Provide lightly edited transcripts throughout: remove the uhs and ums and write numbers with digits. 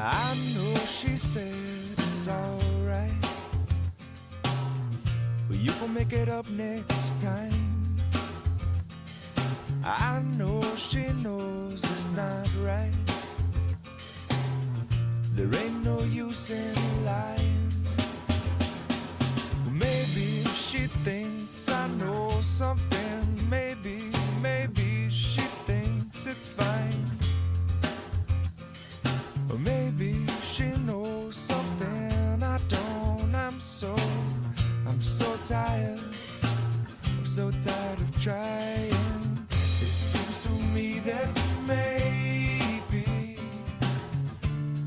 I know she said it's alright, but you gon' make it up next time. I know she knows it's not right. There ain't no use in lying. Maybe she thinks I know something. Maybe she thinks it's fine. Or maybe she knows something I don't. I'm so tired. I'm so tired of trying. It seems to me that maybe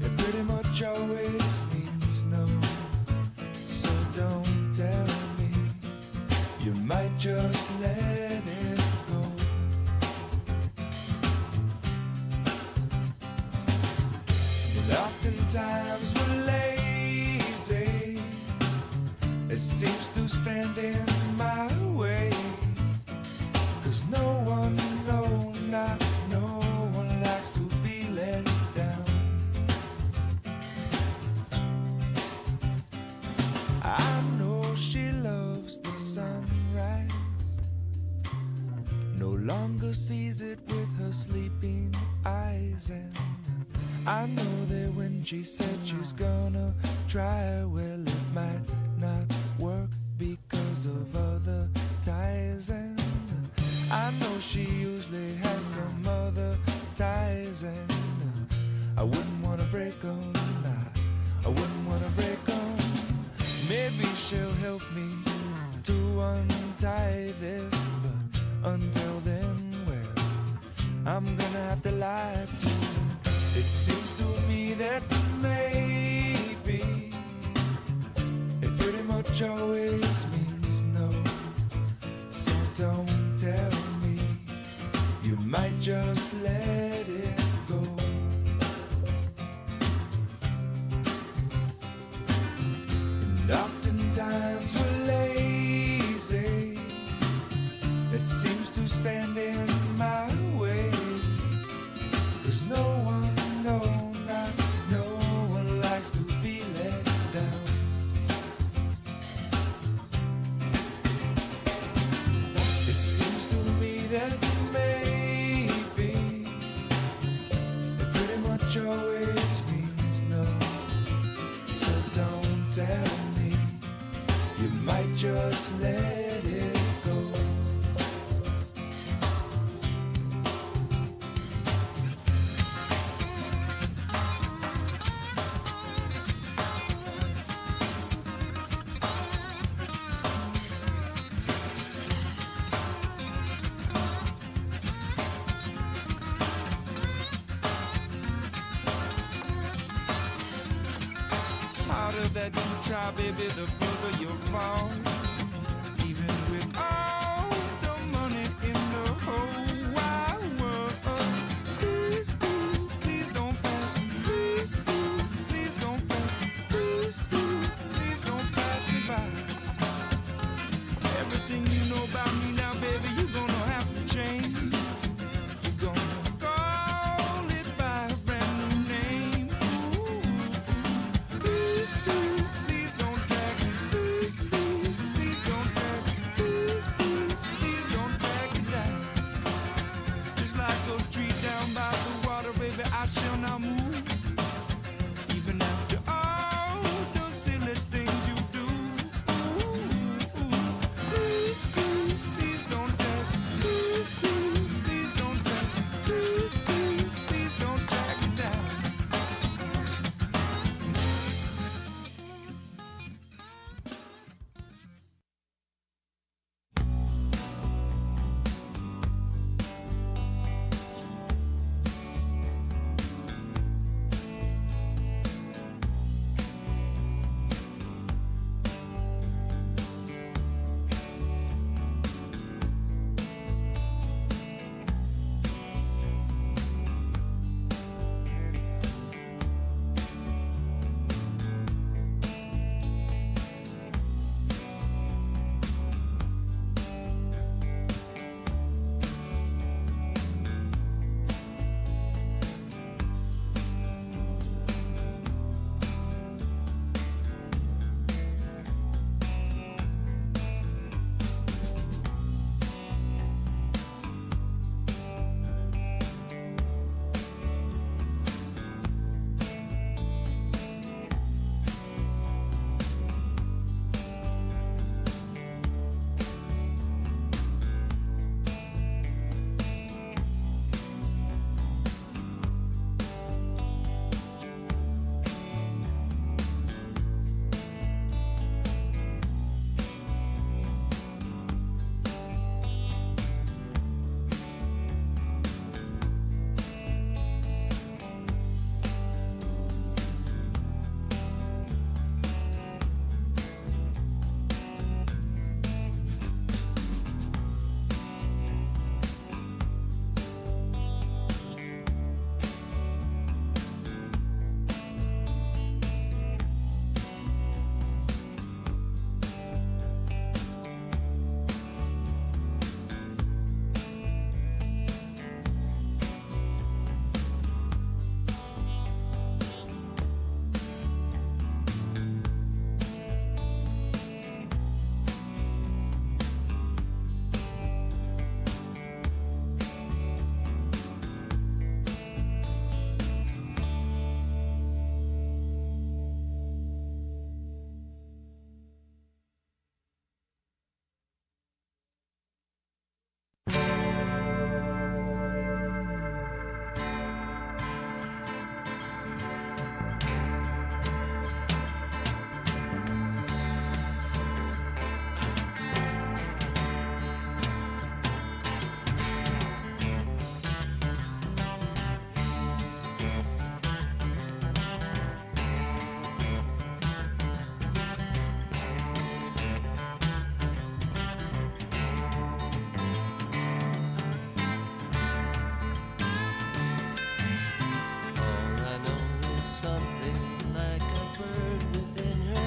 it pretty much always means no. So don't tell me, you might just let it go. And oftentimes we're lazy. It seems to stand in my way. 'Cause no one, not no one likes to be let down. I know she loves the sunrise, no longer sees it with her sleeping eyes. And I know that when she said she's gonna try, well, it might not work because of other ties. And I know she usually has some other ties. And I wouldn't wanna break them, I wouldn't wanna break them. Maybe she'll help me to untie this, but until then, well, I'm gonna have to lie to her. It seems to me that maybe it pretty much always means no. So don't tell me, you might just let it go. And oftentimes we're lazy. It seems to stand in my way. 'Cause no one, not no one likes to be let down. It seems to me that maybe it pretty much always means no. So don't tell me, you might just let it go. Harder that you try, baby, the further you'll fall. Even with all the money in the whole wide world. Please, please, please don't pass me. Please, please, please don't pass me. Please, please, please don't pass me by. Everything you know about me now, baby, you're gonna have to change. You're gonna call it by a brand new name. Please, please, please don't drag me. Please, please, please don't drag me. Please,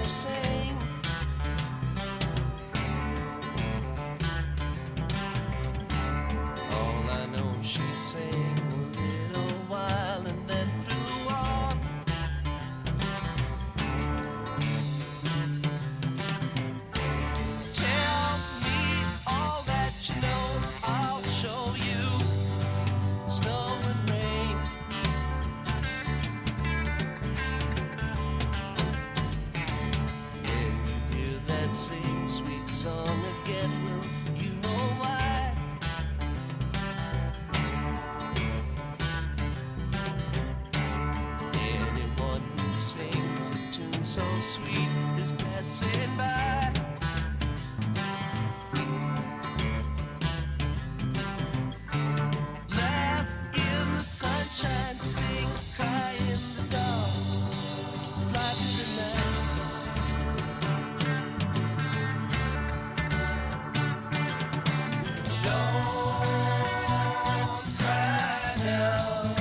her sing. All I know, she sang a little while and then flew on. Tell me all that you know, I'll show you. Snow and rain. When you hear that same sweet song again, will you know why? Anyone who sings a tune so sweet is passing by. Laugh in the sunshine, sing, cry in the dark, fly through the night. Don't cry now.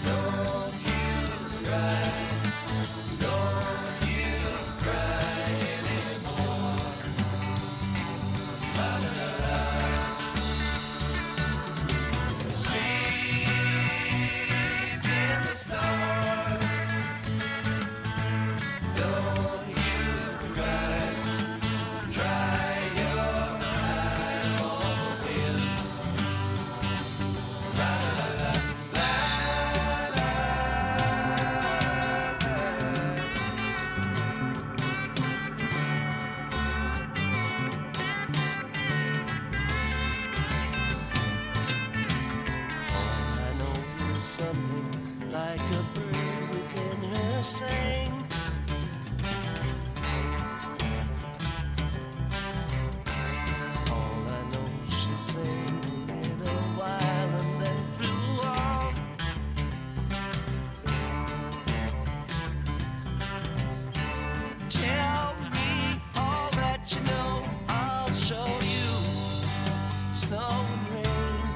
Don't you cry. Don't you cry anymore. La la la la. Sleep in the stars. Don't you cry. Dry your eyes on the wind. La la la la la la. All I know is something like a bird within her sang. All I know, she sang a little while and then flew on. Tell me all that you know, I'll show you. Snow and rain.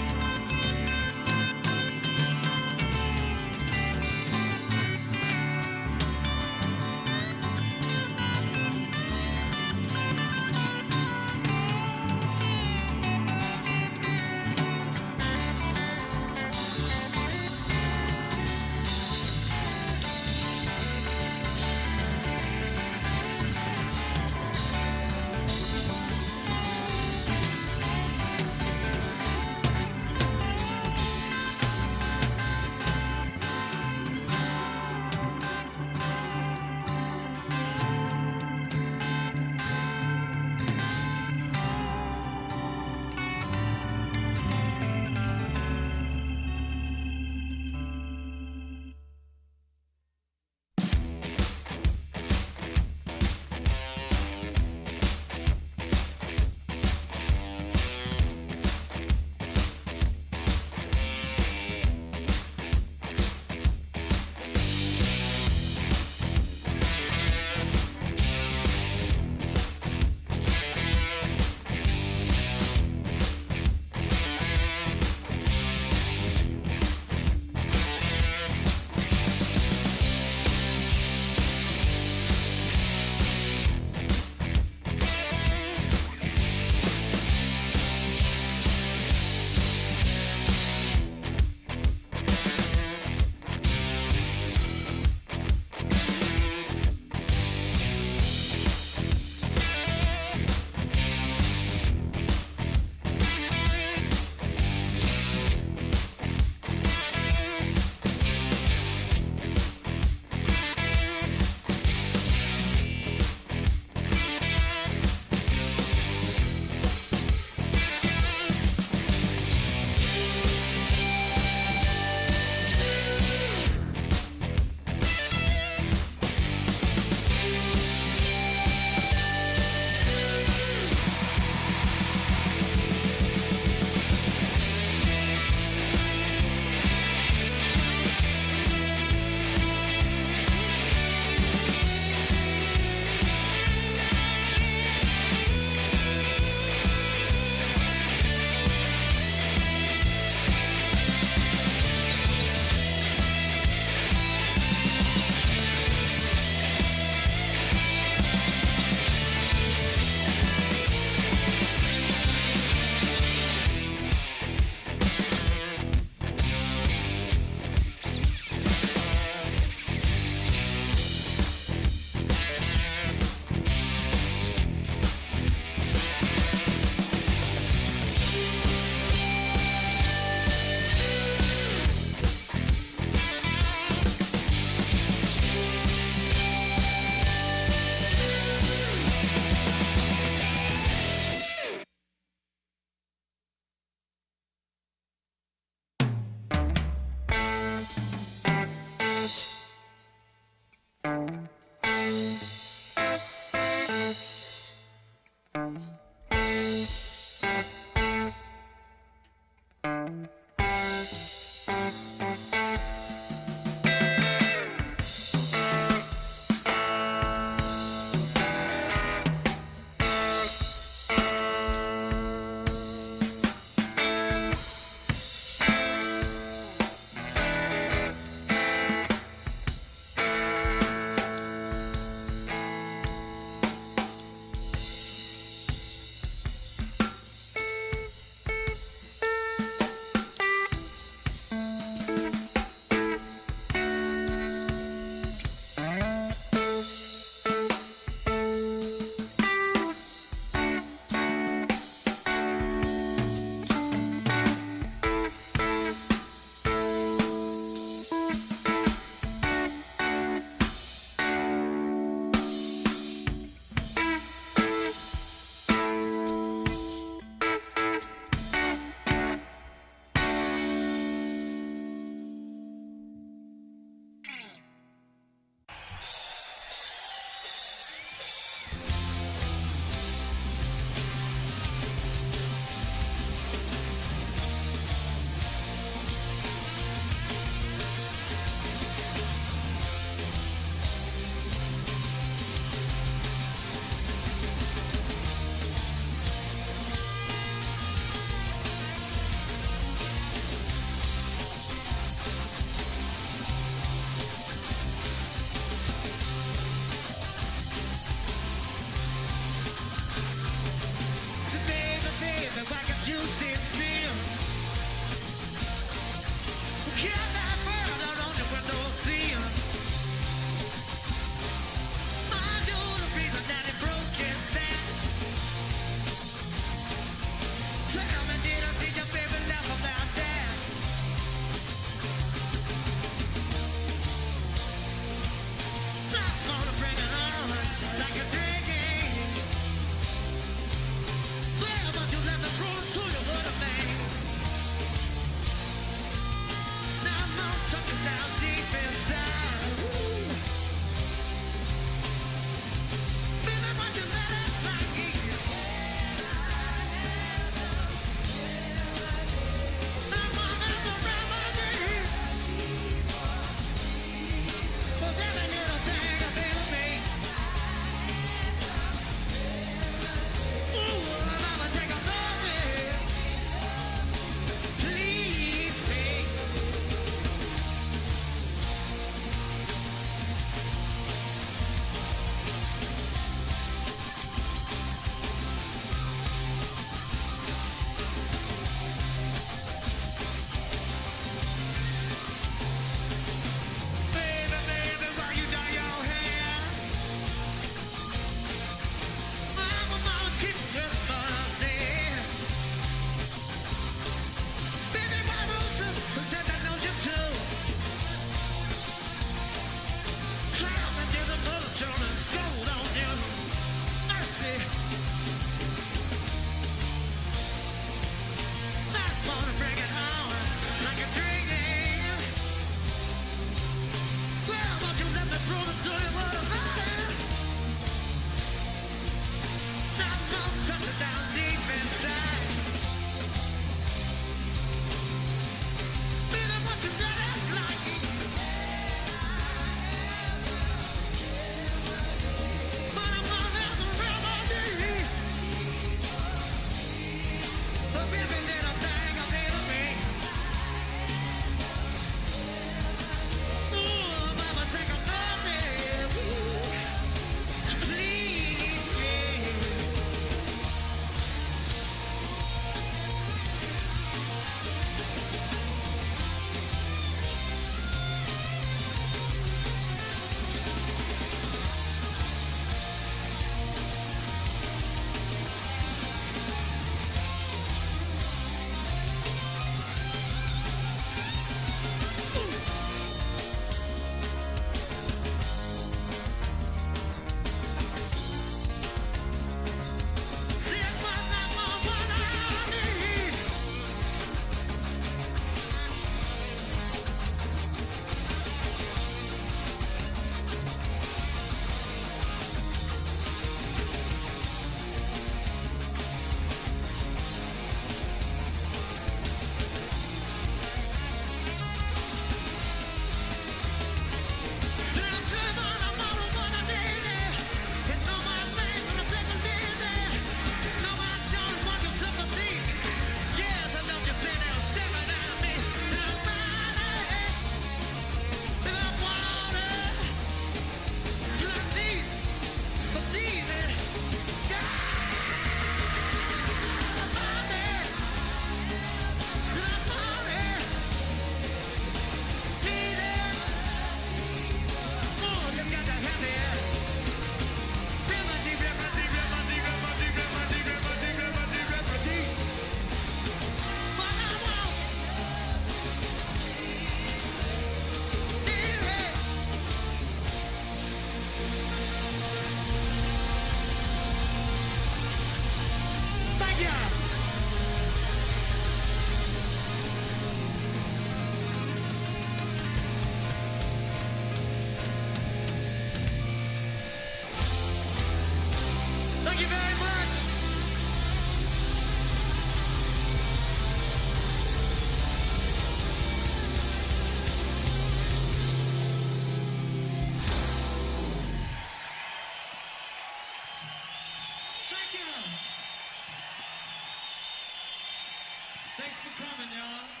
for coming, y'all.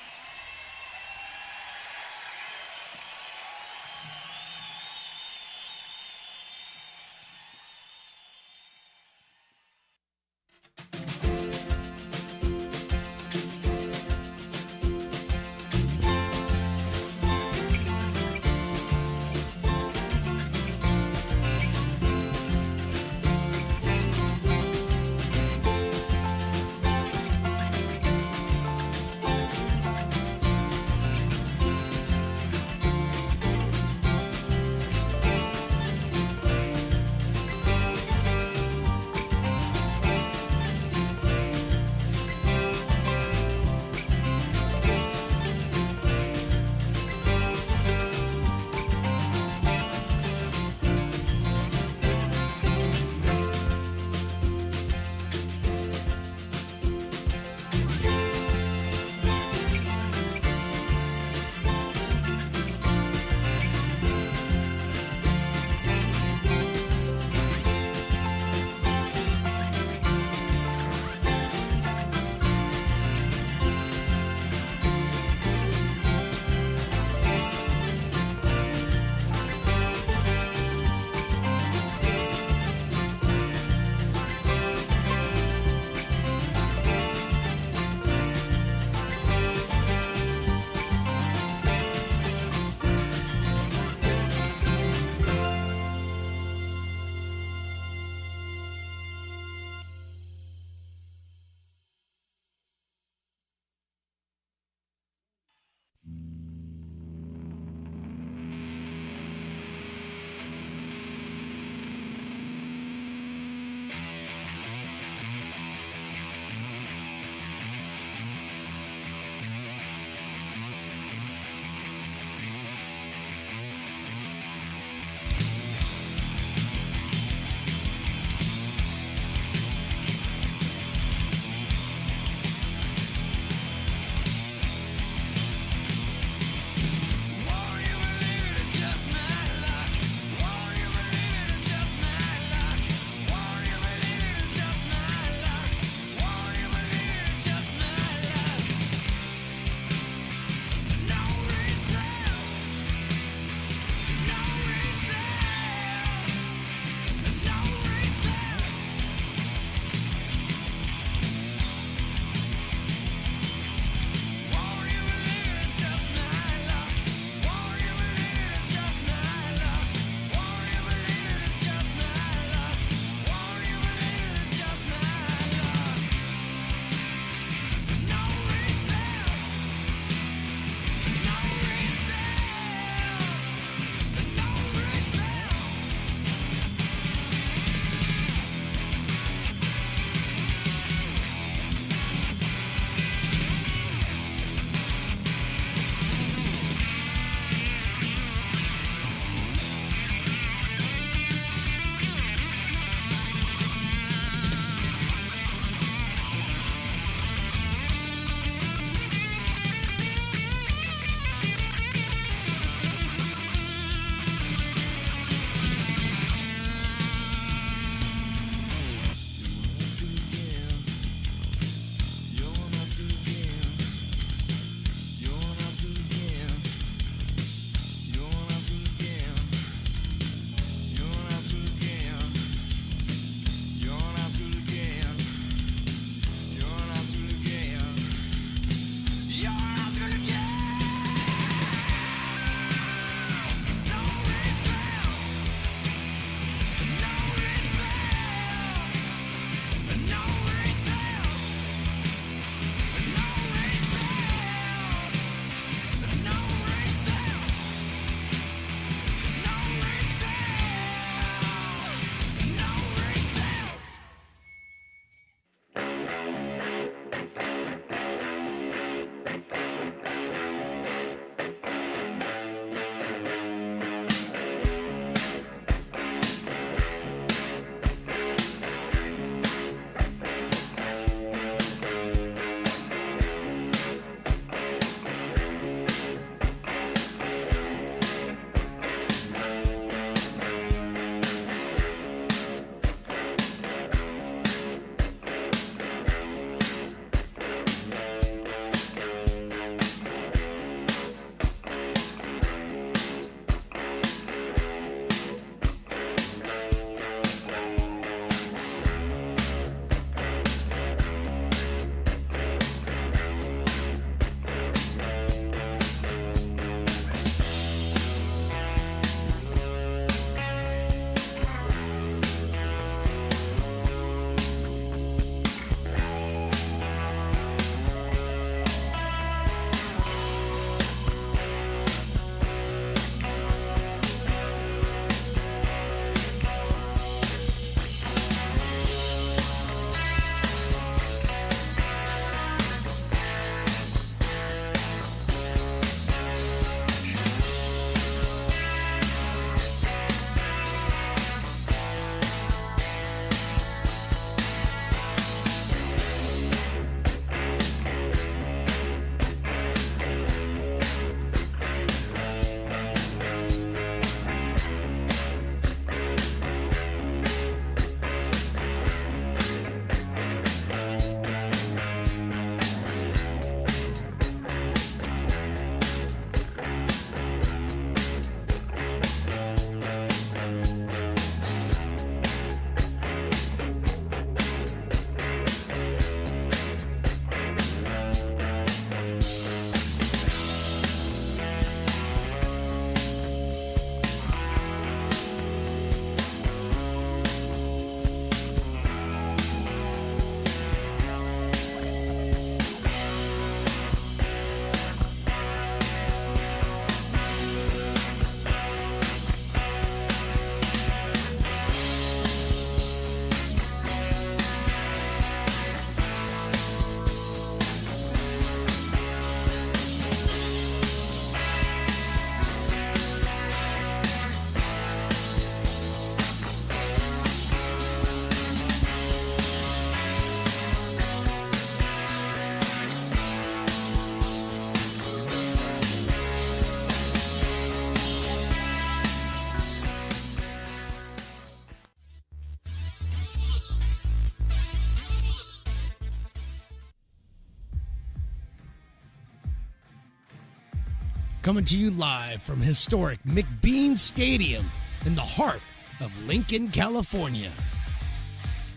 coming to you live from historic McBean Stadium in the heart of Lincoln, California.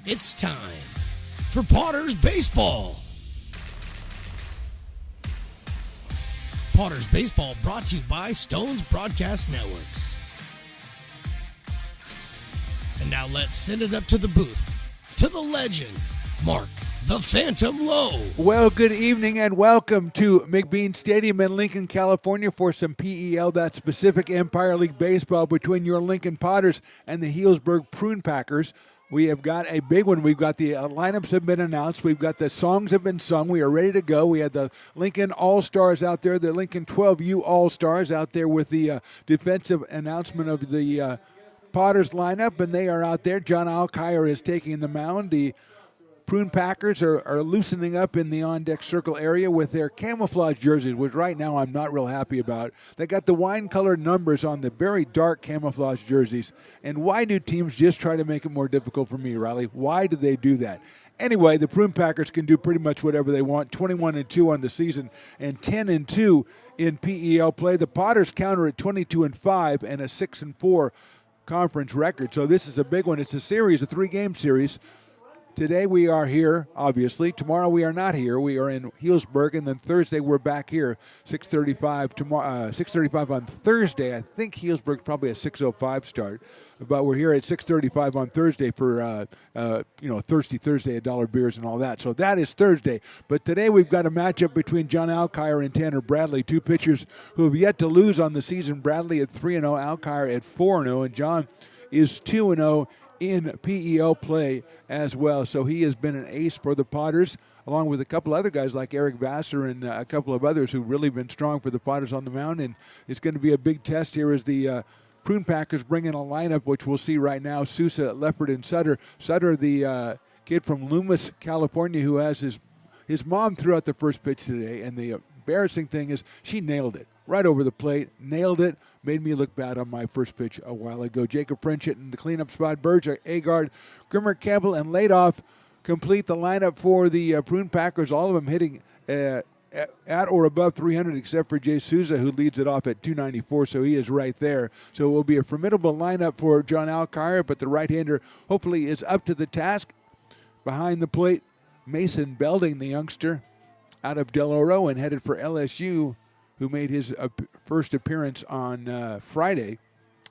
It's time for Potters Baseball. Potters Baseball brought to you by Stone's Broadcast Networks. And now let's send it up to the booth, to the legend, Mark the Phantom Lowe. Well, good evening and welcome to McBean Stadium in Lincoln, California for some PEL, that's Pacific Empire League Baseball, between your Lincoln Potters and the Healdsburg Prune Packers. We have got a big one. We've got the lineups have been announced. We've got the songs have been sung. We are ready to go. We had the Lincoln All-Stars out there, the Lincoln 12U All-Stars out there with the defensive announcement of the Potters lineup, and they are out there. John Alkire is taking the mound. The Prune Packers are loosening up in the on-deck circle area with their camouflage jerseys, which right now I'm not real happy about. They got the wine-colored numbers on the very dark camouflage jerseys. And why do teams just try to make it more difficult for me, Riley? Why do they do that? Anyway, the Prune Packers can do pretty much whatever they want. 21-2 on the season and 10-2 in PEL play. The Potters counter at 22-5 and a 6-4 conference record. So this is a big one. It's a series, a three-game series. Today we are here, obviously. Tomorrow we are not here. We are in Healdsburg, and then Thursday we're back here, 6:35 tomorrow. 6:35 on Thursday. I think Healdsburg's probably a 6:05 start, but we're here at 6:35 on Thursday for Thirsty Thursday, $1 beers and all that. So that is Thursday. But today we've got a matchup between John Alkire and Tanner Bradley, two pitchers who have yet to lose on the season. Bradley at 3-0, Alkire at 4-0, and John is 2-0. In PEL play as well. So he has been an ace for the Potters, along with a couple other guys like Eric Vassar and a couple of others who've really been strong for the Potters on the mound. And it's going to be a big test here as the Prune Packers bring in a lineup, which we'll see right now. Sousa, Leopard, and Sutter. Sutter, the kid from Loomis, California, who has his mom threw out the first pitch today. And the embarrassing thing is she nailed it. Right over the plate, nailed it, made me look bad on my first pitch a while ago. Jacob French hitting the cleanup spot. Burge, Agard, Grimmer, Campbell, and Ladoff complete the lineup for the Prune Packers. All of them hitting at or above 300, except for Jay Souza, who leads it off at 294, so he is right there. So it will be a formidable lineup for John Alkire, but the right-hander hopefully is up to the task. Behind the plate, Mason Belding, the youngster, out of Del Oro and headed for LSU, who made his first appearance on Friday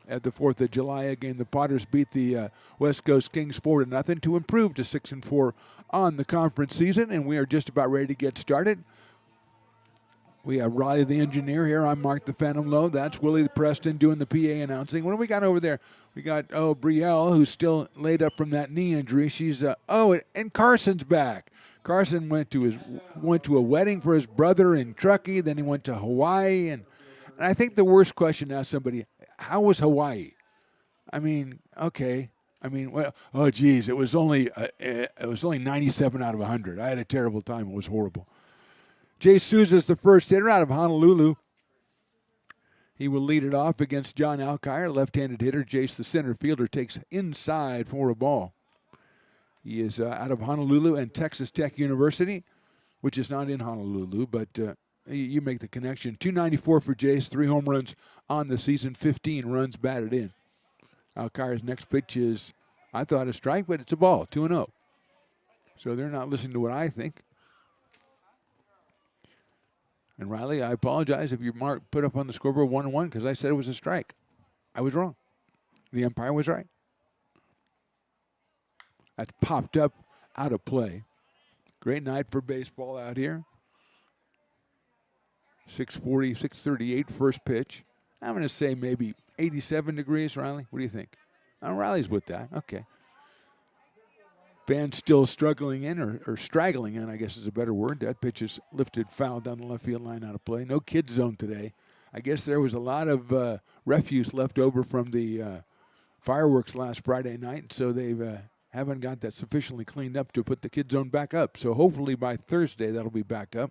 at the 4th of July game. The Potters beat the West Coast Kings 4-0 to improve to 6-4 on the conference season, and we are just about ready to get started. We have Riley the engineer here. I'm Mark the Phantom Lowe. That's Willie Preston doing the PA announcing. What do we got over there? We got, Brielle, who's still laid up from that knee injury. She's, and Carson's back. Carson went to a wedding for his brother in Truckee. Then he went to Hawaii, and I think the worst question to ask somebody: how was Hawaii? I mean, okay. I mean, well, it was only 97 out of 100. I had a terrible time. It was horrible. Jay Souza's the first hitter out of Honolulu. He will lead it off against John Alkire, left-handed hitter. Jace, the center fielder, takes inside for a ball. He is out of Honolulu and Texas Tech University, which is not in Honolulu, but you make the connection. 294 for Jace, 3 home runs on the season, 15 runs batted in. Alkire's next pitch is, I thought, a strike, but it's a ball, 2-0. So they're not listening to what I think. And Riley, I apologize if your mark put up on the scoreboard 1-1 because I said it was a strike. I was wrong. The umpire was right. That's popped up out of play. Great night for baseball out here. 6:40, 6:38 first pitch. I'm going to say maybe 87 degrees, Riley. What do you think? Riley's with that. Okay. Fans still struggling in, or straggling in, I guess is a better word. That pitch is lifted foul down the left field line out of play. No kids zone today. I guess there was a lot of refuse left over from the fireworks last Friday night, so they've haven't got that sufficiently cleaned up to put the kids zone back up. So hopefully by Thursday that'll be back up.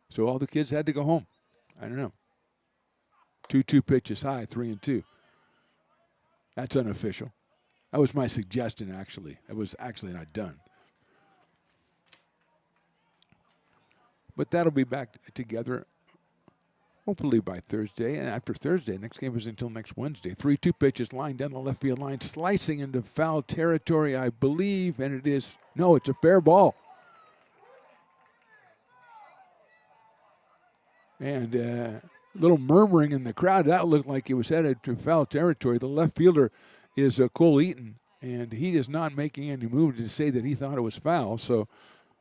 So all the kids had to go home. I don't know. 2-2 pitches high, 3-2. That's unofficial. That was my suggestion, actually. It was actually not done. But that'll be back together hopefully by Thursday. And after Thursday, next game is until next Wednesday. 3-2 pitches lined down the left field line, slicing into foul territory, I believe. And it is, no, it's a fair ball. And a little murmuring in the crowd. That looked like it was headed to foul territory. The left fielder is Cole Eaton, and he is not making any move to say that he thought it was foul. So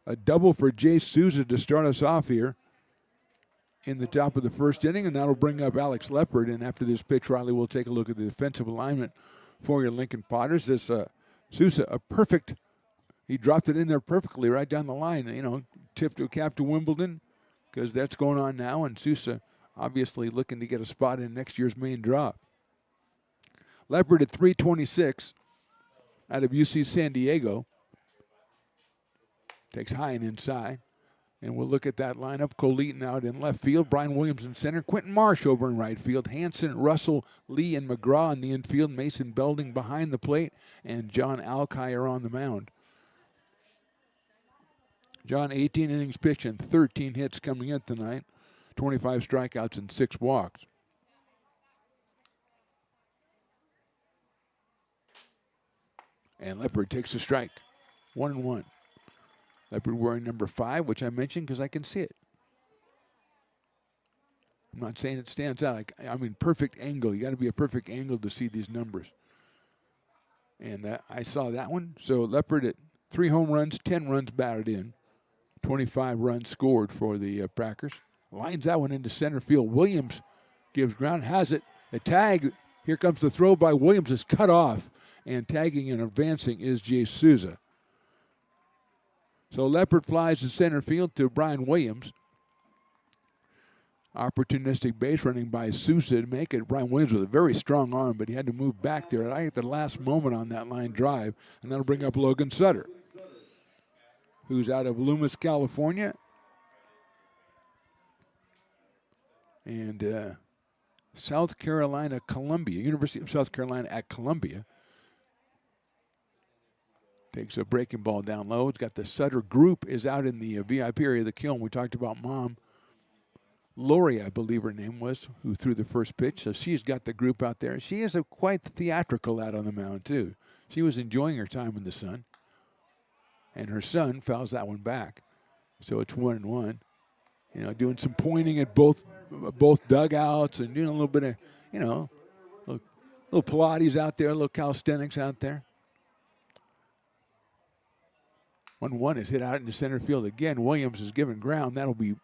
a double for Jay Souza to start us off here in the top of the first inning, and that'll bring up Alex Leopard. And after this pitch, Riley will take a look at the defensive alignment for your Lincoln Potters. This Souza, a perfect, he dropped it in there perfectly right down the line. You know, tip to a cap to Wimbledon, because that's going on now, and Sousa obviously looking to get a spot in next year's main draw. Leopard at 326 out of UC San Diego. Takes high and inside. And we'll look at that lineup. Cole Eaton out in left field. Brian Williams in center. Quentin Marsh over in right field. Hanson, Russell, Lee, and McGraw in the infield. Mason Belding behind the plate. And John Alkire on the mound. John, 18 innings pitched and 13 hits coming in tonight. 25 strikeouts and 6 walks. And Leopard takes a strike. 1-1. Leopard wearing number 5, which I mentioned because I can see it. I'm not saying it stands out. I mean, perfect angle. You got to be a perfect angle to see these numbers. And I saw that one. So Leopard at 3 home runs, 10 runs batted in. 25 runs scored for the Packers. Lines that one into center field. Williams gives ground, has it. A tag. Here comes the throw by Williams. Is cut off. And tagging and advancing is Jay Souza. So Leopard flies to center field to Brian Williams. Opportunistic base running by Souza to make it. Brian Williams with a very strong arm, but he had to move back there right at the last moment on that line drive. And that'll bring up Logan Sutter, who's out of Loomis, California. And South Carolina, Columbia, University of South Carolina at Columbia. Takes a breaking ball down low. It's got the Sutter group is out in the VIP area of the kiln. We talked about Mom. Lori, I believe her name was, who threw the first pitch. So she's got the group out there. She is quite theatrical out on the mound, too. She was enjoying her time in the sun. And her son fouls that one back. So it's 1-1. You know, doing some pointing at both dugouts and doing a little bit of, you know, little Pilates out there, a little calisthenics out there. 1-1 is hit out into center field again. Williams is given ground. That'll be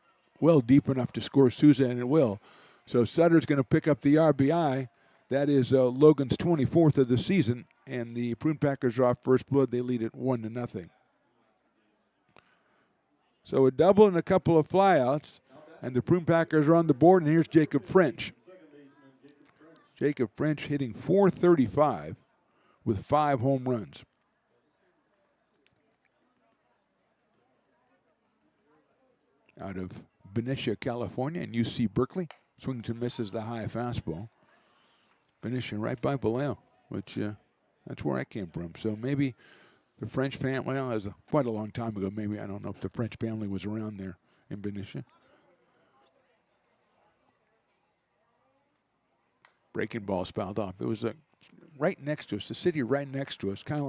well deep enough to score Souza, and it will. So Sutter's going to pick up the RBI. That is Logan's 24th of the season, and the Prune Packers are off first blood. They lead it 1-0. So a double and a couple of flyouts, and the Prune Packers are on the board, and here's Jacob French. Jacob French hitting .435 with 5 home runs. Out of Benicia, California, and UC Berkeley. Swings and misses the high fastball. Benicia right by Vallejo, which that's where I came from. So maybe the French family, well, it was quite a long time ago. Maybe, I don't know if the French family was around there in Benicia. Breaking ball fouled off. It was right next to us, the city right next to us, kind of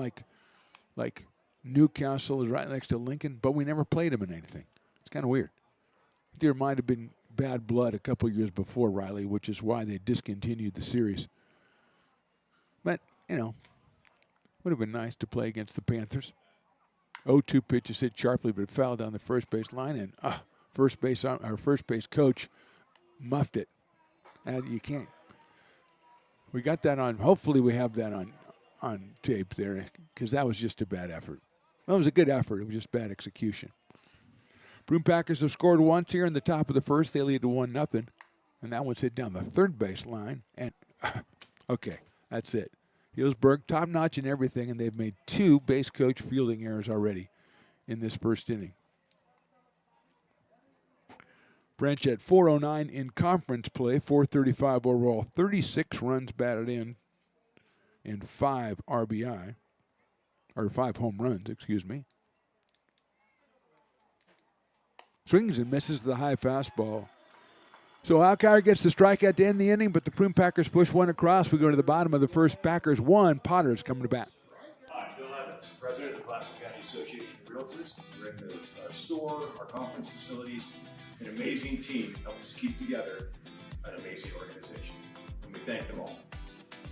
like Newcastle is right next to Lincoln, but we never played them in anything. It's kind of weird. There might have been bad blood a couple years before, Riley, which is why they discontinued the series. But, you know, would have been nice to play against the Panthers. 0-2 pitch is hit sharply, but it fouled down the first base line, and our first base coach muffed it. And you can't. We got that on. Hopefully we have that on tape there, because that was just a bad effort. Well, it was a good effort. It was just bad execution. Prune Packers have scored once here in the top of the first. They lead to 1-0. And that one's hit down the third base line. And, okay, that's it. Healdsburg, top-notch in everything, and they've made 2 base coach fielding errors already in this first inning. French at .409 in conference play, .435 overall, 36 runs batted in, and 5 RBI, or 5 home runs, excuse me. Swings and misses the high fastball. So Alkire gets the strikeout to end the inning, but the Prune Packers push one across. We go to the bottom of the first. Packers 1, Potters coming to bat. Hi, Bill Evans, President of the Placer County Association of Realtors. We're in the store, our conference facilities, an amazing team that helps us keep together an amazing organization. And we thank them all.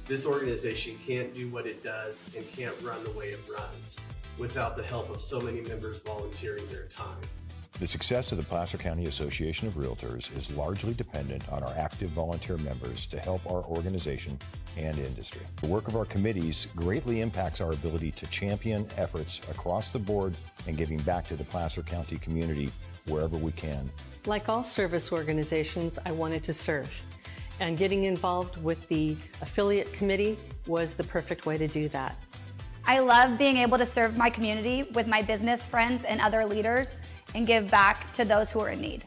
This organization can't do what it does and can't run the way it runs without the help of so many members volunteering their time. The success of the Placer County Association of Realtors is largely dependent on our active volunteer members to help our organization and industry. The work of our committees greatly impacts our ability to champion efforts across the board and giving back to the Placer County community wherever we can. Like all service organizations, I wanted to serve. And getting involved with the affiliate committee was the perfect way to do that. I love being able to serve my community with my business friends and other leaders and give back to those who are in need.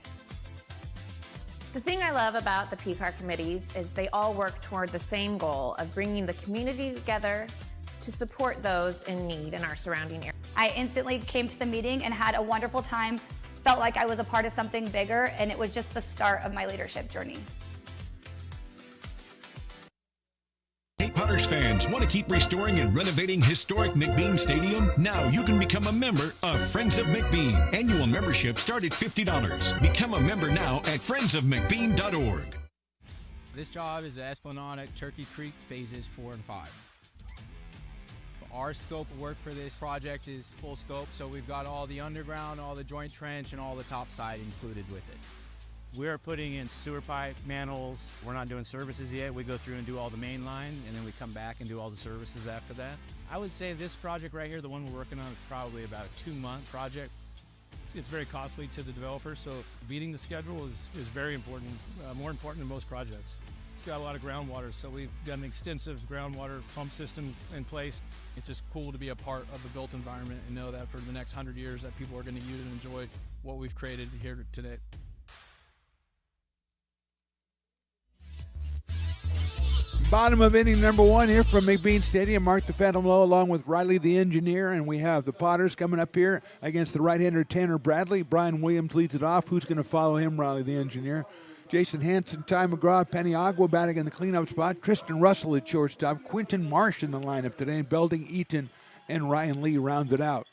The thing I love about the PCAR committees is they all work toward the same goal of bringing the community together to support those in need in our surrounding area. I instantly came to the meeting and had a wonderful time, felt like I was a part of something bigger, and it was just the start of my leadership journey. Hey, Potters fans, want to keep restoring and renovating historic McBean Stadium? Now you can become a member of Friends of McBean. Annual membership start at $50. Become a member now at friendsofmcbean.org. This job is the Esplanade at Turkey Creek phases 4 and 5. Our scope of work for this project is full scope, so we've got all the underground, all the joint trench, and all the topside included with it. We're putting in sewer pipe, manholes. We're not doing services yet. We go through and do all the main line, and then we come back and do all the services after that. I would say this project right here, the one we're working on, is probably about a 2-month project. It's very costly to the developer, so beating the schedule is very important, more important than most projects. It's got a lot of groundwater, so we've got an extensive groundwater pump system in place. It's just cool to be a part of the built environment and know that for the next 100 years that people are going to use and enjoy what we've created here today. Bottom of inning number 1 here from McBean Stadium. Mark the Phantom Low along with Riley the Engineer, and we have the Potters coming up here against the right-hander Tanner Bradley. Brian Williams leads it off. Who's going to follow him? Riley the Engineer. Jason Hanson, Ty McGraw, Penny Agua batting in the cleanup spot. Tristan Russell at shortstop. Quinton Marsh in the lineup today. And Belding Eaton and Ryan Lee rounds it out.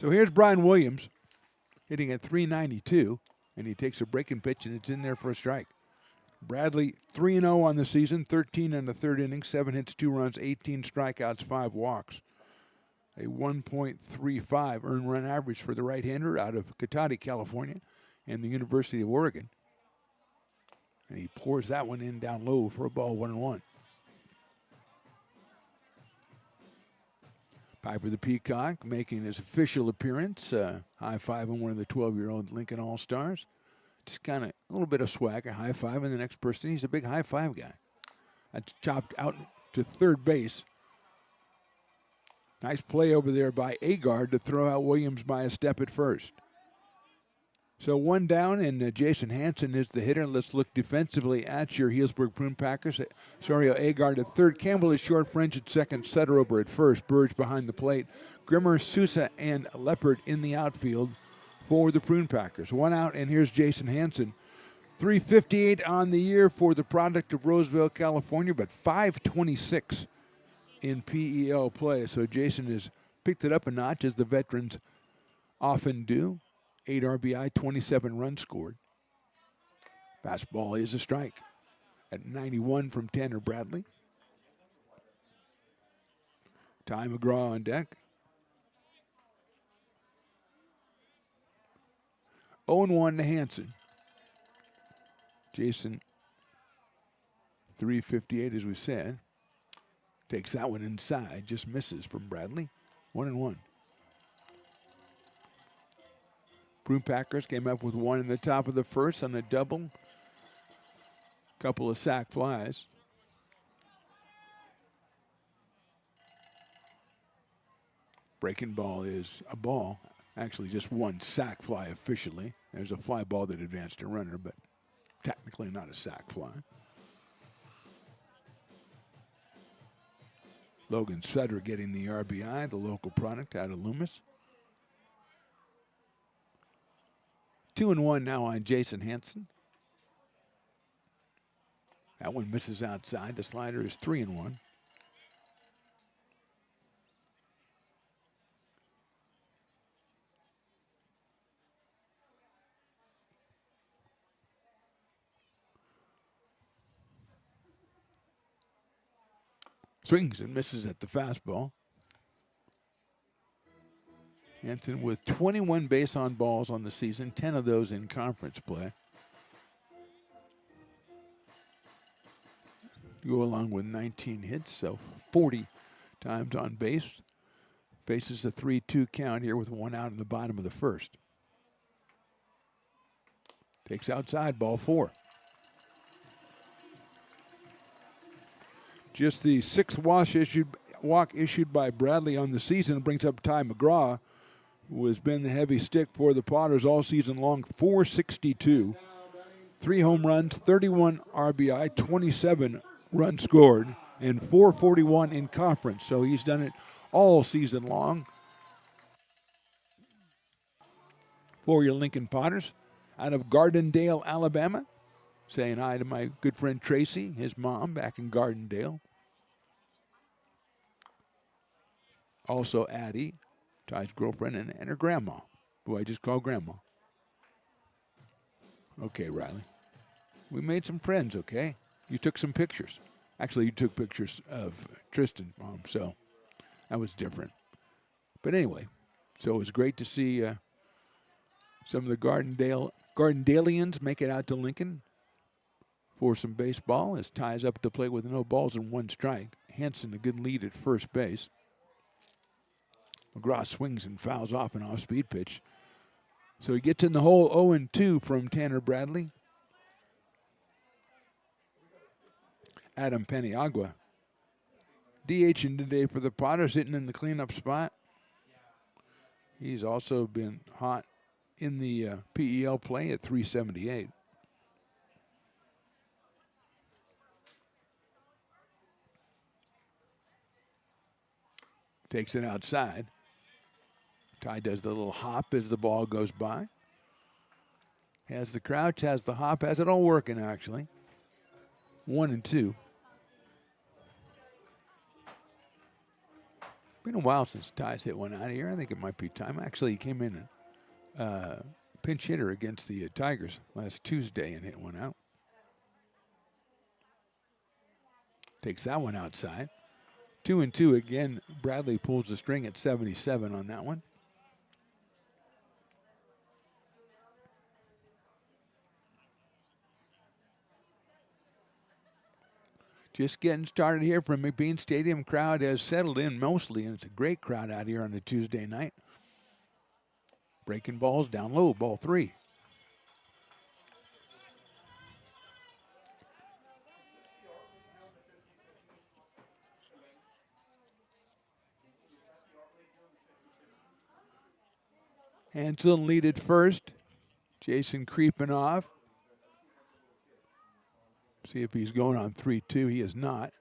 So here's Brian Williams hitting at .392, and he takes a breaking pitch, and it's in there for a strike. Bradley 3-0 on the season, 13 in the third inning, 7 hits, 2 runs, 18 strikeouts, 5 walks. A 1.35 earned run average for the right-hander out of Cotati, California, and the University of Oregon. And he pours that one in down low for a ball, 1-1. Piper the Peacock making his official appearance, high-fiving one of the 12-year-old Lincoln All-Stars. Just kind of a little bit of swagger, high-fiving the next person. He's a big high-five guy. That's chopped out to third base. Nice play over there by Agard to throw out Williams by a step at first. So 1 down, and Jason Hanson is the hitter. Let's look defensively at your Healdsburg Prune Packers. Sorio Agard at third. Campbell is short. French at second. Sutterover at first. Burge behind the plate. Grimmer, Sousa, and Leopard in the outfield for the Prune Packers. 1 out, and here's Jason Hanson. .358 on the year for the product of Roseville, California, but .526 in PEL play. So Jason has picked it up a notch, as the veterans often do. 8 RBI, 27 runs scored. Fastball is a strike at 91 from Tanner Bradley. Ty McGraw on deck. 0-1 to Hanson. Jason, .358 as we said. Takes that one inside, just misses from Bradley. 1-1. Prune Packers came up with 1 in the top of the first on a double. Couple of sac flies. Breaking ball is a ball. Actually, just 1 sac fly officially. There's a fly ball that advanced a runner, but technically not a sac fly. Logan Sutter getting the RBI, the local product out of Loomis. 2-1 now on Jason Hanson. That one misses outside. The slider is 3-1. Swings and misses at the fastball. Hansen with 21 base on balls on the season, 10 of those in conference play. Go along with 19 hits, so 40 times on base. Faces a 3-2 count here with one out in the bottom of the first. Takes outside, ball 4. Just the 6th walk issued by Bradley on the season brings up Ty McGraw, who has been the heavy stick for the Potters all season long. 462, 3 home runs, 31 RBI, 27 runs scored, and 441 in conference. So he's done it all season long for your Lincoln Potters out of Gardendale, Alabama. Saying hi to my good friend Tracy, his mom, back in Gardendale. Also Addie, Ty's girlfriend, and her grandma, who I just call Grandma. Okay, Riley. We made some friends, okay? You took some pictures. Actually, you took pictures of Tristan's mom, so that was different. But anyway, so it was great to see some of the Gardendalians make it out to Lincoln for some baseball as Ty's up to play with no balls and 1 strike. Hansen a good lead at first base. McGraw swings and fouls off an off-speed pitch. So he gets in the hole 0-2 from Tanner Bradley. Adam Paniagua DHing today for the Potters, hitting in the cleanup spot. He's also been hot in the PEL play at 378. Takes it outside. Ty does the little hop as the ball goes by. Has the crouch, has the hop, has it all working actually. 1-2. Been a while since Ty's hit one out of here. I think it might be time. Actually, he came in and pinch hitter against the Tigers last Tuesday and hit one out. Takes that one outside. 2-2 again. Bradley pulls the string at 77 on that one. Just getting started here from McBean Stadium. Crowd has settled in mostly, and it's a great crowd out here on a Tuesday night. Breaking balls down low, ball 3. Hansen lead at first. Jason creeping off. See if he's going on 3-2. He is not.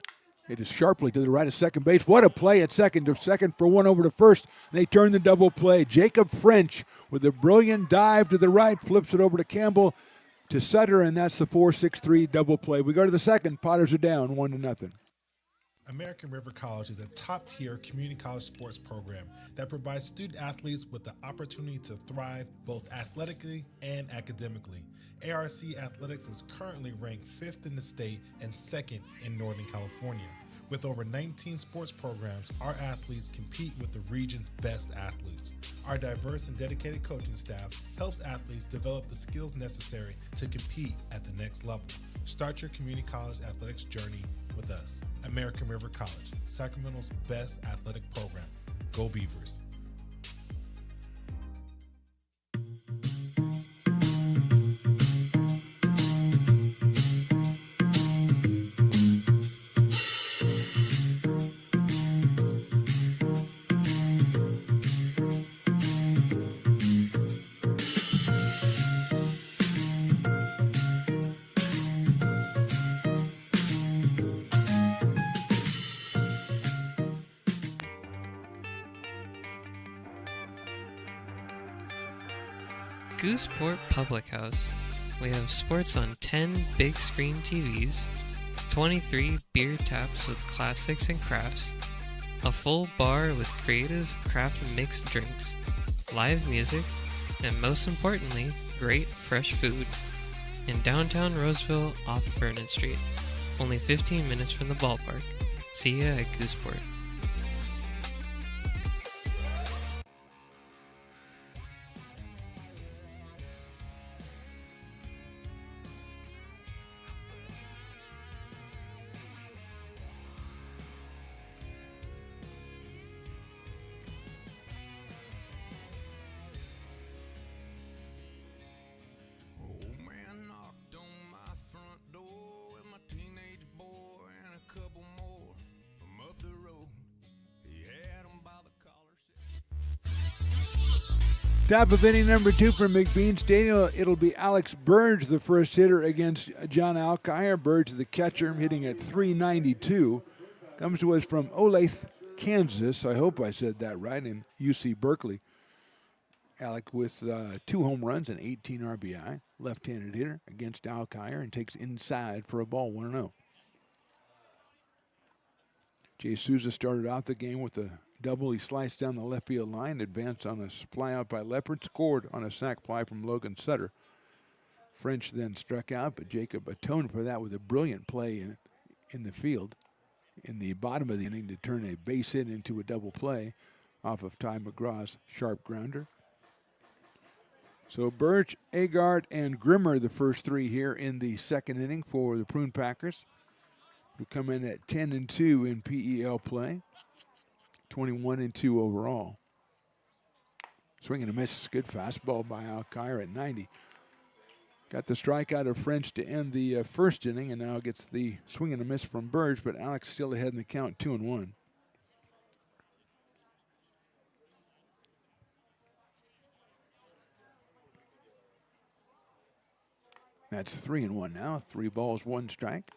It is sharply to the right of second base. What a play at second. To second for one over to first. They turn the double play. Jacob French with a brilliant dive to the right. Flips it over to Campbell to Sutter, and that's the 4-6-3 double play. We go to the second. Potters are down 1-0. American River College is a top-tier community college sports program that provides student athletes with the opportunity to thrive both athletically and academically. ARC Athletics is currently ranked 5th in the state and 2nd in Northern California. With over 19 sports programs, our athletes compete with the region's best athletes. Our diverse and dedicated coaching staff helps athletes develop the skills necessary to compete at the next level. Start your community college athletics journey with us. American River College, Sacramento's best athletic program. Go Beavers. Gooseport Public House. We have sports on 10 big screen TVs, 23 beer taps with classics and crafts, a full bar with creative craft mixed drinks, live music, and most importantly, great fresh food. In downtown Roseville off Vernon Street, only 15 minutes from the ballpark. See ya at Gooseport. Top of inning number 2 for McBean Stadium. It'll be Alex Burge, the first hitter against John Alkire. Burge, the catcher, hitting at .392. Comes to us from Olathe, Kansas. I hope I said that right, in UC Berkeley. Alec with 2 home runs and 18 RBI. Left-handed hitter against Alkire and takes inside for a ball, 1-0. Jay Souza started off the game with a double. He sliced down the left field line, advanced on a fly out by Leopard, scored on a sac fly from Logan Sutter. French then struck out, but Jacob atoned for that with a brilliant play in the field in the bottom of the inning to turn a base hit into a double play off of Ty McGraw's sharp grounder. So Birch, Agard, and Grimmer, the first 3 here in the second inning for the Prune Packers, who come in at 10-2 in PEL play. 21-2 overall. Swing and a miss. Good fastball by Alkire at 90. Got the strikeout of French to end the first inning, and now gets the swing and a miss from Burge, but Alex still ahead in the count, 2-1. That's 3-1 now. 3 balls, 1 strike.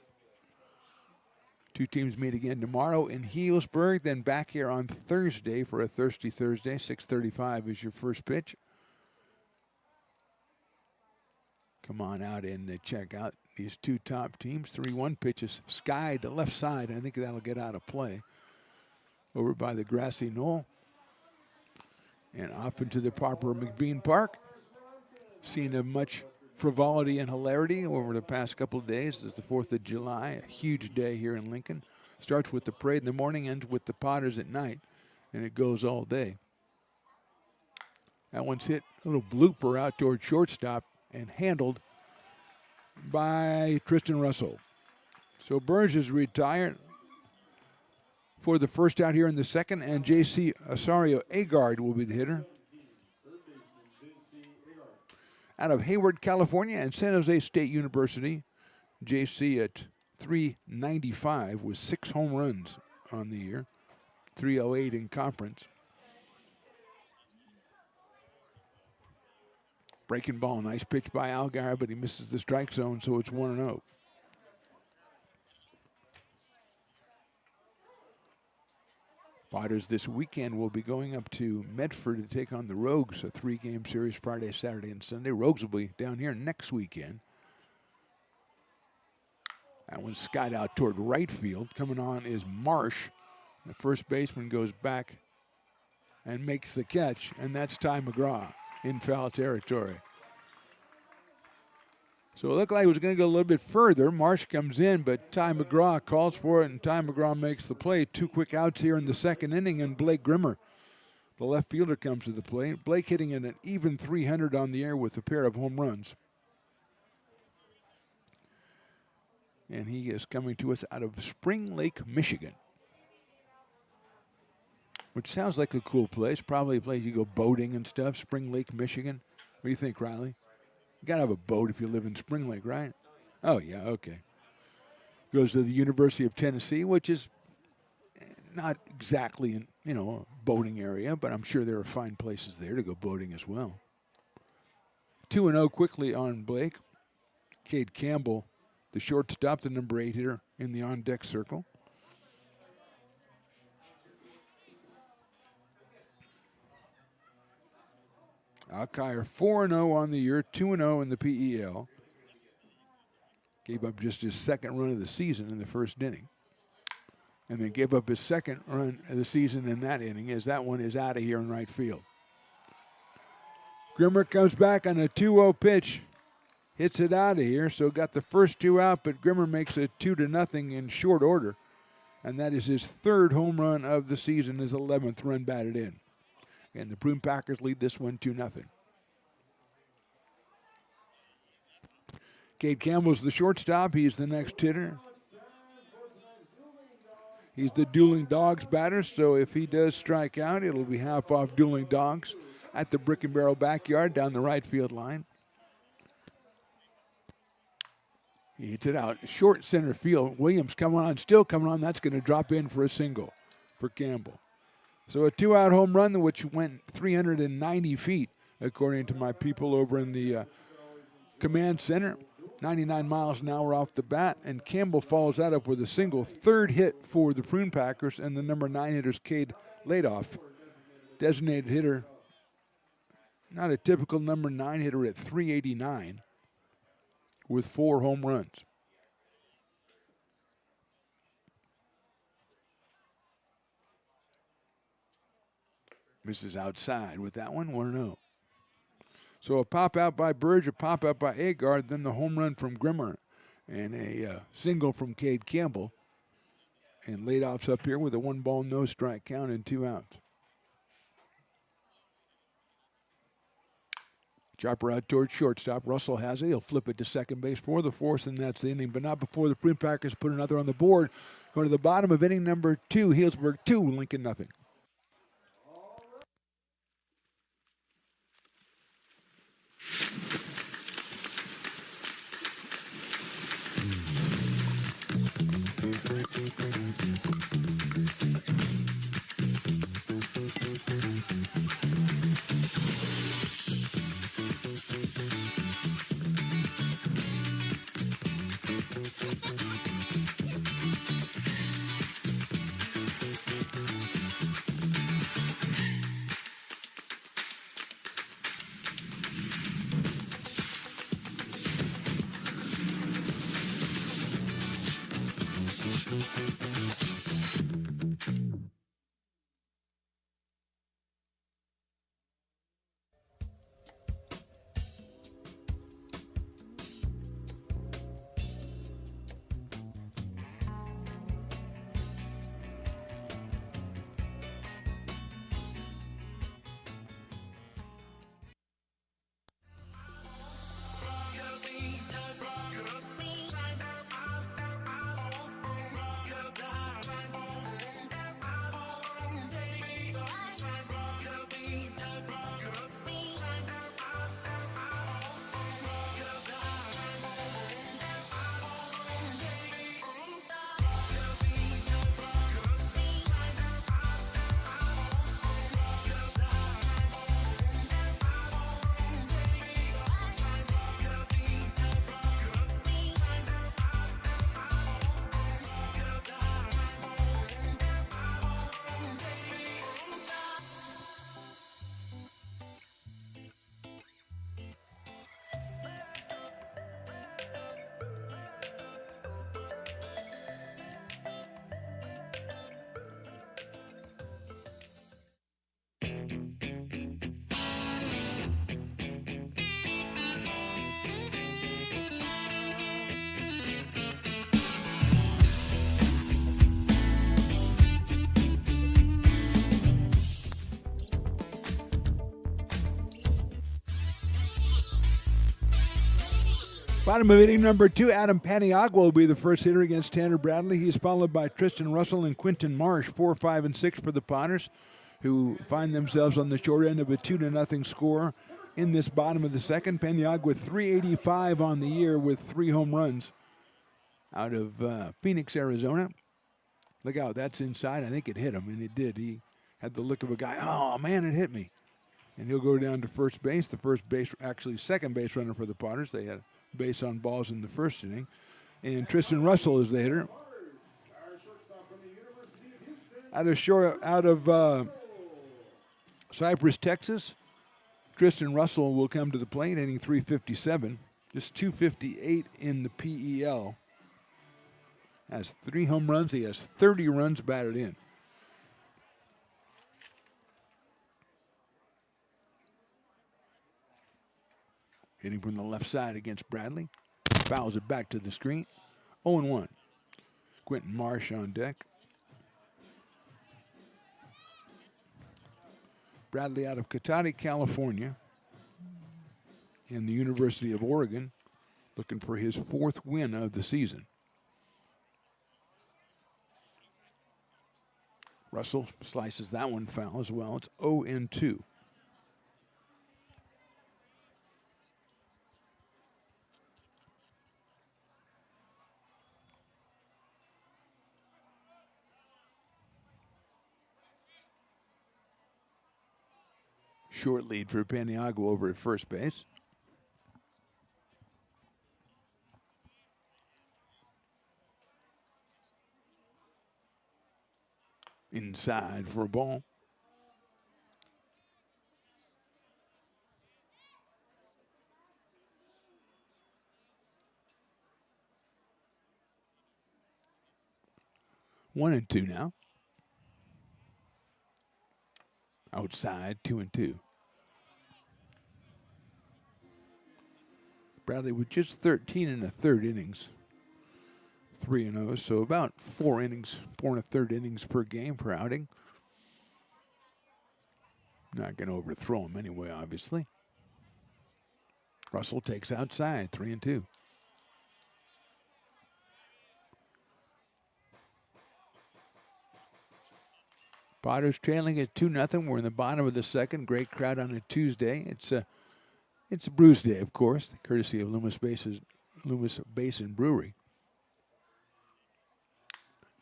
2 teams meet again tomorrow in Healdsburg, then back here on Thursday for a Thirsty Thursday. 6:35 is your first pitch. Come on out and check out these 2 top teams. 3-1 pitches skied to left side. I think that'll get out of play over by the grassy knoll. And off into the proper McBean Park. Seen a much frivolity and hilarity over the past couple of days. It's the 4th of July, a huge day here in Lincoln. Starts with the parade in the morning, ends with the Potters at night, and it goes all day. That one's hit a little blooper out toward shortstop and handled by Tristan Russell. So Burge is retired for the first out here in the second, and J.C. Osorio Agard will be the hitter. Out of Hayward, California, and San Jose State University, J.C. at .395 with 6 home runs on the year, .308 in conference. Breaking ball, nice pitch by Algar, but he misses the strike zone, so it's 1-0. Potters this weekend will be going up to Medford to take on the Rogues, a 3-game series Friday, Saturday, and Sunday. Rogues will be down here next weekend. That one's skied out toward right field. Coming on is Marsh. The first baseman goes back and makes the catch, and that's Ty McGraw in foul territory. So it looked like it was going to go a little bit further. Marsh comes in, but Ty McGraw calls for it, and Ty McGraw makes the play. 2 quick outs here in the second inning, and Blake Grimmer, the left fielder, comes to the plate. Blake hitting an even .300 on the air with a pair of home runs. And he is coming to us out of Spring Lake, Michigan, which sounds like a cool place. Probably a place you go boating and stuff, Spring Lake, Michigan. What do you think, Riley? You got to have a boat if you live in Spring Lake, right? Oh, yeah, okay. Goes to the University of Tennessee, which is not exactly in, a boating area, but I'm sure there are fine places there to go boating as well. 2-0 quickly on Blake. Cade Campbell, the shortstop, the number 8 hitter in the on-deck circle. Alkire 4-0 on the year, 2-0 in the PEL. Gave up just his second run of the season in the first inning. And then gave up his second run of the season in that inning, as that one is out of here in right field. Grimmer comes back on a 2-0 pitch. Hits it out of here, so got the first two out, but Grimmer makes it 2-0 in short order. And that is his third home run of the season, his 11th run batted in. And the Prune Packers lead this one 2-0. Cade Campbell's the shortstop. He's the next hitter. He's the Dueling Dogs batter, so if he does strike out, it'll be half off Dueling Dogs at the Brick and Barrel backyard down the right field line. He hits it out. Short center field. Williams coming on, still coming on. That's going to drop in for a single for Campbell. So a 2-out home run, which went 390 feet, according to my people over in the command center. 99 miles an hour off the bat, and Campbell follows that up with a single. Third hit for the Prune Packers, and the number 9 hitter's Cade Ladoff. Designated hitter, not a typical number 9 hitter at 389 with 4 home runs. Misses outside with that one, 1-0. So a pop out by Burge, a pop out by Agard, then the home run from Grimmer, and a single from Cade Campbell. And Ladoff's up here with a 1-ball, no strike count and 2 outs. Chopper out towards shortstop. Russell has it. He'll flip it to second base for the fourth, and that's the inning. But not before the Prune Packers put another on the board. Going to the bottom of inning number 2. Healdsburg 2, Lincoln nothing. Bottom of inning number 2, Adam Paniagua will be the first hitter against Tanner Bradley. He's followed by Tristan Russell and Quinton Marsh, 4, 5, and 6 for the Potters, who find themselves on the short end of a 2-0 score in this bottom of the second. Paniagua 385 on the year with 3 home runs out of Phoenix, Arizona. Look out, that's inside. I think it hit him, and it did. He had the look of a guy, oh man, it hit me. And he'll go down to first base. The first base, actually second base runner for the Potters. They had base on balls in the first inning. And Tristan Russell is the hitter. Out of Cypress, Texas, Tristan Russell will come to the plate, hitting .357. Just 258 in the PEL. Has 3 home runs. He has 30 runs batted in. Hitting from the left side against Bradley. Fouls it back to the screen. 0-1. Quentin Marsh on deck. Bradley out of Cotati, California, and the University of Oregon, looking for his 4th win of the season. Russell slices that one foul as well. It's 0-2. Short lead for Paniagua over at first base. Inside for a ball. One and two now. Outside, 2-2. Bradley with just 13 in the third innings. 3-0, so about 4 innings, 4 1/3 innings per game per outing. Not going to overthrow him anyway, obviously. Russell takes outside, 3-2. Potters trailing at 2-0. We're in the bottom of the second. Great crowd on a Tuesday. It's a Brews Day, of course, courtesy of Loomis Basin Brewery.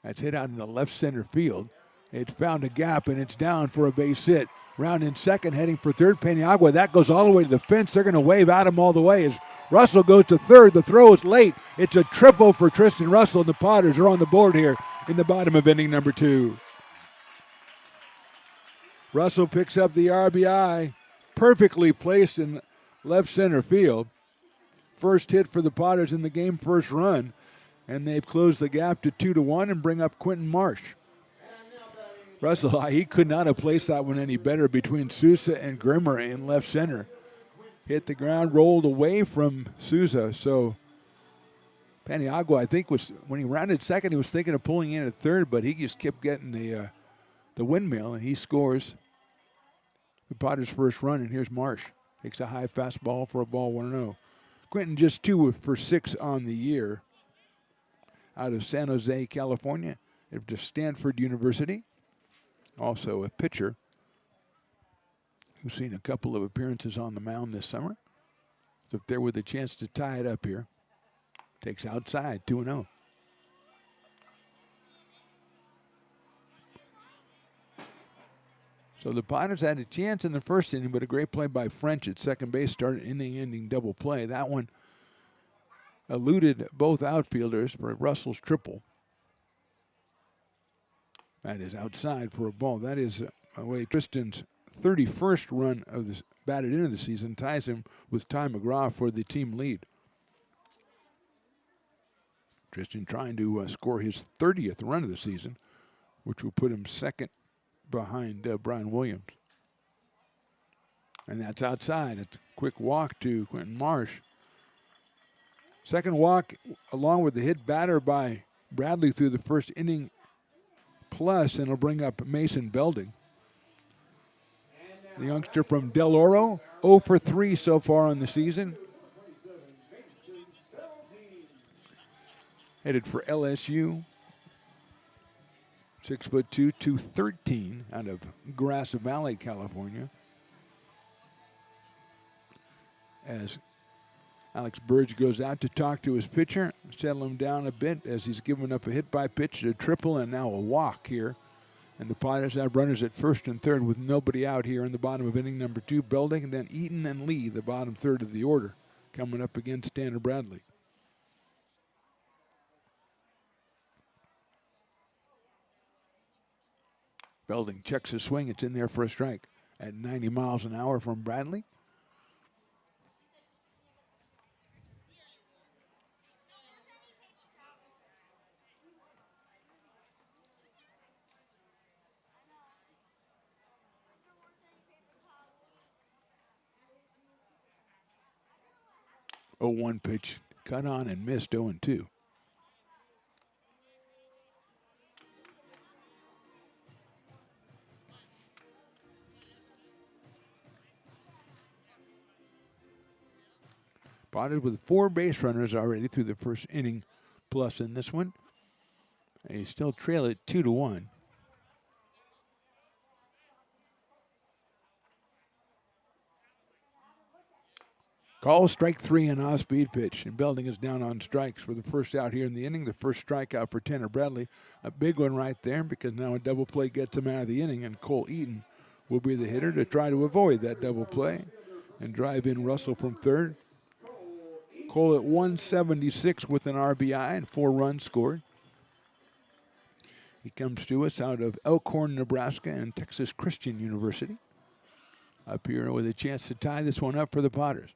That's hit out in the left center field. It found a gap, and it's down for a base hit. Round in second, heading for third. Paniagua, that goes all the way to the fence. They're going to wave at him all the way as Russell goes to third. The throw is late. It's a triple for Tristan Russell, and the Potters are on the board here in the bottom of inning number 2. Russell picks up the RBI, perfectly placed in left center field. First hit for the Potters in the game, first run. And they've closed the gap to 2-1 and bring up Quentin Marsh. Russell, he could not have placed that one any better between Sousa and Grimmer in left center. Hit the ground, rolled away from Sousa. So Paniagua, I think, was when he rounded second, he was thinking of pulling in at third, but he just kept getting the windmill, and he scores the Potters' first run. And here's Marsh. Takes a high fastball for a ball, 1-0. Quentin just 2 for 6 on the year. Out of San Jose, California, to Stanford University. Also a pitcher who's seen a couple of appearances on the mound this summer. So if there with a chance to tie it up here, takes outside, 2-0. So the Potters had a chance in the first inning, but a great play by French at second base started inning-ending double play. That one eluded both outfielders for Russell's triple. That is outside for a ball. That is away Tristan's 31st run of this batted into the season, ties him with Ty McGraw for the team lead. Tristan trying to score his 30th run of the season, which will put him second behind Brian Williams. And that's outside. It's a quick walk to Quentin Marsh. Second walk, along with the hit batter by Bradley through the first inning plus, and it'll bring up Mason Belding. The youngster from Del Oro, 0 for 3 so far on the season. Headed for LSU. 6'2", 213 out of Grass Valley, California. As Alex Burge goes out to talk to his pitcher, settle him down a bit as he's given up a hit by pitch, a triple, and now a walk here. And the Potters have runners at first and third with nobody out here in the bottom of inning number 2. Belding, and then Eaton and Lee, the bottom third of the order, coming up against Tanner Bradley. Belding checks his swing. It's in there for a strike at 90 miles an hour from Bradley. 0-1 pitch cut on and missed. 0-2. Potters with 4 base runners already through the first inning plus in this one. They still trail it 2-1. Call strike 3 on off-speed pitch, and Belding is down on strikes for the first out here in the inning. The first strikeout for Tanner Bradley. A big one right there because now a double play gets him out of the inning, and Cole Eaton will be the hitter to try to avoid that double play and drive in Russell from third. Cole at 176 with an RBI and 4 runs scored. He comes to us out of Elkhorn, Nebraska and Texas Christian University. Up here with a chance to tie this one up for the Potters.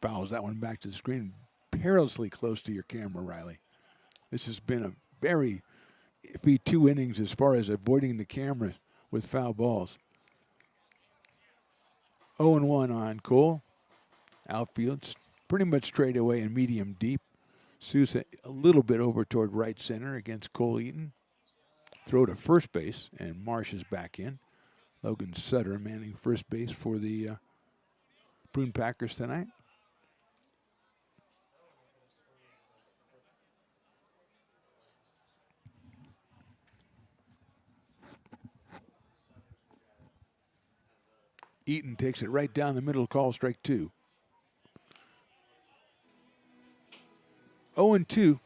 Fouls that one back to the screen. Perilously close to your camera, Riley. This has been a very iffy 2 innings as far as avoiding the cameras with foul balls. 0-1 on Cole. Outfield pretty much straight away and medium deep. Sousa a little bit over toward right center against Cole Eaton. Throw to first base, and Marsh is back in. Logan Sutter manning first base for the Prune Packers tonight. Eaton takes it right down the middle, call strike 2. 0-2.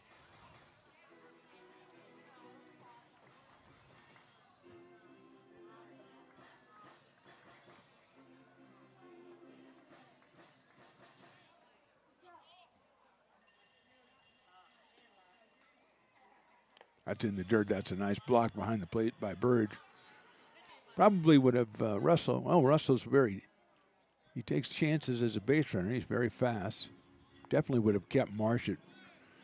That's in the dirt. That's a nice block behind the plate by Bird. Probably would have Russell. Oh, Russell's he takes chances as a base runner. He's very fast. Definitely would have kept Marsh.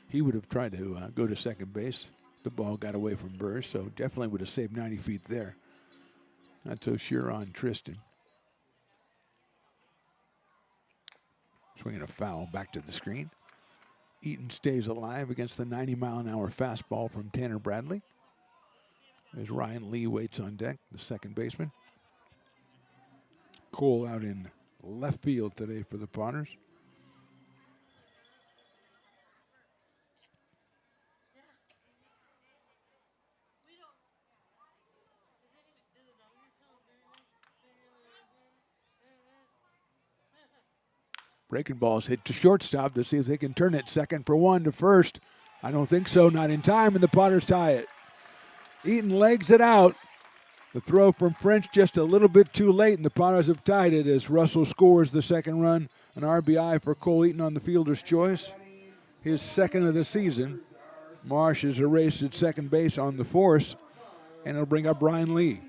He would have tried to go to second base. The ball got away from Bird, so definitely would have saved 90 feet there. Not so sure on Tristan. Swinging a foul back to the screen. Eaton stays alive against the 90-mile-an-hour fastball from Tanner Bradley. As Ryan Lee waits on deck, the second baseman. Cole out in left field today for the Potters. Breaking ball's hit to shortstop to see if they can turn it. 2-1 to first. I don't think so, not in time, and the Potters tie it. Eaton legs it out. The throw from French just a little bit too late, and the Potters have tied it as Russell scores the second run. An RBI for Cole Eaton on the fielder's choice. His second of the season. Marsh is erased at second base on the force, and it'll bring up Ryan Lee.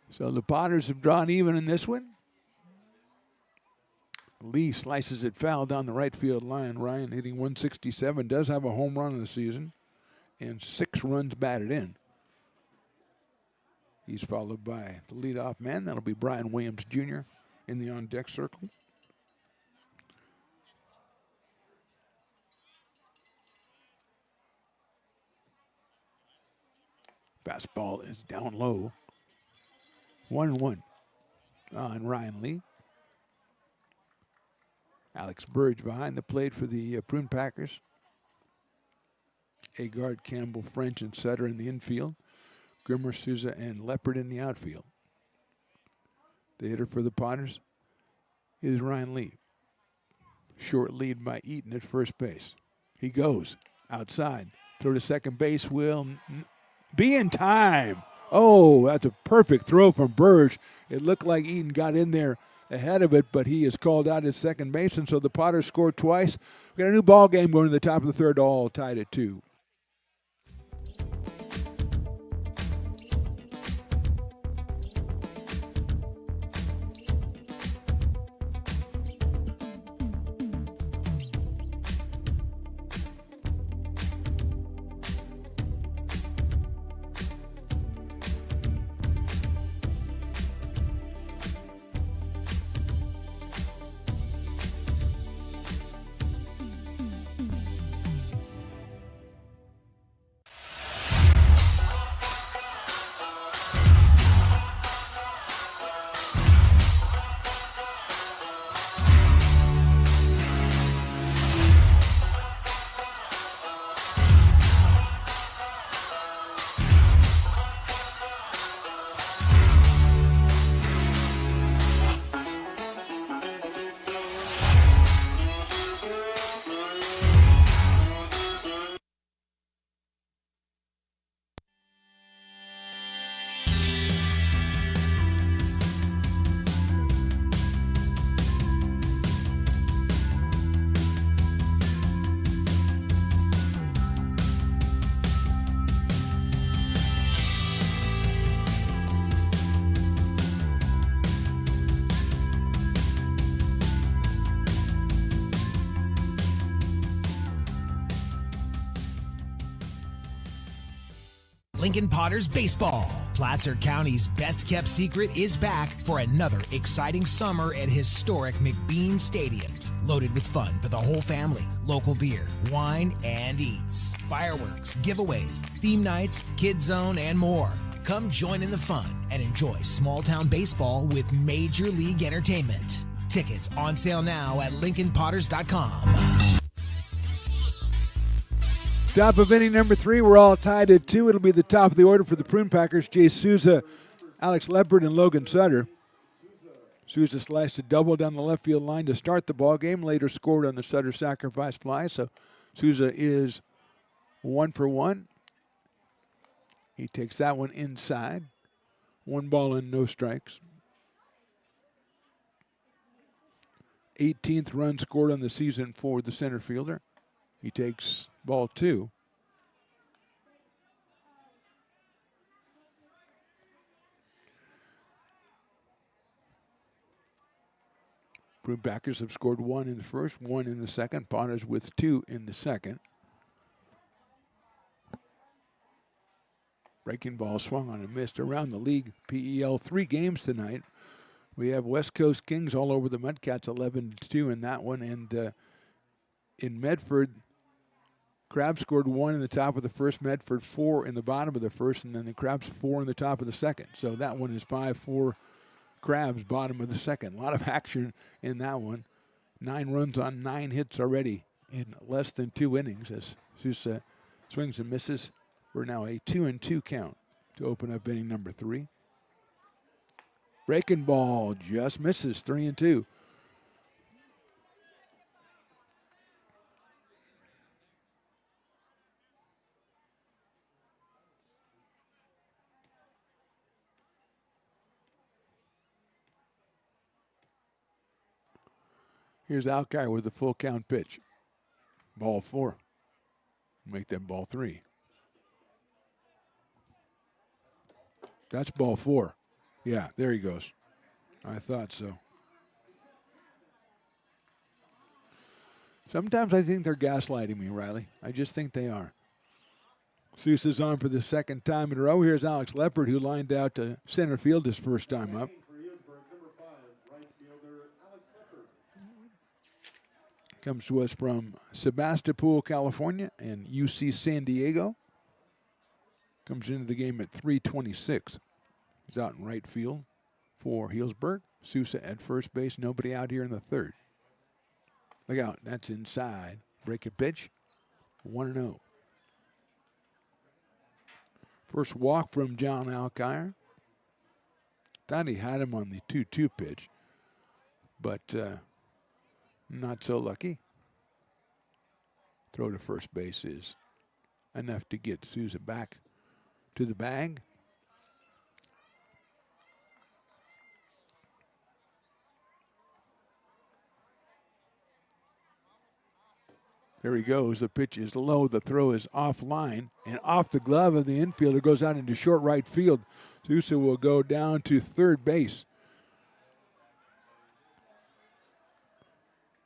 So the Potters have drawn even in this one. Lee slices it foul down the right field line. Ryan hitting 167, does have a home run in the season, and 6 runs batted in. He's followed by the leadoff man. That'll be Brian Williams Jr. in the on-deck circle. Fastball is down low. 1-1 on Ryan Lee. Alex Burge behind the plate for the Prune Packers. Agard, Campbell, French, and Sutter in the infield. Grimmer, Sousa, and Leopard in the outfield. The hitter for the Potters is Ryan Lee. Short lead by Eaton at first base. He goes outside. Throw to second base will be in time. Oh, that's a perfect throw from Burge. It looked like Eaton got in there ahead of it, but he is called out at second base, and so the Potters scored twice. We got a new ball game going to the top of the third, all tied at 2. Lincoln Potters Baseball. Placer County's best-kept secret is back for another exciting summer at historic McBean Stadiums. Loaded with fun for the whole family, local beer, wine, and eats. Fireworks, giveaways, theme nights, kids zone, and more. Come join in the fun and enjoy small-town baseball with Major League Entertainment. Tickets on sale now at LincolnPotters.com. Top of inning number 3, we're all tied at 2. It'll be the top of the order for the Prune Packers. Jay Souza, Alex Leopard, and Logan Sutter. Souza sliced a double down the left field line to start the ball game. Later scored on the Sutter sacrifice fly. So Souza is 1 for 1. He takes that one inside. 1 ball and no strikes. 18th run scored on the season for the center fielder. He takes ball 2. Prune Packers have scored 1 in the first, 1 in the second. Potters with 2 in the second. Breaking ball swung on and missed. Around the league, PEL 3 games tonight. We have West Coast Kings all over the Mudcats, 11-2 in that one. And in Medford, Crabs scored 1 in the top of the first, Medford 4 in the bottom of the first, and then the Crabs 4 in the top of the second. So that one is 5-4 Crabs, bottom of the second. A lot of action in that one. 9 runs on 9 hits already in less than 2 innings as Sousa swings and misses. We're now a 2-2 count to open up inning number 3. Breaking ball just misses, 3-2. Here's Alkire with the full count pitch. Ball 4. Make that ball 3. That's ball 4. Yeah, there he goes. I thought so. Sometimes I think they're gaslighting me, Riley. I just think they are. Sousa's on for the second time in a row. Here's Alex Leopard, who lined out to center field his first time up. Comes to us from Sebastopol, California, and UC San Diego. Comes into the game at 3:26. He's out in right field for Healdsburg. Sousa at first base. Nobody out here in the third. Look out. That's inside. Break a pitch. 1-0. First walk from John Alkire. Thought he had him on the 2-2 pitch, but not so lucky. Throw to first base is enough to get Sousa back to the bag. There he goes. The pitch is low. The throw is offline and off the glove of the infielder. Goes out into short right field. Sousa will go down to third base.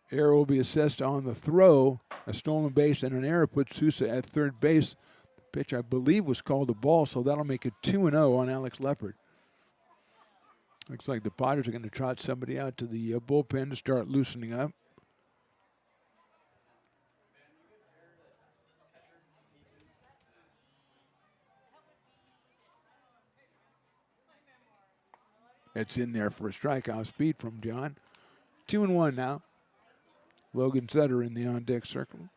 Error will be assessed on the throw. A stolen base and an error puts Sousa at third base. The pitch, I believe, was called a ball, so that'll make it 2-0 on Alex Leopard. Looks like the Potters are going to trot somebody out to the bullpen to start loosening up. It's in there for a strikeout speed from John. 2-1 now. Logan Sutter in the on-deck circle.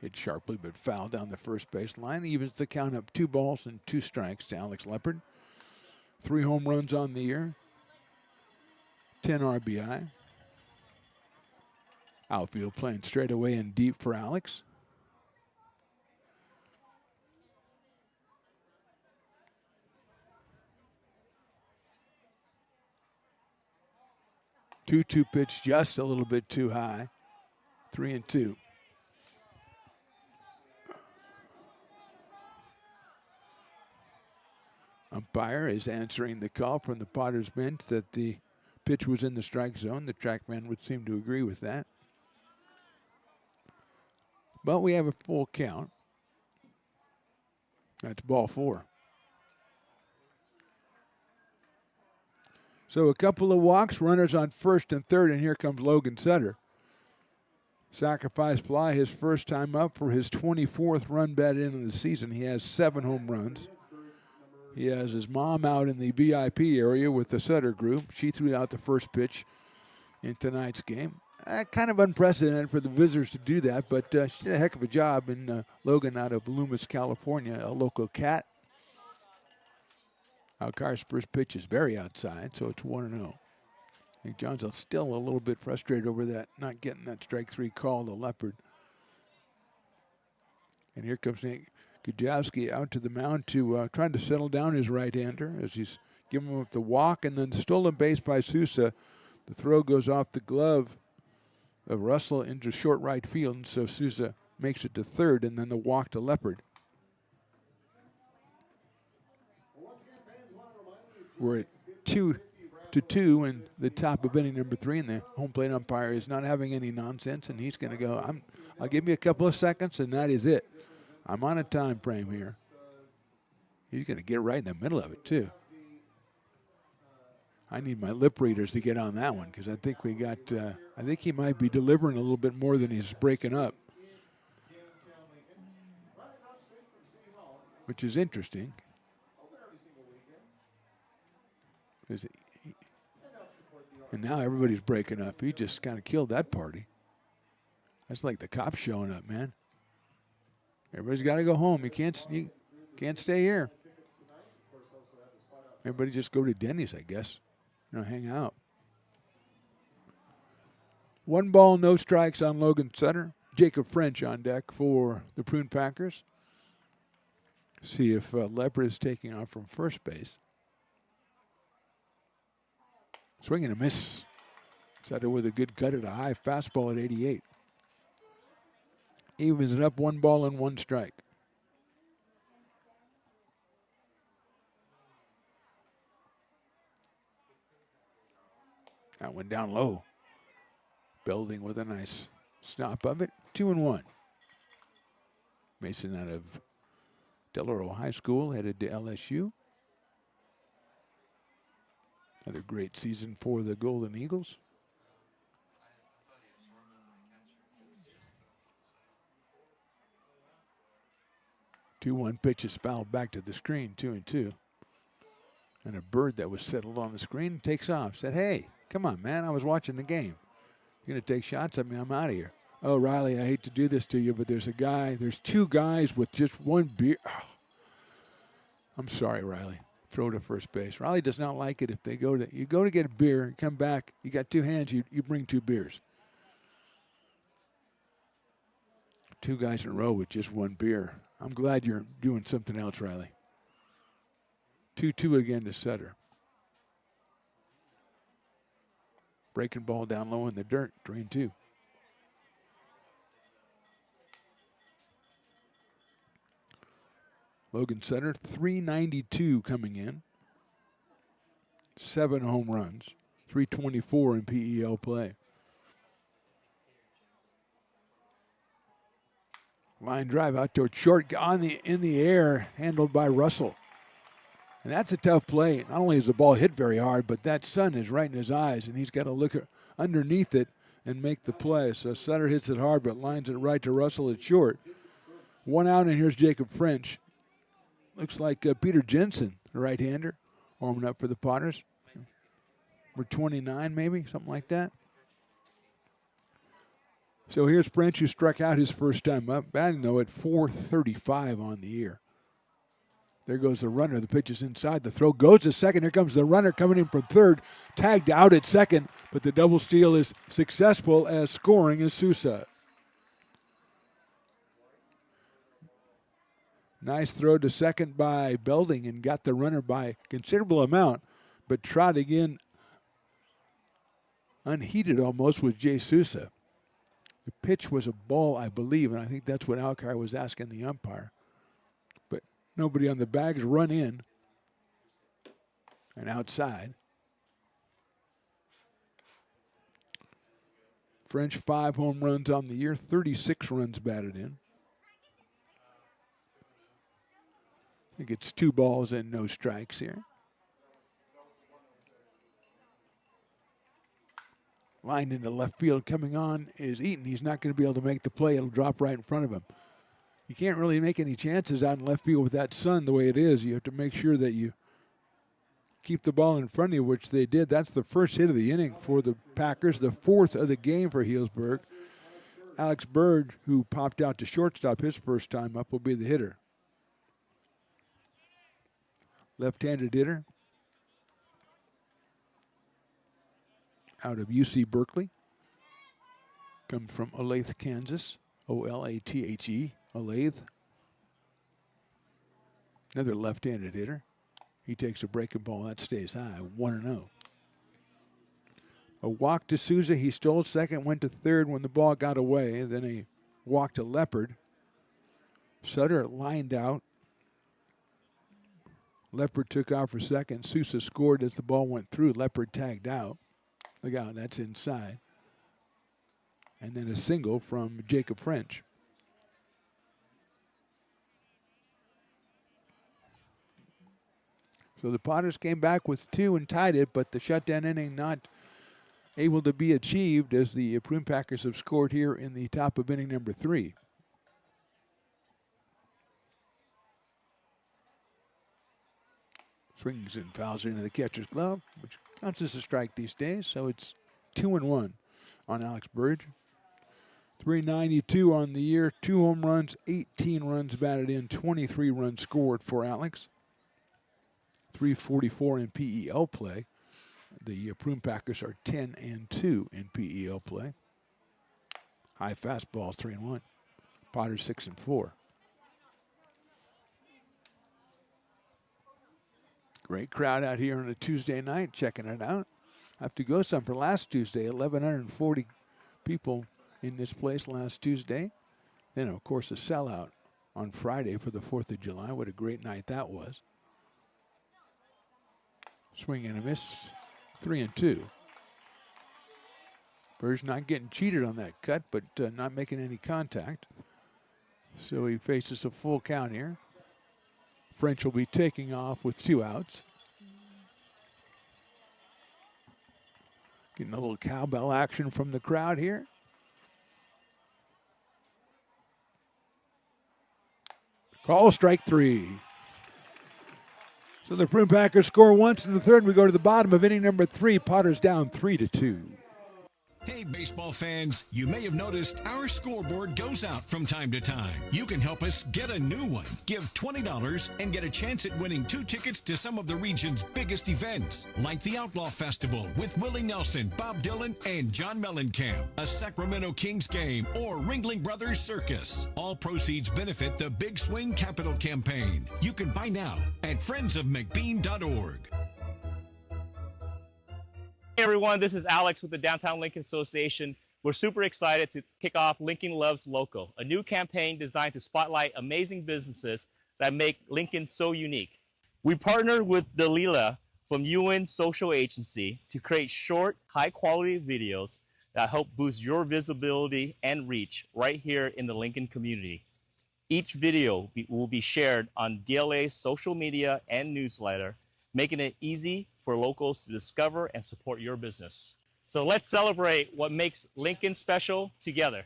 Hit sharply but foul down the first base line. Evens the count up 2 balls and 2 strikes to Alex Leopard. 3 home runs on the year. 10 RBI. Outfield playing straight away and deep for Alex. Two pitch just a little bit too high. 3-2. Umpire is answering the call from the Potters bench that the pitch was in the strike zone. The trackman would seem to agree with that. But we have a full count. That's ball 4. So a couple of walks, runners on first and third, and here comes Logan Sutter. Sacrifice fly, his first time up for his 24th run bat in the season. He has 7 home runs. He has his mom out in the VIP area with the Sutter group. She threw out the first pitch in tonight's game. Kind of unprecedented for the visitors to do that, but she did a heck of a job. And Logan out of Loomis, California, a local cat. Alcar's first pitch is very outside, so it's 1-0. I think John's still a little bit frustrated over that, not getting that strike 3 call, the Leopard. And here comes Nate Gajowski out to the mound to trying to settle down his right-hander as he's giving him up the walk, and then stolen base by Sousa. The throw goes off the glove of Russell into short right field, and so Sousa makes it to third, and then the walk to Leopard. We're at 2-2 in the top of inning number 3, and the home plate umpire is not having any nonsense, and he's going to go, I'll give you a couple of seconds, and that is it. I'm on a time frame here. He's going to get right in the middle of it, too. I need my lip readers to get on that one because I think I think he might be delivering a little bit more than he's breaking up, which is interesting. And now everybody's breaking up. He just kind of killed that party. That's like the cops showing up, man. Everybody's got to go home. You can't stay here. Everybody just go to Denny's, I guess. Hang out. 1 ball, no strikes on Logan Sutter. Jacob French on deck for the Prune Packers. See if Leopard is taking off from first base. Swing and a miss. Sutter with a good cut at a high fastball at 88. Evens it up, 1 ball and 1 strike. That one down low. Belding with a nice stop of it. 2-1. Mason out of Del Oro High School, headed to LSU. Another great season for the Golden Eagles. Two-one pitch is fouled back to the screen, 2-2. And a bird that was settled on the screen takes off. Said, hey, come on, man, I was watching the game. You're going to take shots at me, I'm out of here. Oh, Riley, I hate to do this to you, but there's 2 guys with just 1 beer. Oh. I'm sorry, Riley. Throw to first base. Riley does not like it if you go to get a beer, you come back, you got 2 hands, you bring 2 beers. 2 guys in a row with just 1 beer. I'm glad you're doing something else, Riley. 2-2 again to Sutter. Breaking ball down low in the dirt, drain 2. Logan Sutter, .392 coming in. 7 home runs, .324 in PEL play. Line drive out toward short, in the air, handled by Russell. And that's a tough play. Not only is the ball hit very hard, but that sun is right in his eyes, and he's got to look underneath it and make the play. So Sutter hits it hard, but lines it right to Russell at short. 1 out, and here's Jacob French. Looks like Peter Jensen, the right-hander, warming up for the Potters. We're 29, maybe, something like that. So here's French, who struck out his first time up, batting, though, at .435 on the year. There goes the runner. The pitch is inside. The throw goes to second. Here comes the runner coming in from third. Tagged out at second, but the double steal is successful as scoring is Sousa. Nice throw to second by Belding and got the runner by a considerable amount, but trotting in unheated almost with Jay Sousa. The pitch was a ball, I believe, and I think that's what Alcar was asking the umpire. But nobody on the bags, run in. and outside. French 5 home runs on the year, 36 runs batted in. I think it's 2 balls and no strikes here. Lined into left field, coming on is Eaton. He's not going to be able to make the play. It'll drop right in front of him. You can't really make any chances out in left field with that sun the way it is. You have to make sure that you keep the ball in front of you, which they did. That's the first hit of the inning for the Packers, the 4th of the game for Healdsburg. Alex Bird, who popped out to shortstop his first time up, will be the hitter. Left-handed hitter out of UC Berkeley. Comes from Olathe, Kansas. Olathe, Olathe. Another left-handed hitter. He takes a breaking ball. That stays high, 1-0. A walk to Souza. He stole second, went to third when the ball got away. Then a walk to Leopard. Sutter lined out. Leopard took off for second. Souza scored as the ball went through. Leopard tagged out. Look out, that's inside. And then a single from Jacob French. So the Potters came back with 2 and tied it, but the shutdown inning not able to be achieved as the Prune Packers have scored here in the top of inning number 3. Swings and fouls into the catcher's glove, which counts as a strike these days, so it's 2-1 on Alex Bird. 392 on the year, 2 home runs, 18 runs batted in, 23 runs scored for Alex. 344 in PEL play. The Prune Packers are 10-2 in PEL play. High fastball, 3-1. Potters 6-4. Great crowd out here on a Tuesday night checking it out. I have to go some for last Tuesday. 1,140 people in this place last Tuesday. Then, of course, a sellout on Friday for the 4th of July. What a great night that was. Swing and a miss, 3-2. Bird's not getting cheated on that cut, but not making any contact. So he faces a full count here. French will be taking off with 2 outs. Getting a little cowbell action from the crowd here. Call strike 3. So the Prune Packers score once in the third. We go to the bottom of inning number 3. Potters down 3-2. Hey, baseball fans, you may have noticed our scoreboard goes out from time to time. You can help us get a new one. Give $20 and get a chance at winning 2 tickets to some of the region's biggest events, like the Outlaw Festival with Willie Nelson, Bob Dylan, and John Mellencamp, a Sacramento Kings game, or Ringling Brothers Circus. All proceeds benefit the Big Swing Capital Campaign. You can buy now at friendsofmcbean.org. Hey everyone, this is Alex with the Downtown Lincoln Association. We're super excited to kick off Lincoln Loves Local, a new campaign designed to spotlight amazing businesses that make Lincoln so unique. We partnered with Dalila from UN Social Agency to create short, high-quality videos that help boost your visibility and reach right here in the Lincoln community. Each video will be shared on DLA's social media and newsletter, making it easy for locals to discover and support your business. So let's celebrate what makes Lincoln special together.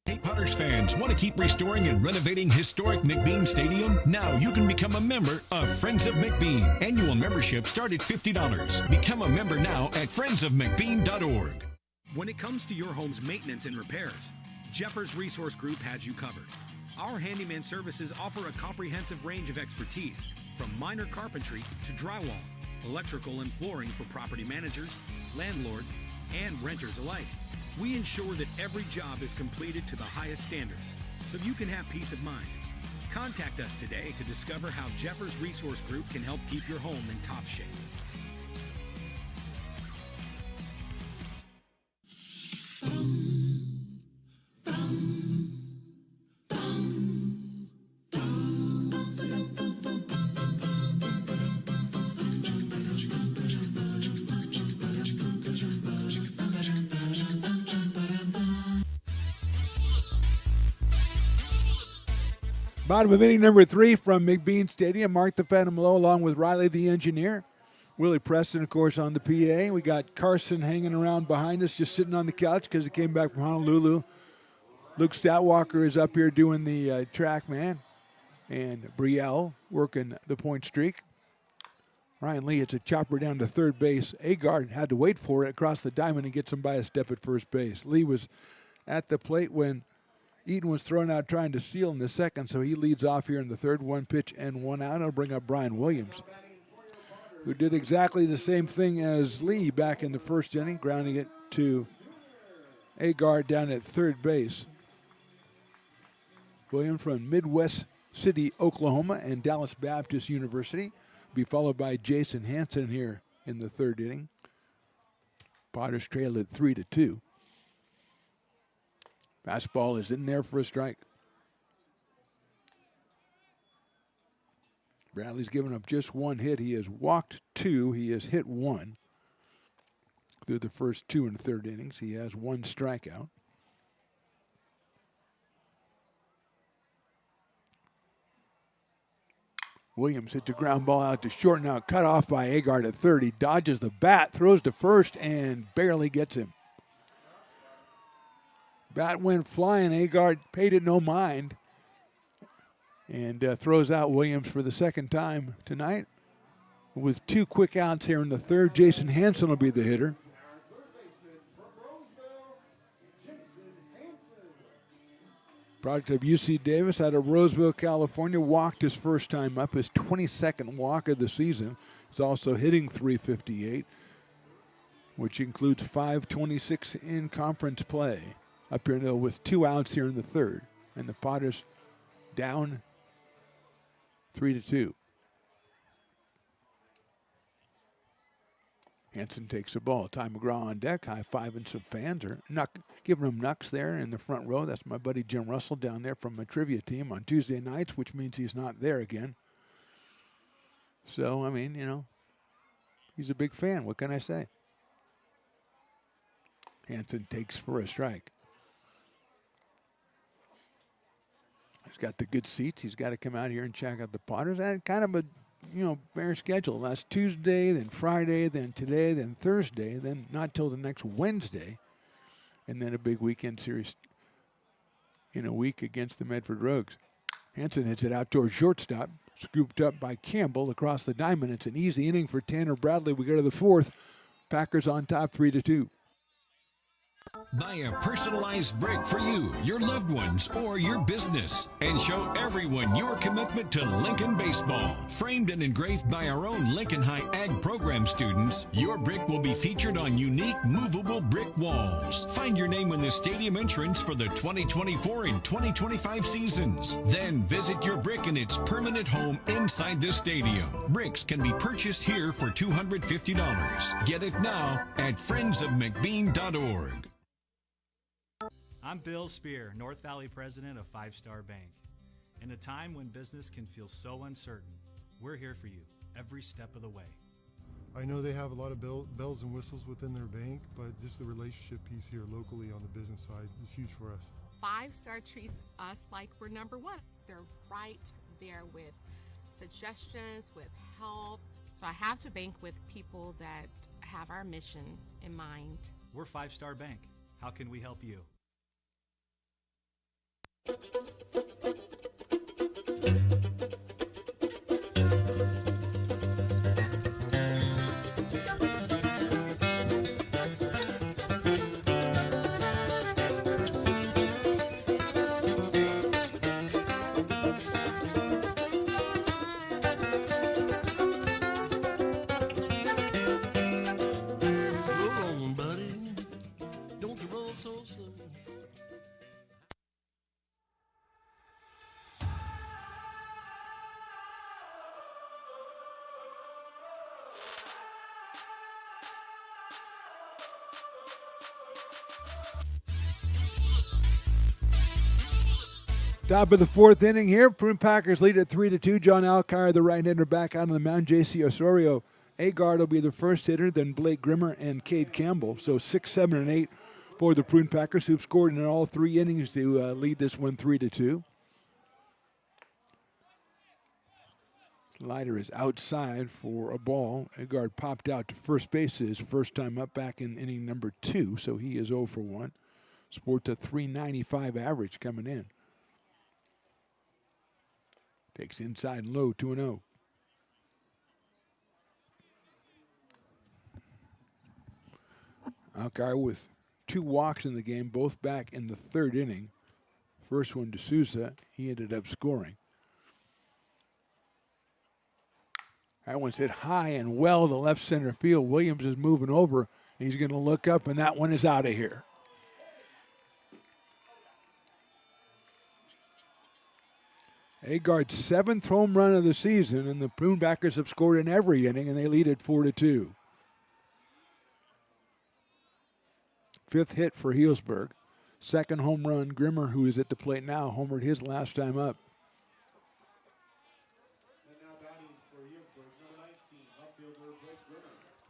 Hey, Potters fans, want to keep restoring and renovating historic McBean Stadium? Now you can become a member of Friends of McBean. Annual membership start at $50. Become a member now at friendsofmcbean.org. When it comes to your home's maintenance and repairs, Jeffers Resource Group has you covered. Our handyman services offer a comprehensive range of expertise, from minor carpentry to drywall, electrical and flooring for property managers, landlords, and renters alike. We ensure that every job is completed to the highest standards, so you can have peace of mind. Contact us today to discover how Jeffers Resource Group can help keep your home in top shape. Bottom of inning number 3 from McBean Stadium. Mark the Phantom Low along with Riley the engineer. Willie Preston, of course, on the PA. We got Carson hanging around behind us, just sitting on the couch because he came back from Honolulu. Luke Stoutwalker is up here doing the track man. And Brielle working the point streak. Ryan Lee hits a chopper down to third base. Agard had to wait for it across the diamond and get some by a step at first base. Lee was at the plate when Eaton was thrown out trying to steal in the second, so he leads off here in the third. 1 pitch and 1 out. It'll bring up Brian Williams, who did exactly the same thing as Lee back in the first inning, grounding it to Agard down at third base. Williams from Midwest City, Oklahoma, and Dallas Baptist University. Be followed by Jason Hansen here in the third inning. Potters trail at 3-2. Fastball is in there for a strike. Bradley's given up just 1 hit. He has walked 2. He has hit 1 through the first 2 and third innings. He has 1 strikeout. Williams hits a ground ball out to short, now cut off by Agard at third. He dodges the bat, throws to first, and barely gets him. Bat went flying. Agard paid it no mind and throws out Williams for the second time tonight. With 2 quick outs here in the third, Jason Hansen will be the hitter. Product of UC Davis out of Roseville, California. Walked his first time up, his 22nd walk of the season. He's also hitting .358, which includes .526 in conference play. Up here though with 2 outs here in the third. And the Potters down 3-2. Hansen takes the ball. Ty McGraw on deck, high-fiving some fans, or giving them knucks there in the front row. That's my buddy Jim Russell down there from a trivia team on Tuesday nights, which means he's not there again. So, I mean, you know, he's a big fan. What can I say? Hansen takes for a strike. He's got the good seats. He's got to come out here and check out the Potters. And kind of a, bare schedule. Last Tuesday, then Friday, then today, then Thursday, then not till the next Wednesday, and then a big weekend series in a week against the Medford Rogues. Hansen hits it out towards shortstop, scooped up by Campbell across the diamond. It's an easy inning for Tanner Bradley. We go to the fourth. Packers on top, 3-2. Buy a personalized brick for you, your loved ones, or your business, and show everyone your commitment to Lincoln baseball. Framed and engraved by our own Lincoln High Ag program students, your brick will be featured on unique movable brick walls. Find your name in the stadium entrance for the 2024 and 2025 seasons. Then visit your brick in its permanent home inside the stadium. Bricks can be purchased here for $250. Get it now at friendsofmcbean.org. I'm Bill Spear, North Valley president of 5 Star Bank. In a time when business can feel so uncertain, we're here for you every step of the way. I know they have a lot of bells and whistles within their bank, but just the relationship piece here locally on the business side is huge for us. 5 Star treats us like we're number one. They're right there with suggestions, with help. So I have to bank with people that have our mission in mind. We're 5 Star Bank. How can we help you? Top of the fourth inning here. Prune Packers lead at 3-2. John Alkire, the right-hander, back out on the mound. J.C. Osorio. Agard will be the first hitter, then Blake Grimmer and Cade Campbell. So 6, 7, and 8 for the Prune Packers, who've scored in all 3 innings to lead this one 3-2. Slider is outside for a ball. Agard popped out to first base his first time up back in inning number 2, so he is 0 for 1. Sports a 395 average coming in. Takes inside and low, 2-0. Alcar with 2 walks in the game, both back in the 3rd inning. First one to Souza, he ended up scoring. That one's hit high and well to left center field. Williams is moving over. He's going to look up, and that one is out of here. Agard's 7th home run of the season, and the Prune backers have scored in every inning, and they lead at 4-2. 5th hit for Healdsburg. 2nd home run, Grimmer, who is at the plate now, homered his last time up.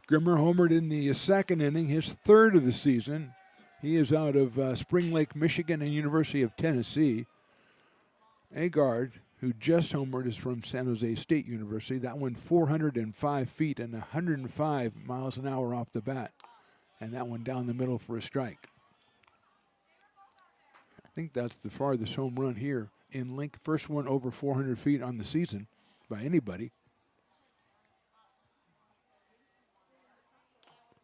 Grimmer homered in the 2nd inning, his 3rd of the season. He is out of Spring Lake, Michigan, and University of Tennessee. Agard, who just homered, is from San Jose State University. That one 405 feet and 105 miles an hour off the bat. And that one down the middle for a strike. I think that's the farthest home run here in Link. First one over 400 feet on the season by anybody.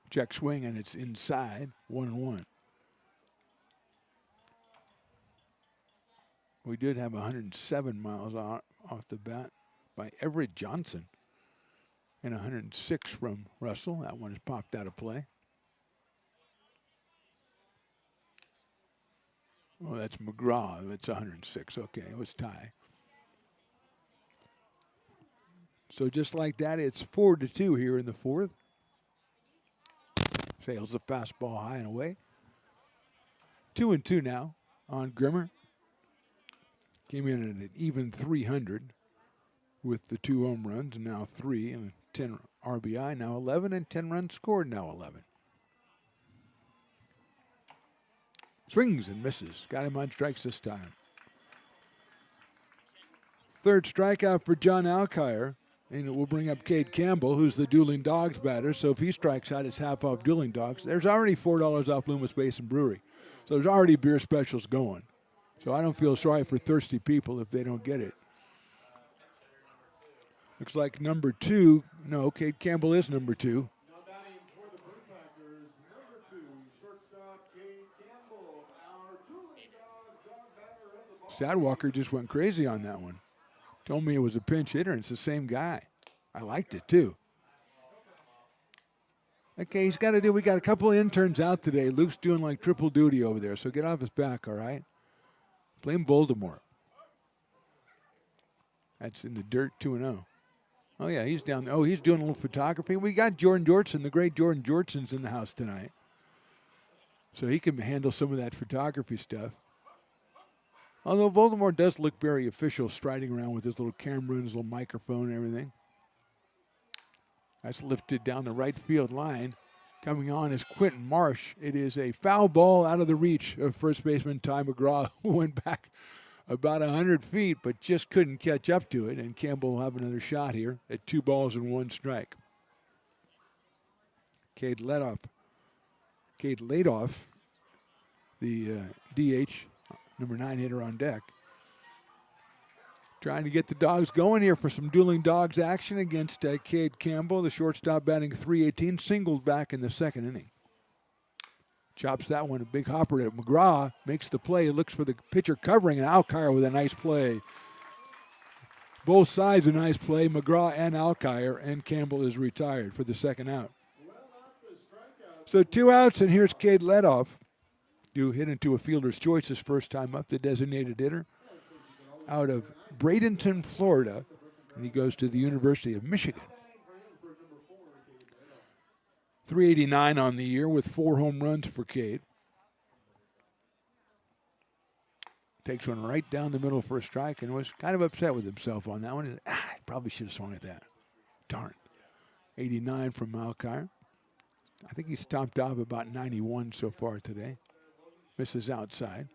Check swing, and it's inside, 1-1. We did have 107 miles off the bat by Everett Johnson and 106 from Russell. That one has popped out of play. Oh, that's McGraw. It's 106. Okay, it was tie. So just like that, it's 4-2 here in the 4th. Sails the fastball high and away. 2-2 now on Grimmer. Came in at an even 300 with the 2 home runs, and now 3 and 10 RBI, now 11, and 10 runs scored, now 11. Swings and misses. Got him on strikes this time. 3rd strikeout for John Alkire. And it will bring up Cade Campbell, who's the Dueling Dogs batter. So if he strikes out, it's half off Dueling Dogs. There's already $4 off Loomis Basin Brewery. So there's already beer specials going. So I don't feel sorry for thirsty people if they don't get it. Looks like number 2. No, Cade Campbell is number 2. Sadwalker just went crazy on that one. Told me it was a pinch hitter, and it's the same guy. I liked it, too. Okay, we got a couple of interns out today. Luke's doing like triple duty over there, so get off his back, all right? Blame Voldemort. That's in the dirt, 2-0. Oh, yeah, he's down there. Oh, he's doing a little photography. We got Jordan Georgeson, the great Jordan Georgeson's in the house tonight. So he can handle some of that photography stuff. Although Voldemort does look very official, striding around with his little camera and his little microphone and everything. That's lifted down the right field line. Coming on is Quentin Marsh. It is a foul ball out of the reach of first baseman Ty McGraw, who went back about 100 feet, but just couldn't catch up to it. And Campbell will have another shot here at 2 balls and 1 strike. Cade Ladoff, the DH, number 9 hitter on deck. Trying to get the Dogs going here for some Dueling Dogs action against Cade Campbell, the shortstop, batting .318, singled back in the 2nd inning. Chops that one, a big hopper at McGraw, makes the play, looks for the pitcher covering, and Alkire with a nice play. Both sides a nice play, McGraw and Alkire, and Campbell is retired for the 2nd out. So 2 outs, and here's Cade Ladoff, who hit into a fielder's choice his first time up, the designated hitter, out of Bradenton, Florida, and he goes to the University of Michigan. 389 on the year with 4 home runs for Cade. Takes one right down the middle for a strike and was kind of upset with himself on that one. He probably should have swung at that. Darn. 89 from Alkire. I think he's topped off about 91 so far today. Misses outside.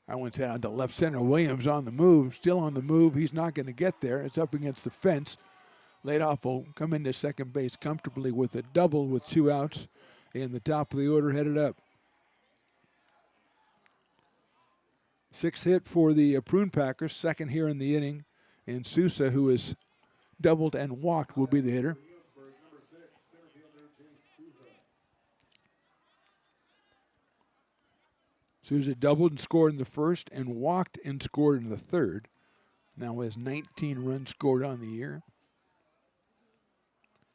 That one's out to left center. Williams on the move, still on the move. He's not going to get there. It's up against the fence. Ladoff will come into second base comfortably with a double with 2 outs. And the top of the order headed up. 6th hit for the Prune Packers, second here in the inning. And Sousa, who has doubled and walked, will be the hitter. Sousa doubled and scored in the first and walked and scored in the third. Now has 19 runs scored on the year.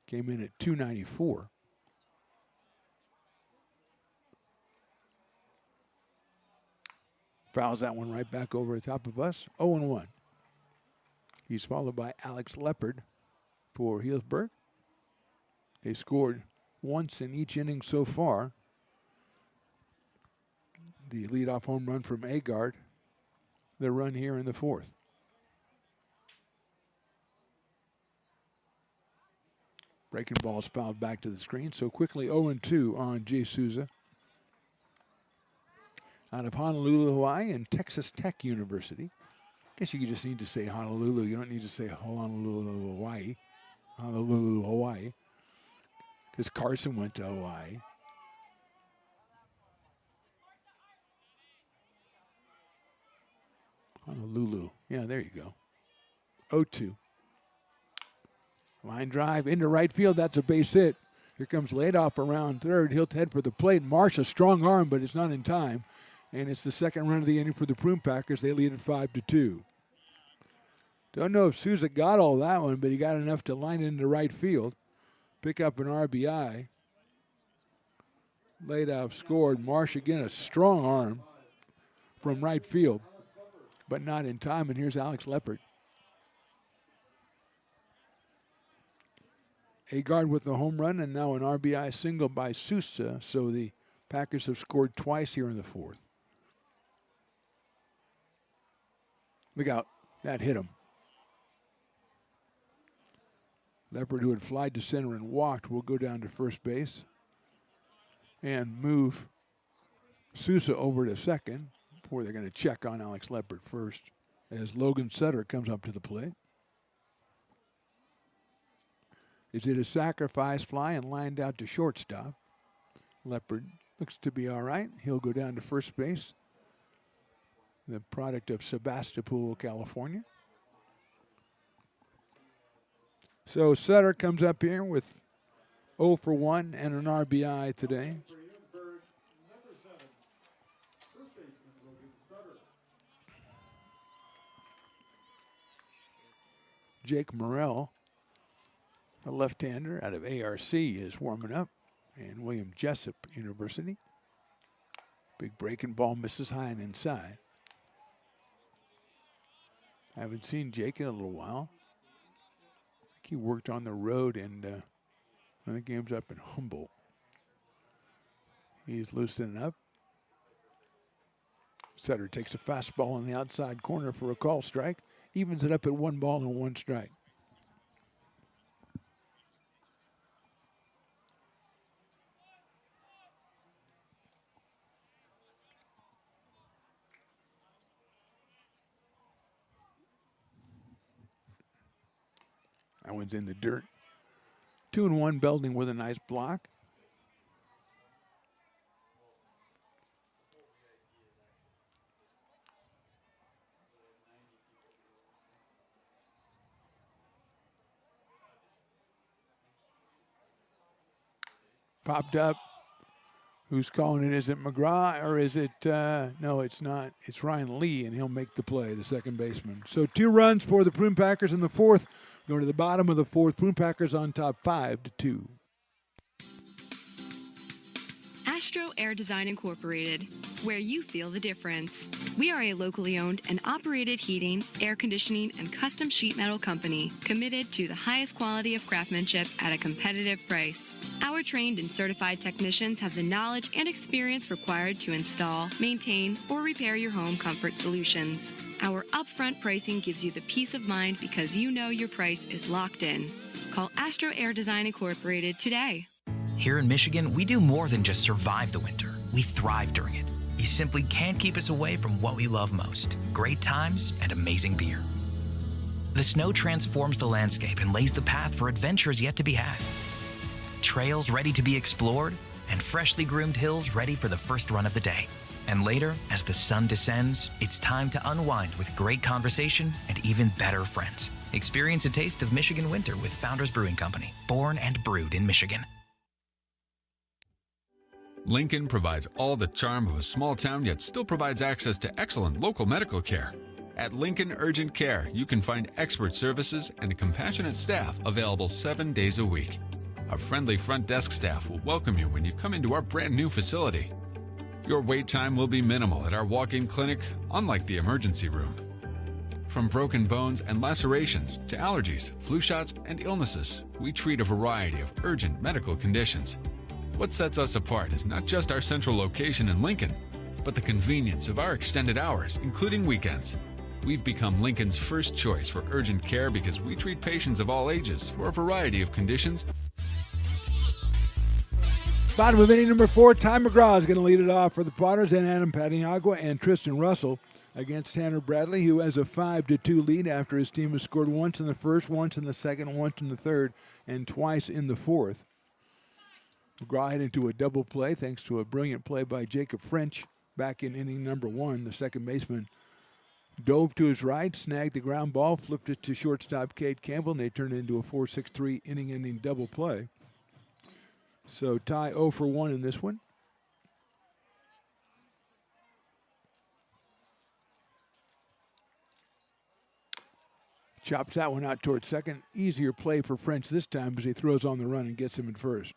Came in at 294. Fouls that one right back over the top of us. 0-1. He's followed by Alex Leopard for Healdsburg. They scored once in each inning so far. The leadoff home run from Agard. The run here in the fourth. Breaking ball is fouled back to the screen. So quickly 0-2 on Jay Sousa. Out of Honolulu, Hawaii, and Texas Tech University. I guess you just need to say Honolulu. You don't need to say Honolulu, Hawaii. Honolulu, Hawaii. Because Carson went to Hawaii. Honolulu. Yeah, there you go. 0-2. Line drive into right field. That's a base hit. Here comes Ladoff around third. He'll head for the plate. Marsh, a strong arm, but it's not in time. And it's the second run of the inning for the Prune Packers. They lead at 5-2. Don't know if Sousa got all that one, but he got enough to line it into right field. Pick up an RBI. Ladoff scored. Marsh again, a strong arm from right field, but not in time. And here's Alex Leopard. Agard with the home run, and now an RBI single by Sousa. So the Packers have scored twice here in the fourth. Look out. That hit him. Leopard, who had flied to center and walked, will go down to first base and move Sousa over to second before they're going to check on Alex Leopard first as Logan Sutter comes up to the plate. Is it a sacrifice fly and lined out to shortstop? Leopard looks to be all right. He'll go down to first base. The product of Sebastopol, California. So Sutter comes up here with 0 for 1 and an RBI today. Jake Morrell, a left-hander out of ARC, is warming up. And William Jessup University. Big breaking ball misses high and inside. I haven't seen Jake in a little while. I think he worked on the road, and I think game's up in Humboldt. He's loosening up. Sutter takes a fastball on the outside corner for a call strike. Evens it up at 1 ball and 1 strike. That one's in the dirt. 2-1 Belding with a nice block. Popped up. Who's calling it? Is it McGraw or is it, no, it's not. It's Ryan Lee, and he'll make the play, the second baseman. So 2 runs for the Prune Packers in the fourth. Going to the bottom of the fourth. Prune Packers on top 5-2. Astro Air Design Incorporated, where you feel the difference. We are a locally owned and operated heating, air conditioning, and custom sheet metal company committed to the highest quality of craftsmanship at a competitive price. Our trained and certified technicians have the knowledge and experience required to install, maintain, or repair your home comfort solutions. Our upfront pricing gives you the peace of mind because you know your price is locked in. Call Astro Air Design Incorporated today. Here in Michigan, we do more than just survive the winter. we thrive during it. You simply can't keep us away from what we love most: great times and amazing beer. The snow transforms the landscape and lays the path for adventures yet to be had. Trails ready to be explored, and freshly groomed hills ready for the first run of the day. And later, as the sun descends, it's time to unwind with great conversation and even better friends. Experience a taste of Michigan winter with Founders Brewing Company, born and brewed in Michigan. Lincoln provides all the charm of a small town, yet still provides access to excellent local medical care. At Lincoln Urgent Care, you can find expert services and a compassionate staff available 7 days a week. Our friendly front desk staff will welcome you when you come into our brand new facility. Your wait time will be minimal at our walk-in clinic, unlike the emergency room. From broken bones and lacerations to allergies, flu shots, and illnesses, we treat a variety of urgent medical conditions. What sets us apart is not just our central location in Lincoln, but the convenience of our extended hours, including weekends. We've become Lincoln's first choice for urgent care because we treat patients of all ages for a variety of conditions. Bottom of inning number 4, Ty McGraw is going to lead it off for the Potters, and Adam Paniagua and Tristan Russell against Tanner Bradley, who has a 5-2 lead after his team has scored once in the first, once in the second, once in the third, and twice in the fourth. McGraw heading to a double play thanks to a brilliant play by Jacob French back in inning number 1. The second baseman dove to his right, snagged the ground ball, flipped it to shortstop Cade Campbell, and they turned it into a 4-6-3 inning-ending double play. So Ty 0 for 1 in this one. Chops that one out towards second. Easier play for French this time as he throws on the run and gets him at first.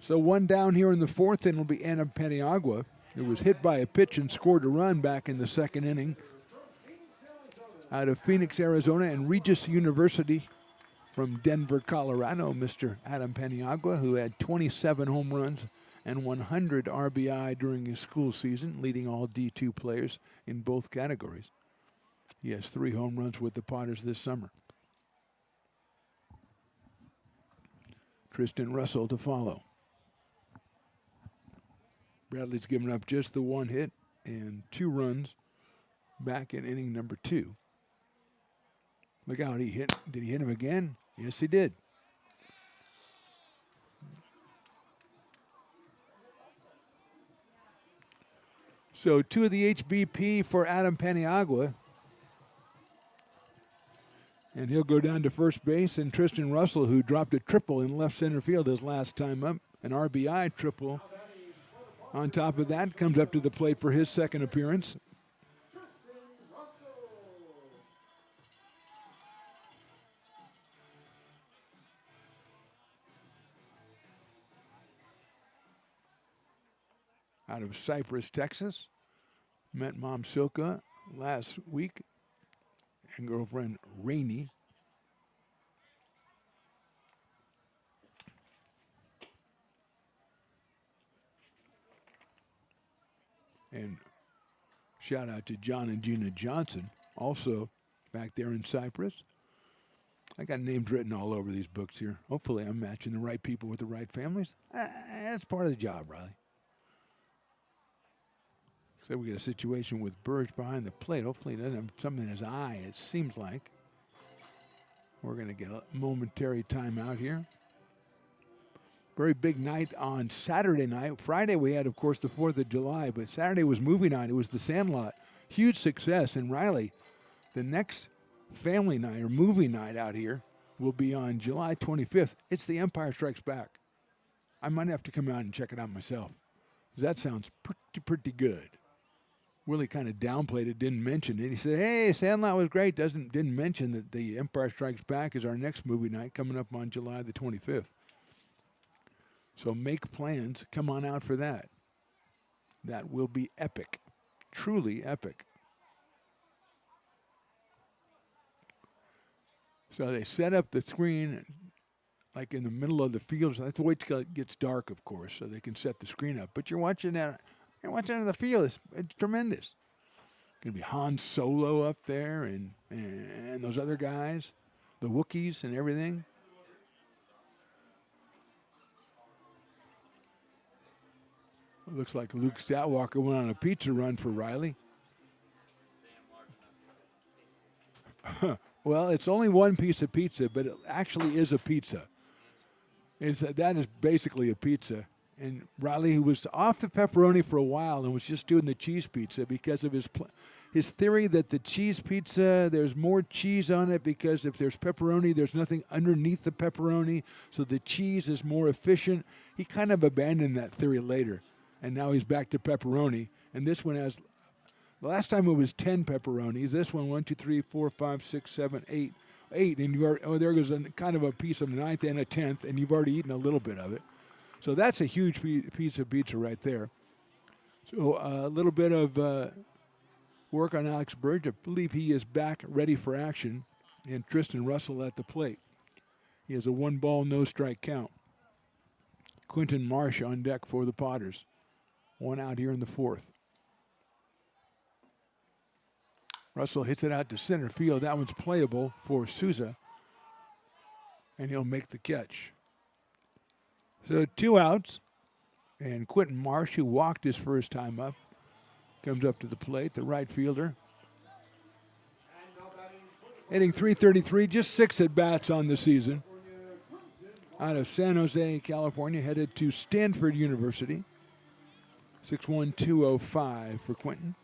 So one down here in the fourth, and it'll be Adam Paniagua, who was hit by a pitch and scored a run back in the second inning out of Phoenix, Arizona, and Regis University from Denver, Colorado, Mr. Adam Paniagua, who had 27 home runs and 100 RBI during his school season, leading all D2 players in both categories. He has 3 home runs with the Potters this summer. Tristan Russell to follow. Bradley's given up just the 1 hit and 2 runs back in inning number 2. Look out, he hit. Did he hit him again? Yes, he did. So 2 of the HBP for Adam Paniagua. And he'll go down to first base. And Tristan Russell, who dropped a triple in left center field his last time up, an RBI triple. On top of that, comes up to the plate for his second appearance. Out of Cypress, Texas. Met Mom Silka last week and girlfriend Rainey. And shout out to John and Gina Johnson, also back there in Cyprus. I got names written all over these books here. Hopefully I'm matching the right people with the right families. That's part of the job, Riley. So we get a situation with Burge behind the plate. Hopefully he doesn't have something in his eye, it seems like. We're going to get a momentary timeout here. Very big night on Saturday night. Friday we had, of course, the 4th of July, but Saturday was movie night. It was the Sandlot. Huge success. And Riley, the next family night or movie night out here will be on July 25th. It's The Empire Strikes Back. I might have to come out and check it out myself. That sounds pretty good. Willie kind of downplayed it, didn't mention it. He said, hey, Sandlot was great. Didn't mention that The Empire Strikes Back is our next movie night coming up on July the 25th. So make plans. Come on out for that. That will be epic. Truly epic. So they set up the screen like in the middle of the field. So that's the way it gets dark, of course, so they can set the screen up. But you're watching out of the field. It's tremendous. Going to be Han Solo up there and those other guys, the Wookiees and everything. Looks like Luke Statwalker went on a pizza run for Riley. Well, it's only one piece of pizza, but it actually is a pizza. That is basically a pizza. And Riley, who was off the pepperoni for a while and was just doing the cheese pizza because of his theory that the cheese pizza, there's more cheese on it because if there's pepperoni, there's nothing underneath the pepperoni, so the cheese is more efficient. He kind of abandoned that theory later, and now he's back to pepperoni. And this one has, the last time it was 10 pepperonis. This one, 1, 2, 3, 4, 5, 6, 7, 8. 8, and you are, there goes kind of a piece of a 9th and a 10th, and you've already eaten a little bit of it. So that's a huge piece of pizza right there. So a little bit of work on Alex Burge. I believe he is back ready for action, and Tristan Russell at the plate. He has a 1-ball, no strike count. Quentin Marsh on deck for the Potters. 1 out here in the 4th. Russell hits it out to center field. That one's playable for Souza, and he'll make the catch. So 2 outs, and Quentin Marsh, who walked his first time up, comes up to the plate, the right fielder. Hitting .333, just 6 at-bats on the season. Out of San Jose, California, headed to Stanford University. 6'1", 205 for Quentin.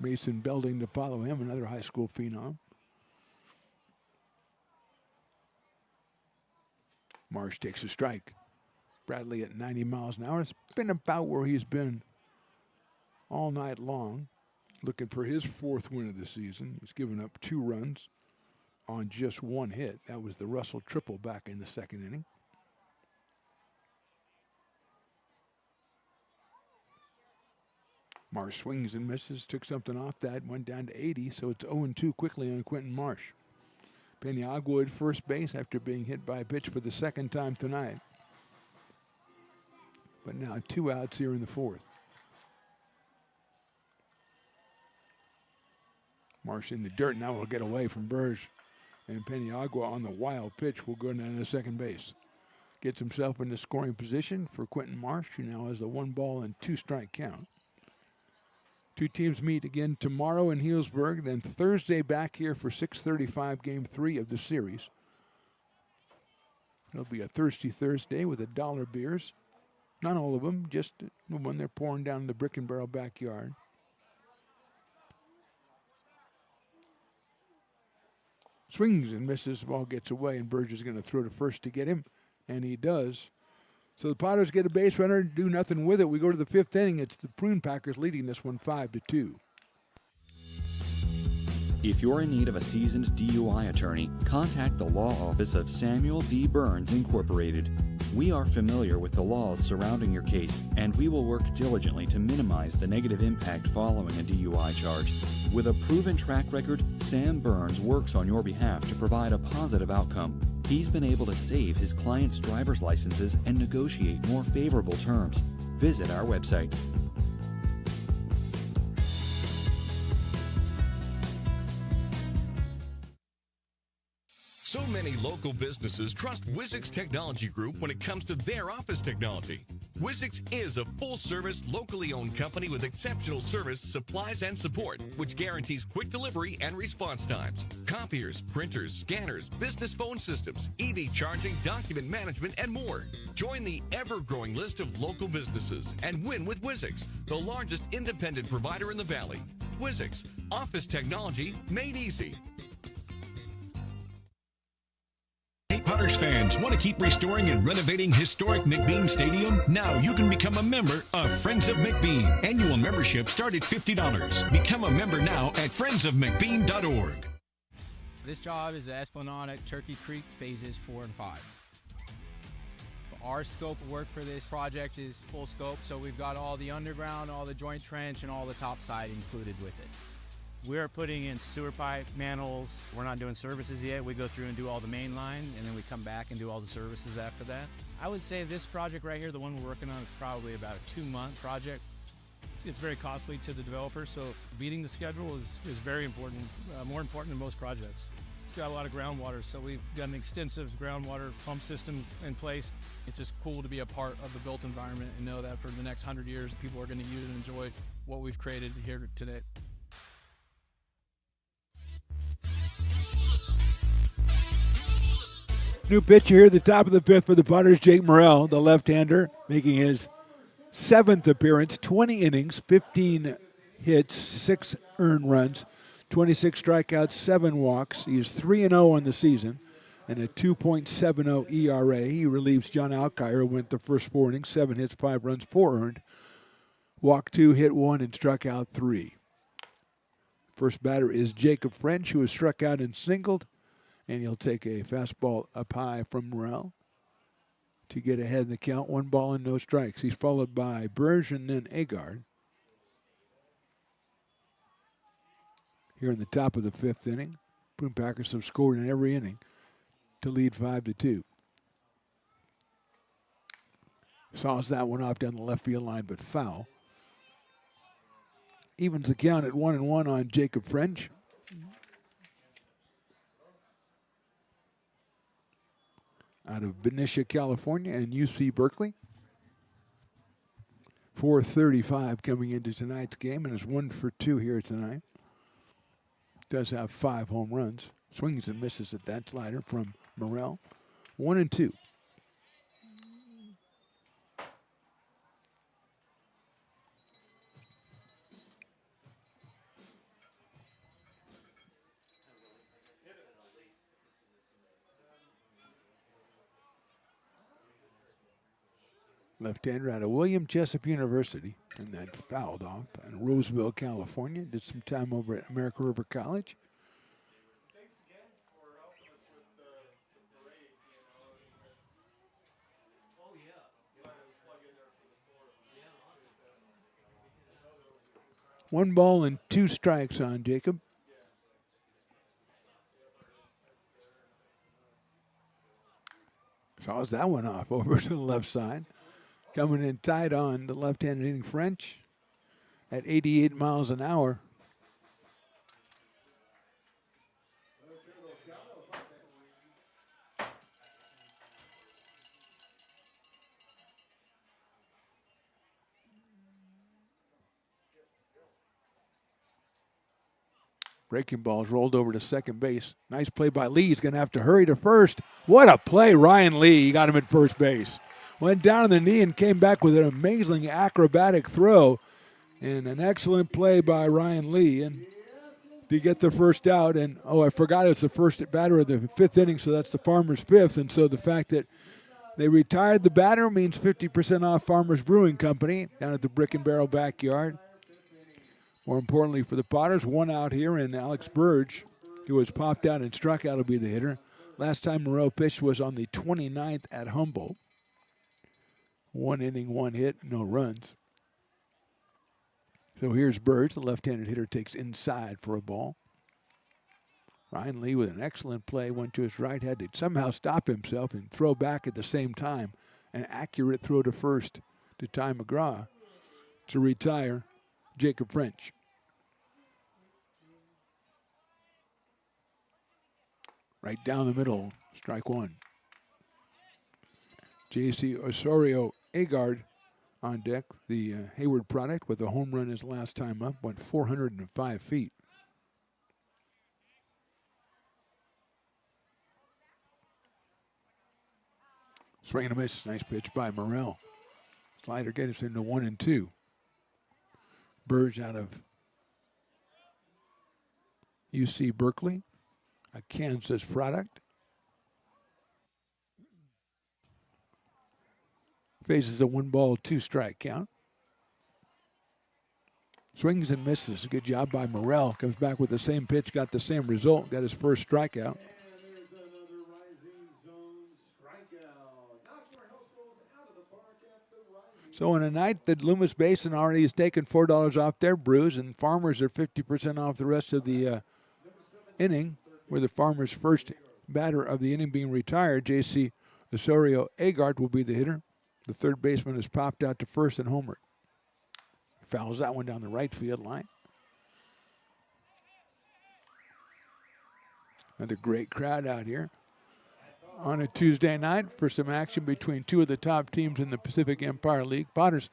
Mason Belding to follow him, another high school phenom. Marsh takes a strike. Bradley at 90 miles an hour. It's been about where he's been all night long, looking for his 4th win of the season. He's given up 2 runs on just 1 hit. That was the Russell triple back in the 2nd inning. Marsh swings and misses, took something off that, went down to 80, so it's 0-2 quickly on Quentin Marsh. Paniagua at first base after being hit by a pitch for the 2nd time tonight. But now 2 outs here in the 4th. Marsh in the dirt, now will get away from Burge. And Paniagua on the wild pitch will go down to second base. Gets himself into scoring position for Quentin Marsh, who now has a 1-ball and 2-strike count. 2 teams meet again tomorrow in Healdsburg, then Thursday back here for 6:35 Game 3 of the series. It'll be a thirsty Thursday with $1 beers. Not all of them, just when they're pouring down in the Brick and Barrel backyard. Swings and misses, the ball gets away, and Burge is going to throw to first to get him, and he does. So the Potters get a base runner, do nothing with it. We go to the 5th inning. It's the Prune Packers leading this one 5-2. If you're in need of a seasoned DUI attorney, contact the law office of Samuel D. Burns Incorporated. We are familiar with the laws surrounding your case, and we will work diligently to minimize the negative impact following a DUI charge. With a proven track record, Sam Burns works on your behalf to provide a positive outcome. He's been able to save his clients' driver's licenses and negotiate more favorable terms. Visit our website. So many local businesses trust Wizix Technology Group when it comes to their office technology. Wizix is a full-service, locally owned company with exceptional service, supplies, and support, which guarantees quick delivery and response times. Copiers, printers, scanners, business phone systems, EV charging, document management, and more. Join the ever-growing list of local businesses and win with Wizix, the largest independent provider in the Valley. Wizix, office technology made easy. Potters fans, want to keep restoring and renovating historic McBean Stadium? Now you can become a member of Friends of McBean. Annual membership start at $50. Become a member now at friendsofmcbean.org. This job is the Esplanade at Turkey Creek phases 4 and 5. Our scope of work for this project is full scope, so we've got all the underground, all the joint trench, and all the top side included with it. We're putting in sewer pipe, manholes. We're not doing services yet. We go through and do all the main line, and then we come back and do all the services after that. I would say this project right here, the one we're working on, is probably about a 2-month project. It's very costly to the developer, so beating the schedule is very important, more important than most projects. It's got a lot of groundwater, so we've got an extensive groundwater pump system in place. It's just cool to be a part of the built environment and know that for the next 100 years, people are going to use and enjoy what we've created here today. New pitcher here at the top of the fifth for the Butters, Jake Morrell, the left-hander, making his 7th appearance, 20 innings, 15 hits, 6 earned runs, 26 strikeouts, 7 walks. He is 3-0 on the season and a 2.70 ERA. He relieves John Alkire, who went the first 4 innings, 7 hits, 5 runs, 4 earned. Walked 2, hit 1, and struck out 3. First batter is Jacob French, who was struck out and singled, and he'll take a fastball up high from Morrell to get ahead in the count. 1 ball and no strikes. He's followed by Burge and then Agard. Here in the top of the 5th inning, Prune Packers have scored in every inning to lead 5-2. Saws that one off down the left field line, but foul. Evens the count at 1-1 on Jacob French. Out of Benicia, California, and UC Berkeley. 4:35 coming into tonight's game, and is 1 for 2 here tonight. Does have 5 home runs. Swings and misses at that slider from Morrell. 1-2. Left-hander out of William Jessup University, and then fouled off in Roseville, California. Did some time over at American River College. One ball and 2 strikes on Jacob. Saws that one off over to the left side. Coming in tight on the left-handed hitting French at 88 miles an hour. Breaking ball's rolled over to second base. Nice play by Lee. He's going to have to hurry to first. What a play, Ryan Lee. He got him at first base. Went down on the knee and came back with an amazing acrobatic throw. And an excellent play by Ryan Lee and to get the first out. And, I forgot it's the first batter of the 5th inning, so that's the Farmers' 5th. And so the fact that they retired the batter means 50% off Farmers Brewing Company down at the Brick and Barrel backyard. More importantly for the Potters, 1 out here, and Alex Burge, who was popped out and struck out, will be the hitter. Last time Morrell pitched was on the 29th at Humboldt. 1 inning, 1 hit, no runs. So here's Burge, the left-handed hitter, takes inside for a ball. Ryan Lee with an excellent play, went to his right, had to somehow stop himself and throw back at the same time. An accurate throw to first to Ty McGraw to retire Jacob French. Right down the middle, strike 1. J.C. Osorio Agard on deck, the Hayward product, with a home run his last time up, went 405 feet. Swing and a miss, nice pitch by Morrell. Slider gets us into 1-2. Burge out of UC Berkeley, a Kansas product. Faces a 1 ball, 2 strike count. Swings and misses. Good job by Morrell. Comes back with the same pitch, got the same result, got his first strikeout. So on a night that Loomis Basin already has taken $4 off their brews, and Farmers are 50% off the rest of the inning, where the Farmers' first batter of the inning being retired, J.C. Osorio Agard, will be the hitter. The third baseman has popped out to first and homered. Fouls that one down the right field line. Another great crowd out here on a Tuesday night for some action between two of the top teams in the Pacific Empire League. Potters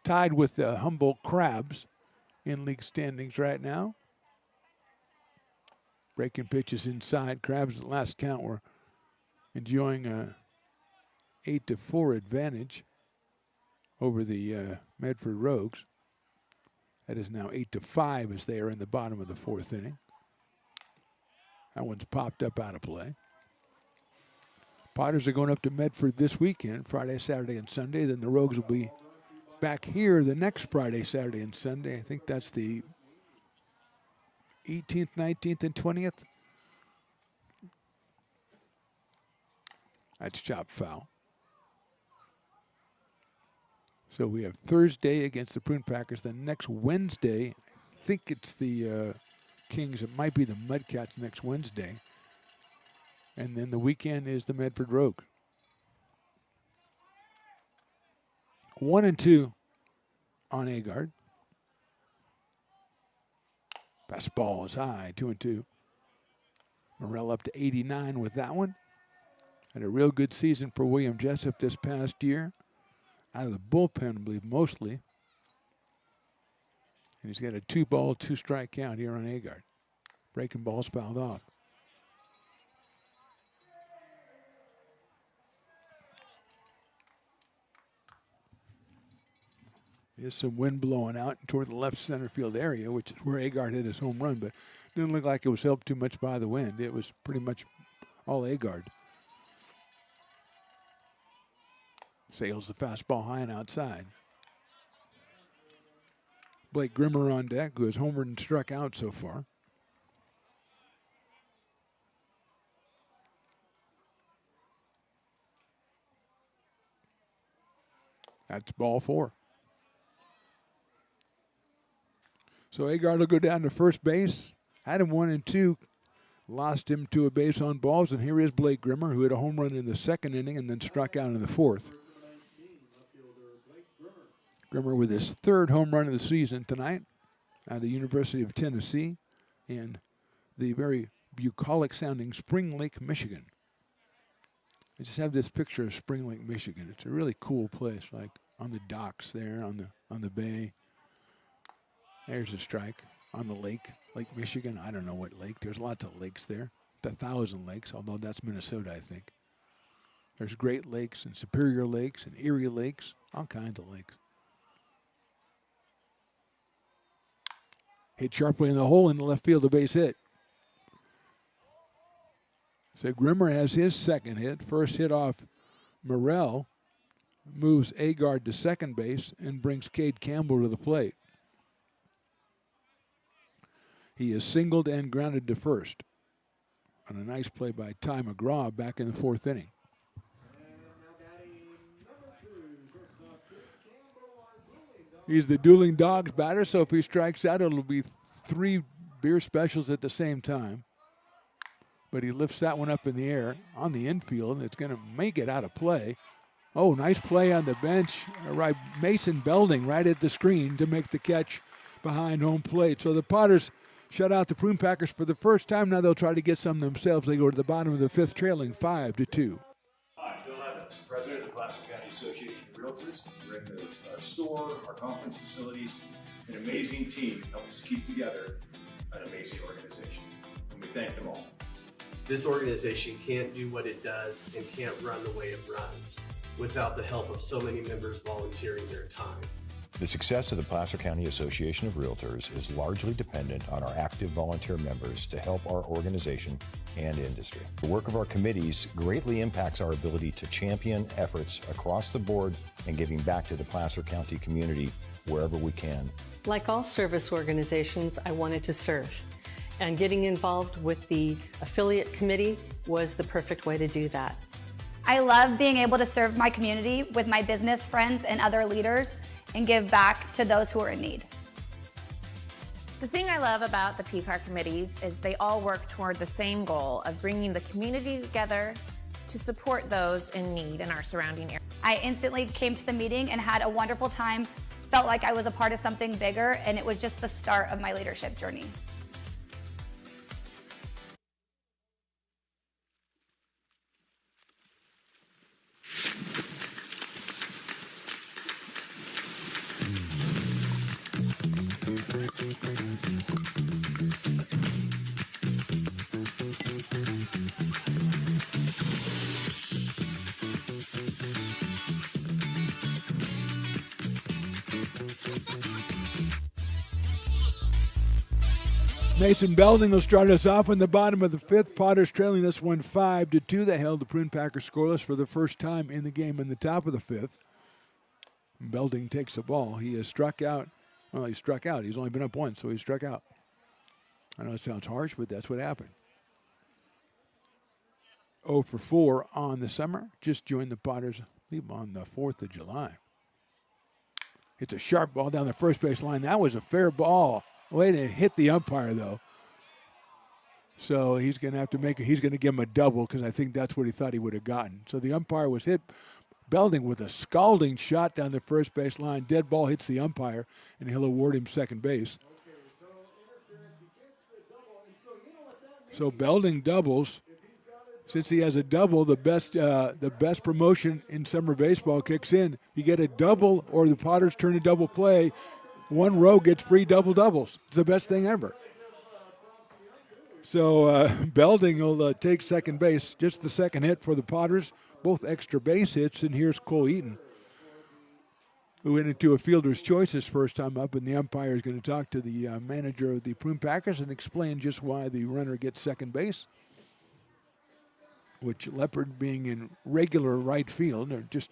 tied with the Humboldt Crabs in league standings right now. Breaking pitches inside. Crabs at last count were enjoying a 8-4 advantage over the Medford Rogues. That is now 8-5 as they are in the bottom of the fourth inning. That one's popped up out of play. Potters are going up to Medford this weekend, Friday, Saturday, and Sunday. Then the Rogues will be back here the next Friday, Saturday, and Sunday. I think that's the 18th, 19th, and 20th. That's chopped foul. So we have Thursday against the Prune Packers. Then next Wednesday, I think it's the Kings. It might be the Mudcats next Wednesday. And then the weekend is the Medford Rogue. 1-2 on Agard. Fastball is high, 2-2. Morrell up to 89 with that one. Had a real good season for William Jessup this past year. Out of the bullpen, I believe, mostly. And he's got a 2-ball, 2-strike count here on Agard. Breaking balls fouled off. There's some wind blowing out toward the left center field area, which is where Agard hit his home run, but it didn't look like it was helped too much by the wind. It was pretty much all Agard. Sails the fastball high and outside. Blake Grimmer on deck, who has homered and struck out so far. That's ball 4. So Agard will go down to first base. Had him 1-2. Lost him to a base on balls. And here is Blake Grimmer, who had a home run in the second inning and then struck out in the fourth. Grimmer with his third home run of the season tonight at the University of Tennessee in the very bucolic-sounding Spring Lake, Michigan. I just have this picture of Spring Lake, Michigan. It's a really cool place, like on the docks there, on the bay. There's a strike on the lake, Lake Michigan. I don't know what lake. There's lots of lakes there. 1,000 lakes, although that's Minnesota, I think. There's Great Lakes and Superior Lakes and Erie Lakes, all kinds of lakes. Hit sharply in the hole in the left field, a base hit. So Grimmer has his second hit. First hit off Morrell, moves Agard to second base and brings Cade Campbell to the plate. He is singled and grounded to first on a nice play by Ty McGraw back in the fourth inning. He's the dueling dogs batter, so if he strikes out, it'll be 3 beer specials at the same time. But he lifts that one up in the air on the infield, and it's going to make it out of play. Oh, nice play on the bench. Right, Mason Belding right at the screen to make the catch behind home plate. So the Potters shut out the Prune Packers for the first time. Now they'll try to get some themselves. They go to the bottom of the fifth, trailing 5-2. Hi, Bill Evans, President of the Placer County Association of Realtors. We're in the store, our conference facilities, an amazing team helps keep together an amazing organization. And we thank them all. This organization can't do what it does and can't run the way it runs without the help of so many members volunteering their time. The success of the Placer County Association of Realtors is largely dependent on our active volunteer members to help our organization and industry. The work of our committees greatly impacts our ability to champion efforts across the board and giving back to the Placer County community wherever we can. Like all service organizations, I wanted to serve. And getting involved with the affiliate committee was the perfect way to do that. I love being able to serve my community with my business friends and other leaders and give back to those who are in need. The thing I love about the PCAR committees is they all work toward the same goal of bringing the community together to support those in need in our surrounding area. I instantly came to the meeting and had a wonderful time, felt like I was a part of something bigger, and it was just the start of my leadership journey. Mason Belding will start us off in the bottom of the fifth. Potters trailing this one 5-2. They held the Prune Packers scoreless for the first time in the game in the top of the fifth. Belding takes the ball. He has struck out. Well, he struck out. He's only been up once, so he struck out. I know it sounds harsh, but that's what happened. 0 for 4 on the summer. Just joined the Potters, I believe, on the 4th of July. It's a sharp ball down the first base line. That was a fair ball. Way to hit the umpire, though. So he's going to have to he's going to give him a double because I think that's what he thought he would have gotten. So the umpire was hit. Belding with a scalding shot down the first base line. Dead ball hits the umpire, and he'll award him second base. So Belding doubles. Since he has a double, the best promotion in summer baseball kicks in. You get a double or the Potters turn a double play, one row gets free double doubles. It's the best thing ever. So Belding will take second base. Just the second hit for the Potters. Both extra base hits, and here's Cole Eaton, who went into a fielder's choice his first time up, and the umpire is going to talk to the manager of the Prune Packers and explain just why the runner gets second base, which Leopard being in regular right field, or just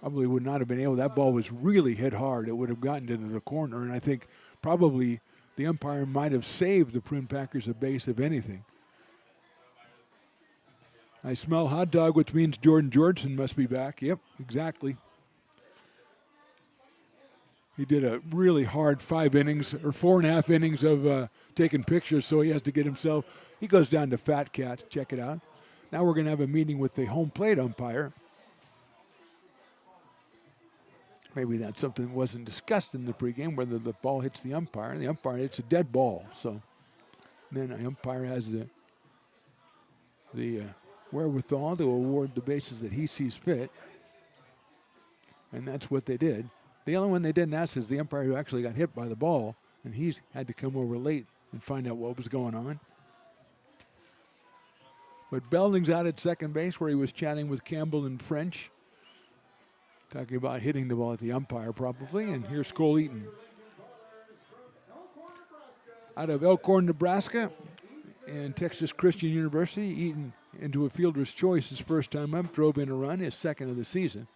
probably would not have been able. That ball was really hit hard. It would have gotten into the corner, and I think probably the umpire might have saved the Prune Packers a base, if anything. I smell hot dog, which means Jordan Georgeson must be back. Yep, exactly. He did a really hard 5 innings, or 4.5 innings of taking pictures, so he has to get himself. He goes down to Fat Cat. Check it out. Now we're going to have a meeting with the home plate umpire. Maybe that's something that wasn't discussed in the pregame, whether the ball hits the umpire. The umpire hits a dead ball, so then the umpire has the wherewithal to award the bases that he sees fit, and that's what they did. The only one they didn't ask is the umpire who actually got hit by the ball, and he's had to come over late and find out what was going on. But Belding's out at second base where he was chatting with Campbell and French, talking about hitting the ball at the umpire probably, and here's Cole Eaton. Out of Elkhorn, Nebraska, and Texas Christian University, Eaton into a fielder's choice his first time up, drove in a run, his second of the season.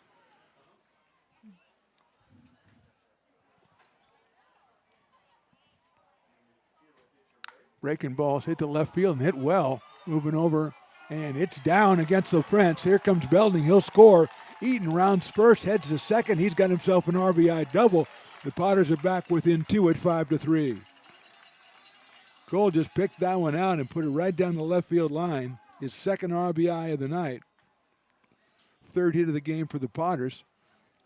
Breaking balls hit the left field and hit well, moving over, and it's down against the fence. Here comes Belding, he'll score. Eaton rounds first, heads to second. He's got himself an RBI double. The Potters are back within 2 at 5-3. Cole just picked that one out and put it right down the left field line. His second RBI of the night. Third hit of the game for the Potters.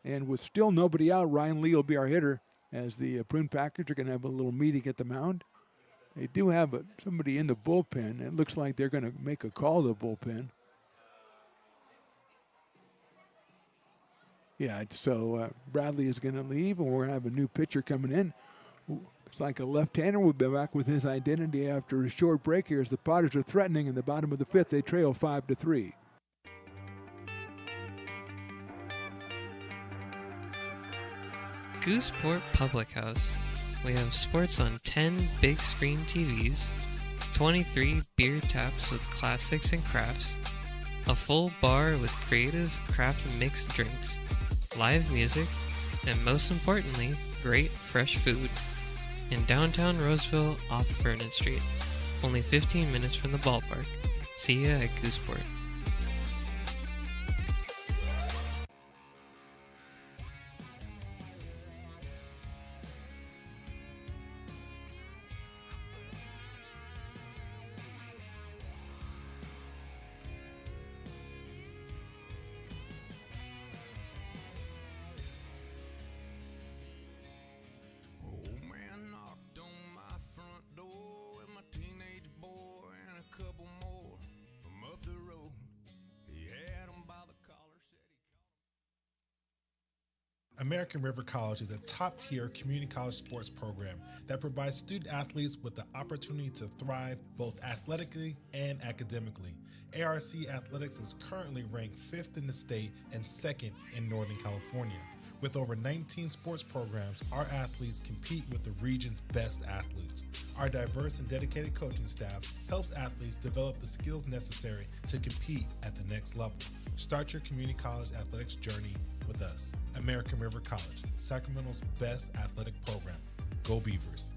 And with still nobody out, Ryan Lee will be our hitter as the Prune Packers are going to have a little meeting at the mound. They do have somebody in the bullpen. It looks like they're going to make a call to the bullpen. Yeah, so Bradley is going to leave, and we're going to have a new pitcher coming in. It's like a left-hander. We'll be back with his identity after a short break here as the Potters are threatening in the bottom of the fifth. They trail 5-3. Gooseport Public House. We have sports on 10 big screen TVs, 23 beer taps with classics and crafts, a full bar with creative craft mixed drinks, live music, and most importantly, great fresh food. In downtown Roseville off Vernon Street. Only 15 minutes from the ballpark. See ya at Gooseport. American River College is a top-tier community college sports program that provides student athletes with the opportunity to thrive both athletically and academically. ARC Athletics is currently ranked 5th in the state and 2nd in Northern California. With over 19 sports programs, our athletes compete with the region's best athletes. Our diverse and dedicated coaching staff helps athletes develop the skills necessary to compete at the next level. Start your community college athletics journey with us. American River College, Sacramento's best athletic program. Go Beavers.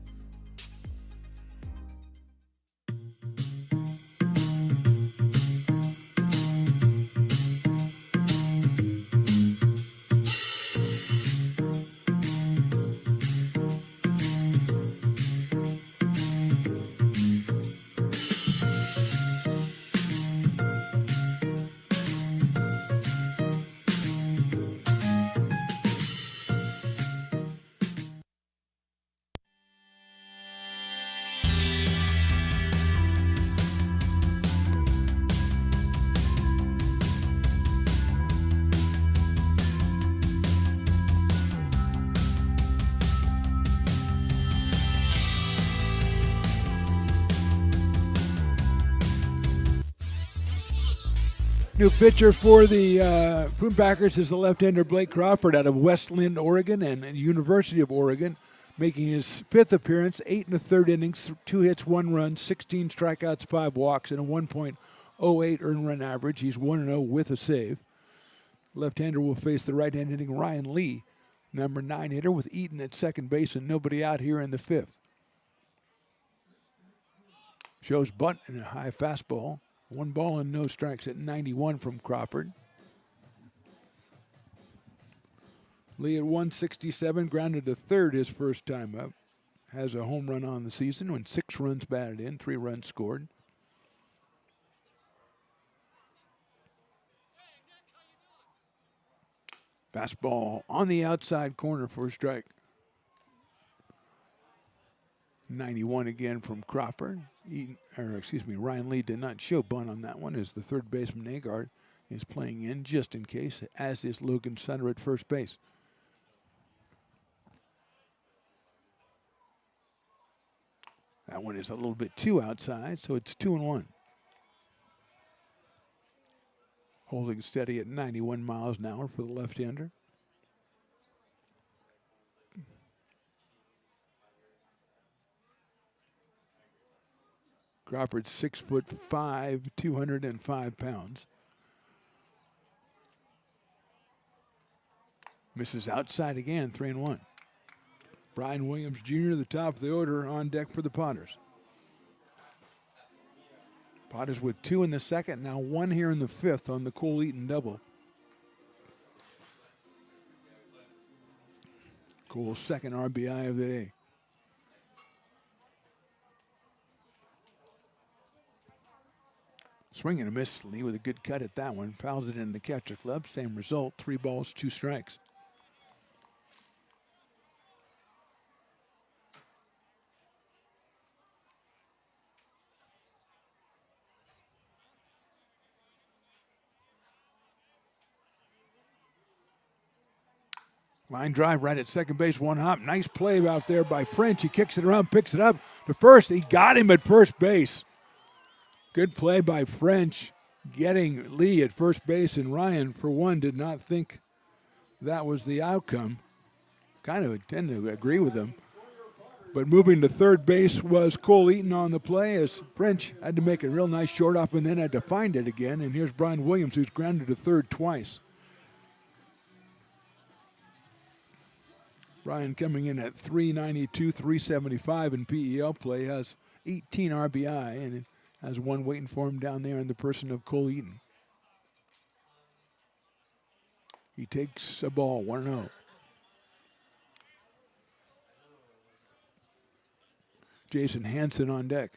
New pitcher for the Prune Packers is the left-hander Blake Crawford out of West Linn, Oregon, and University of Oregon, making his fifth appearance, 8 1/3 innings, 2 hits, 1 run, 16 strikeouts, 5 walks, and a 1.08 earned run average. He's 1-0 with a save. Left-hander will face the right-hand hitting Ryan Lee, number 9 hitter, with Eaton at second base and nobody out here in the fifth. Shows bunt and a high fastball. 1 ball and no strikes at 91 from Crawford. Lee at 167, grounded to third his first time up. Has a home run on the season when 6 runs batted in, 3 runs scored. Fastball on the outside corner for a strike. 91 again from Crawford. Ryan Lee did not show bunt on that one as the third baseman Agard is playing in just in case, as is Logan Sutter at first base. That one is a little bit too outside, so it's 2-1. Holding steady at 91 miles an hour for the left-hander. Crawford's 6'5", 205 pounds. Misses outside again, 3-1. Brian Williams Jr., the top of the order, on deck for the Potters. Potters with 2 in the second, now 1 here in the fifth on the Cole Eaton double. Cole's second RBI of the day. Swing and a miss. Lee with a good cut at that one. Fouls it in the catcher club. Same result. 3 balls, 2 strikes. Line drive right at second base, 1 hop. Nice play out there by French. He kicks it around, picks it up to first. He got him at first base. Good play by French, getting Lee at first base, and Ryan, for one, did not think that was the outcome. Kind of tend to agree with him. But moving to third base was Cole Eaton on the play as French had to make a real nice short up and then had to find it again. And here's Brian Williams, who's grounded to third twice. Brian coming in at 392, 375 in PEL play, has 18 RBI, and has one waiting for him down there in the person of Cole Eaton. He takes a ball, 1-0. Jason Hansen on deck.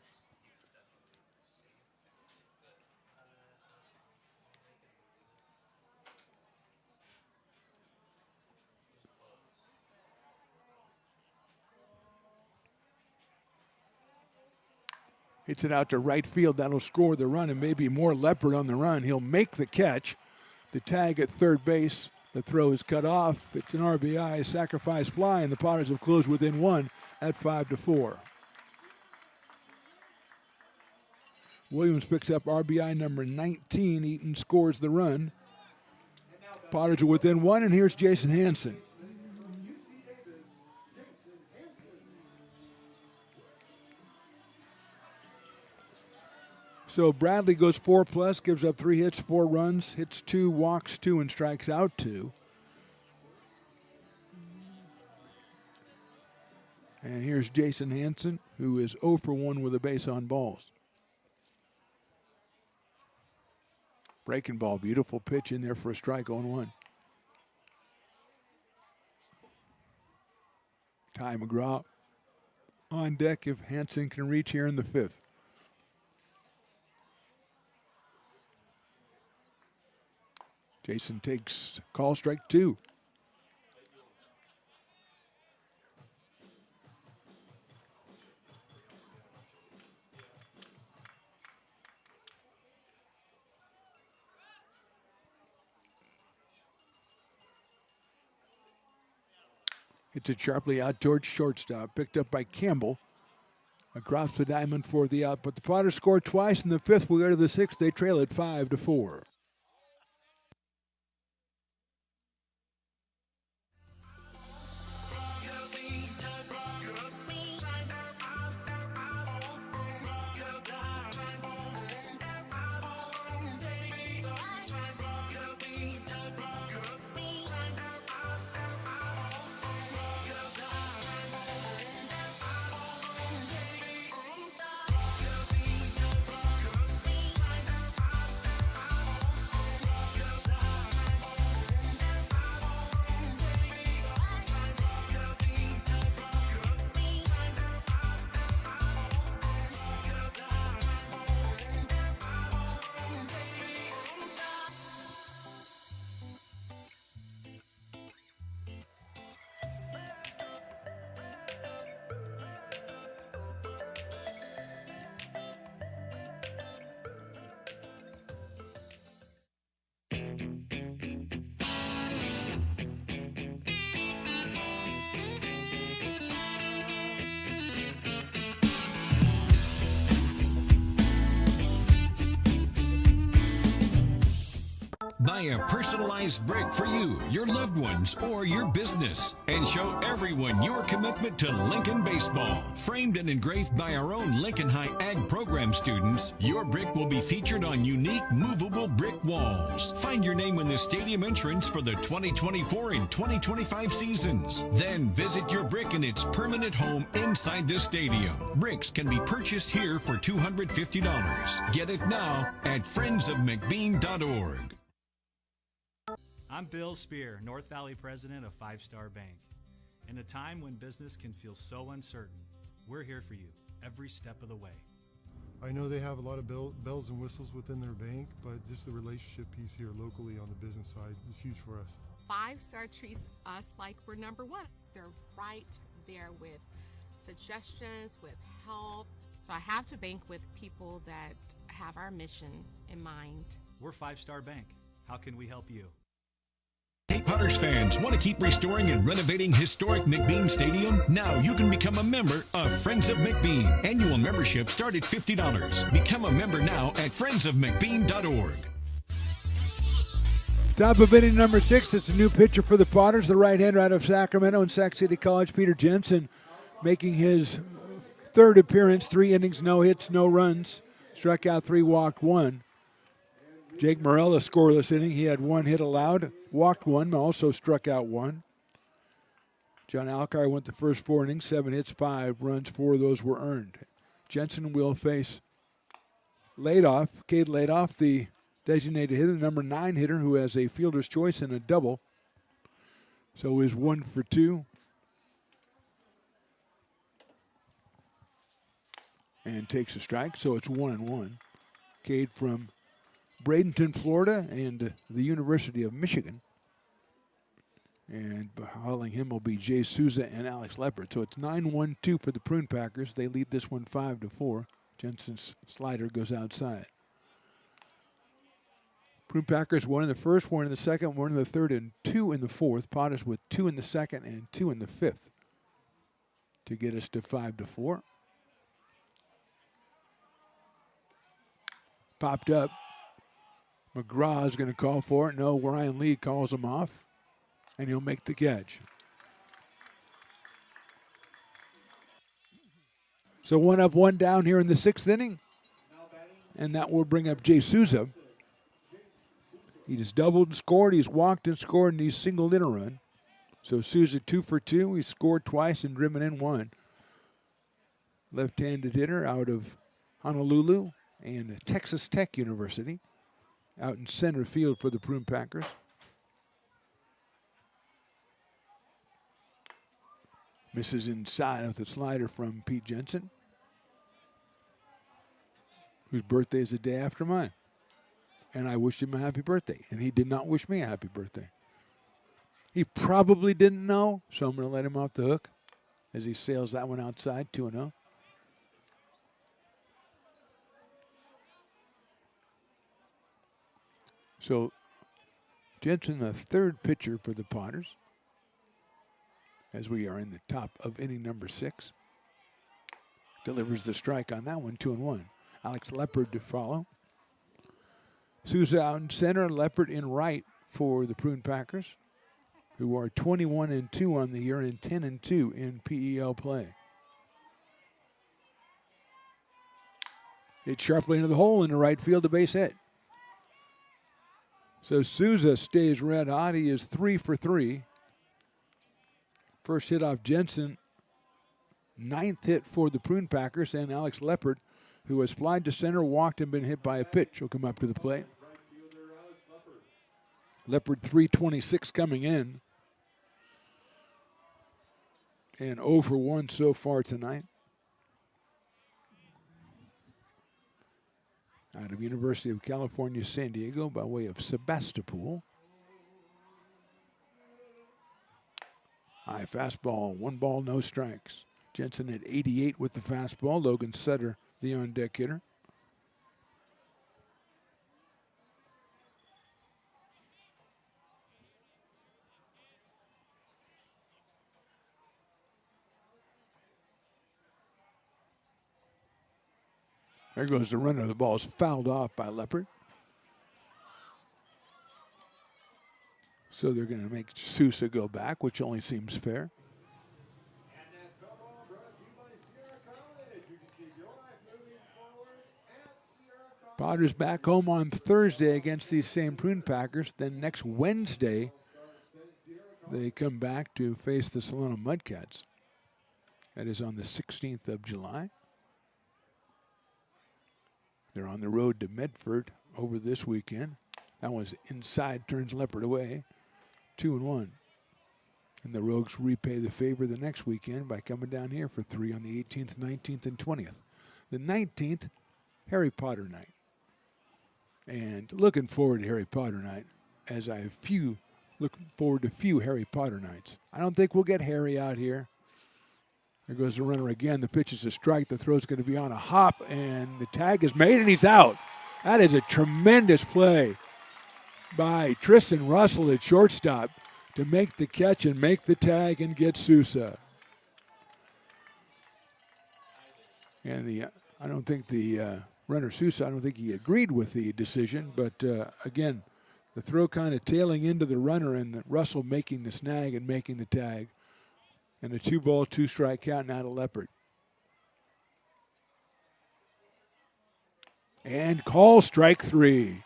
Hits it out to right field. That'll score the run, and maybe more Leopard on the run. He'll make the catch. The tag at third base. The throw is cut off. It's an RBI, sacrifice fly, and the Potters have closed within 1 at 5-4. Williams picks up RBI number 19. Eaton scores the run. Potters are within 1, and here's Jason Hansen. So Bradley goes 4+, gives up 3 hits, 4 runs, hits 2, walks 2, and strikes out 2. And here's Jason Hansen, who is 0 for 1 with a base on balls. Breaking ball, beautiful pitch in there for a strike on 1. Ty McGraw on deck if Hansen can reach here in the 5th. Jason takes call strike 2. It's a sharply out towards shortstop, picked up by Campbell. Across the diamond for the out, but the Potters scored twice in the 5th. We go to the 6th. They trail it 5-4. Buy a personalized brick for you, your loved ones, or your business, and show everyone your commitment to Lincoln baseball. Framed and engraved by our own Lincoln High Ag program students, your brick will be featured on unique movable brick walls. Find your name in the stadium entrance for the 2024 and 2025 seasons. Then visit your brick in its permanent home inside the stadium. Bricks can be purchased here for $250. Get it now at friendsofmcbean.org. I'm Bill Spear, North Valley president of 5 Star Bank. In a time when business can feel so uncertain, we're here for you every step of the way. I know they have a lot of bells and whistles within their bank, but just the relationship piece here locally on the business side is huge for us. 5 Star treats us like we're number one. They're right there with suggestions, with help. So I have to bank with people that have our mission in mind. We're 5 Star Bank. How can we help you? Hey Potters fans, want to keep restoring and renovating historic McBean Stadium? Now you can become a member of Friends of McBean. Annual membership start at $50. Become a member now at friendsofmcbean.org. Top of inning number 6. It's a new pitcher for the Potters, the right-hander out of Sacramento and Sac City College, Peter Jensen, making his 3rd appearance, 3 innings, no hits, no runs. Struck out 3, walked 1. Jake Morella scoreless inning. He had 1 hit allowed, walked 1, also struck out 1. John Alcar went the first 4 innings, 7 hits, 5 runs, 4 of those were earned. Jensen will face Ladoff, Cade Ladoff, the designated hitter, number 9 hitter, who has a fielder's choice and a double. So is 1 for 2. And takes a strike, so it's 1-1. Cade from Bradenton, Florida, and the University of Michigan. And hauling him will be Jay Souza and Alex Leppert. So it's 9-1-2 for the Prune Packers. They lead this one 5-4. Jensen's slider goes outside. Prune Packers 1 in the first, 1 in the second, 1 in the third, and 2 in the fourth. Potters with 2 in the second and 2 in the fifth to get us to 5-4. Popped up. McGraw is going to call for it. No, Ryan Lee calls him off, and he'll make the catch. So 1 up, 1 down here in the 6th inning. and that will bring up Jay Souza. He just doubled and scored. He's walked and scored, and he's singled in a run. So Souza 2 for 2. He scored twice and driven in one. Left-handed hitter out of Honolulu and Texas Tech University, out in center field for the Prune Packers. Misses inside with a slider from Pete Jensen, whose birthday is the day after mine. And I wished him a happy birthday, and he did not wish me a happy birthday. He probably didn't know, so I'm going to let him off the hook as he sails that one outside, 2-0. So Jensen, the third pitcher for the Potters, as we are in the top of inning number 6. Delivers the strike on that one, 2-1. Alex Leopard to follow. Souza out in center, Leopard in right for the Prune Packers, who are 21-2 on the year and 10-2 in PEL play. Hit sharply into the hole in the right field, a base hit. So Souza stays red hot. He is 3 for 3. First hit off Jensen, 9th hit for the Prune Packers, and Alex Leopard, who has flied to center, walked, and been hit by a pitch, will come up to the plate. Leopard 326 coming in, and 0 for 1 so far tonight. Out of University of California, San Diego, by way of Sebastopol. High fastball, 1 ball, no strikes. Jensen at 88 with the fastball. Logan Sutter, the on-deck hitter. There goes the runner. The ball is fouled off by Leopard. So they're going to make Sousa go back, which only seems fair. Potters back home on Thursday against these same Prune Packers. Then next Wednesday, they come back to face the Solano Mudcats. That is on the 16th of July. They're on the road to Medford over this weekend. That one's inside, turns Leopard away. 2-1. And the Rogues repay the favor the next weekend by coming down here for 3 on the 18th, 19th, and 20th. The 19th, Harry Potter night. And looking forward to Harry Potter night, as I look forward to few Harry Potter nights. I don't think we'll get Harry out here. There goes the runner again. The pitch is a strike. The throw's going to be on a hop, and the tag is made, and he's out. That is a tremendous play by Tristan Russell at shortstop to make the catch and make the tag and get Sousa. And I don't think the runner Sousa, I don't think he agreed with the decision, but again, the throw kind of tailing into the runner and Russell making the snag and making the tag. And a 2-ball, 2-strike count now to Leopard. And call strike 3.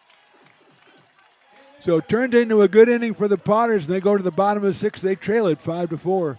So it turned into a good inning for the Potters, and they go to the bottom of the 6th. They trail it 5-4.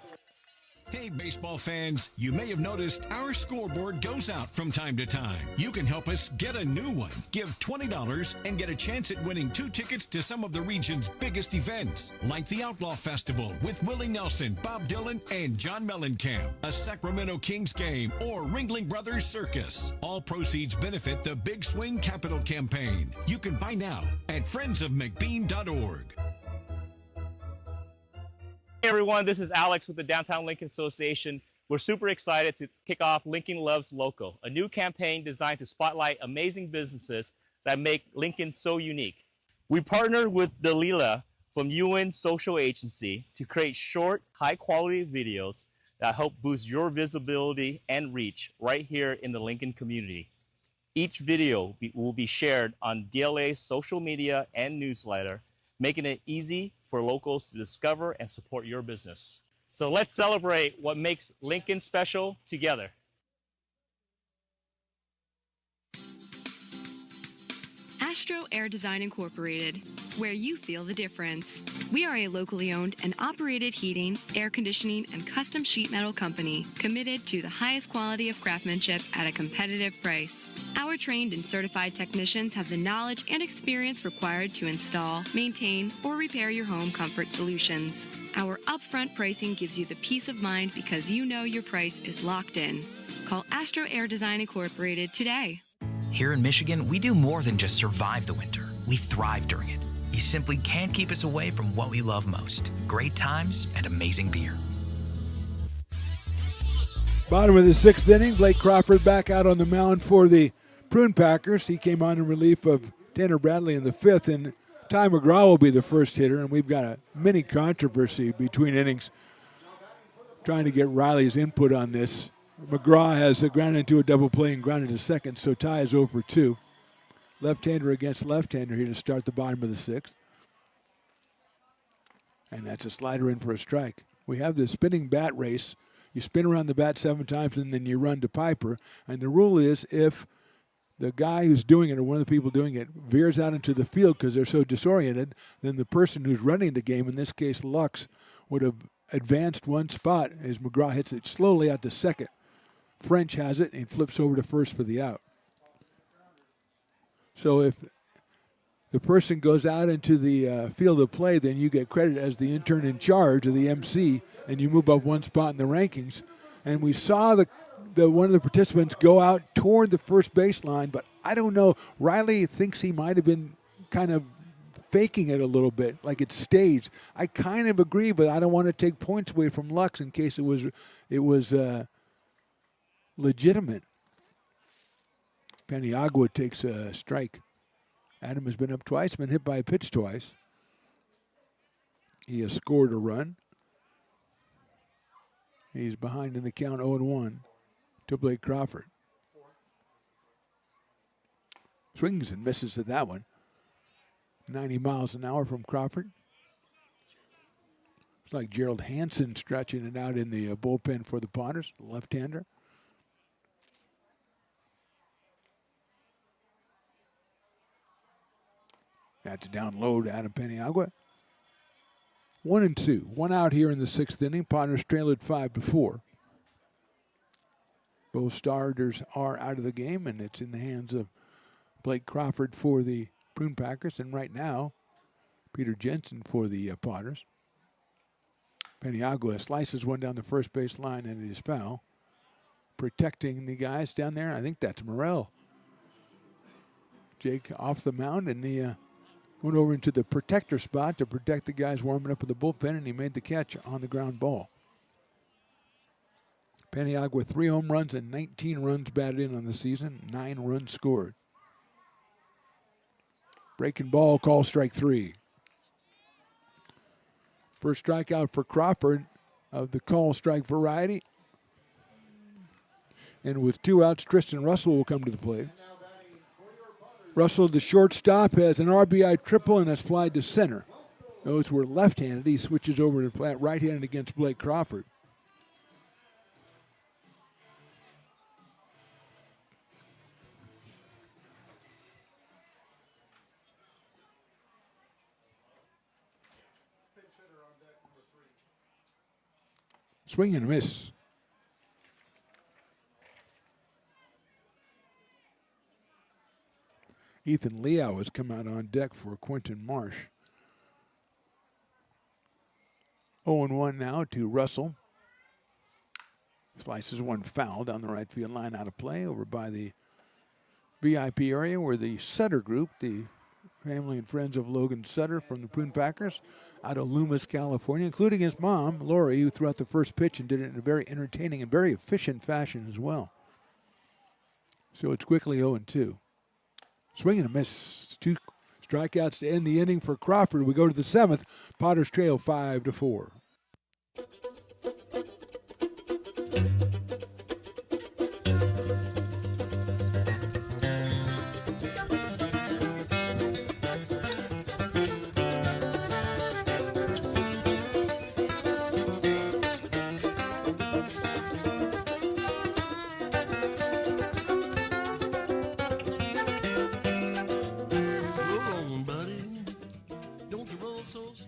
Hey, baseball fans, you may have noticed our scoreboard goes out from time to time. You can help us get a new one. Give $20 and get a chance at winning 2 tickets to some of the region's biggest events, like the Outlaw Festival with Willie Nelson, Bob Dylan, and John Mellencamp, a Sacramento Kings game, or Ringling Brothers Circus. All proceeds benefit the Big Swing Capital Campaign. You can buy now at friendsofmcbean.org. Hey everyone, this is Alex with the Downtown Lincoln Association. We're super excited to kick off Lincoln Loves Local, a new campaign designed to spotlight amazing businesses that make Lincoln so unique. We partnered with Dalila from UN Social Agency to create short, high-quality videos that help boost your visibility and reach right here in the Lincoln community. Each video will be shared on DLA's social media and newsletter, making it easy for locals to discover and support your business. So let's celebrate what makes Lincoln special together. Astro Air Design Incorporated, where you feel the difference. We are a locally owned and operated heating, air conditioning, and custom sheet metal company committed to the highest quality of craftsmanship at a competitive price. Our trained and certified technicians have the knowledge and experience required to install, maintain, or repair your home comfort solutions. Our upfront pricing gives you the peace of mind because you know your price is locked in. Call Astro Air Design Incorporated today. Here in Michigan, we do more than just survive the winter. We thrive during it. You simply can't keep us away from what we love most: great times and amazing beer. Bottom of the sixth inning, Blake Crawford back out on the mound for the Prune Packers. He came on in relief of Tanner Bradley in the fifth, and Ty McGraw will be the first hitter, and we've got a mini controversy between innings trying to get Riley's input on this. McGraw has grounded into a double play and grounded to second, so Ty is 0 for 2. Left-hander against left-hander here to start the bottom of the sixth. And that's a slider in for a strike. We have the spinning bat race. You spin around the bat 7 times and then you run to Piper. And the rule is if the guy who's doing it or one of the people doing it veers out into the field because they're so disoriented, then the person who's running the game, in this case Lux, would have advanced one spot as McGraw hits it slowly out to second. French has it and flips over to first for the out. So if the person goes out into the field of play, then you get credit as the intern in charge of the MC, and you move up one spot in the rankings. And we saw the one of the participants go out toward the first baseline, but I don't know. Riley thinks he might have been kind of faking it a little bit, like it's staged. I kind of agree, but I don't want to take points away from Lux in case it was legitimate. Paniagua takes a strike. Adam has been up twice, been hit by a pitch twice. He has scored a run. He's behind in the count 0-1 to Blake Crawford. Swings and misses at that one. 90 miles an hour from Crawford. It's like Gerald Hansen stretching it out in the bullpen for the Potters, left-hander. That's a down low to Adam Paniagua. 1-2. 1 out here in the sixth inning. Potters trail it 5-4. Both starters are out of the game, and it's in the hands of Blake Crawford for the Prune Packers, and right now, Peter Jensen for the Potters. Paniagua slices one down the first base line, and it is foul. Protecting the guys down there, I think that's Morrell. Jake off the mound, and he went over into the protector spot to protect the guys warming up in the bullpen, and he made the catch on the ground ball. Paniagua 3 home runs and 19 runs batted in on the season, 9 runs scored. Breaking ball, call strike 3. First strikeout for Crawford of the call strike variety. And with 2 outs, Tristan Russell will come to the plate. Russell, the shortstop, has an RBI triple and has flied to center. Those were left-handed. He switches over to right-handed against Blake Crawford. Swing and a miss. Ethan Liao has come out on deck for Quentin Marsh. 0-1 now to Russell. Slices one foul down the right field line, out of play over by the VIP area where the Sutter group, the family and friends of Logan Sutter from the Prune Packers, out of Loomis, California, including his mom, Lori, who threw out the first pitch and did it in a very entertaining and very efficient fashion as well. So it's quickly 0-2. Swing and a miss. 2 strikeouts to end the inning for Crawford. We go to the 7th. Potters trail 5-4. whistles.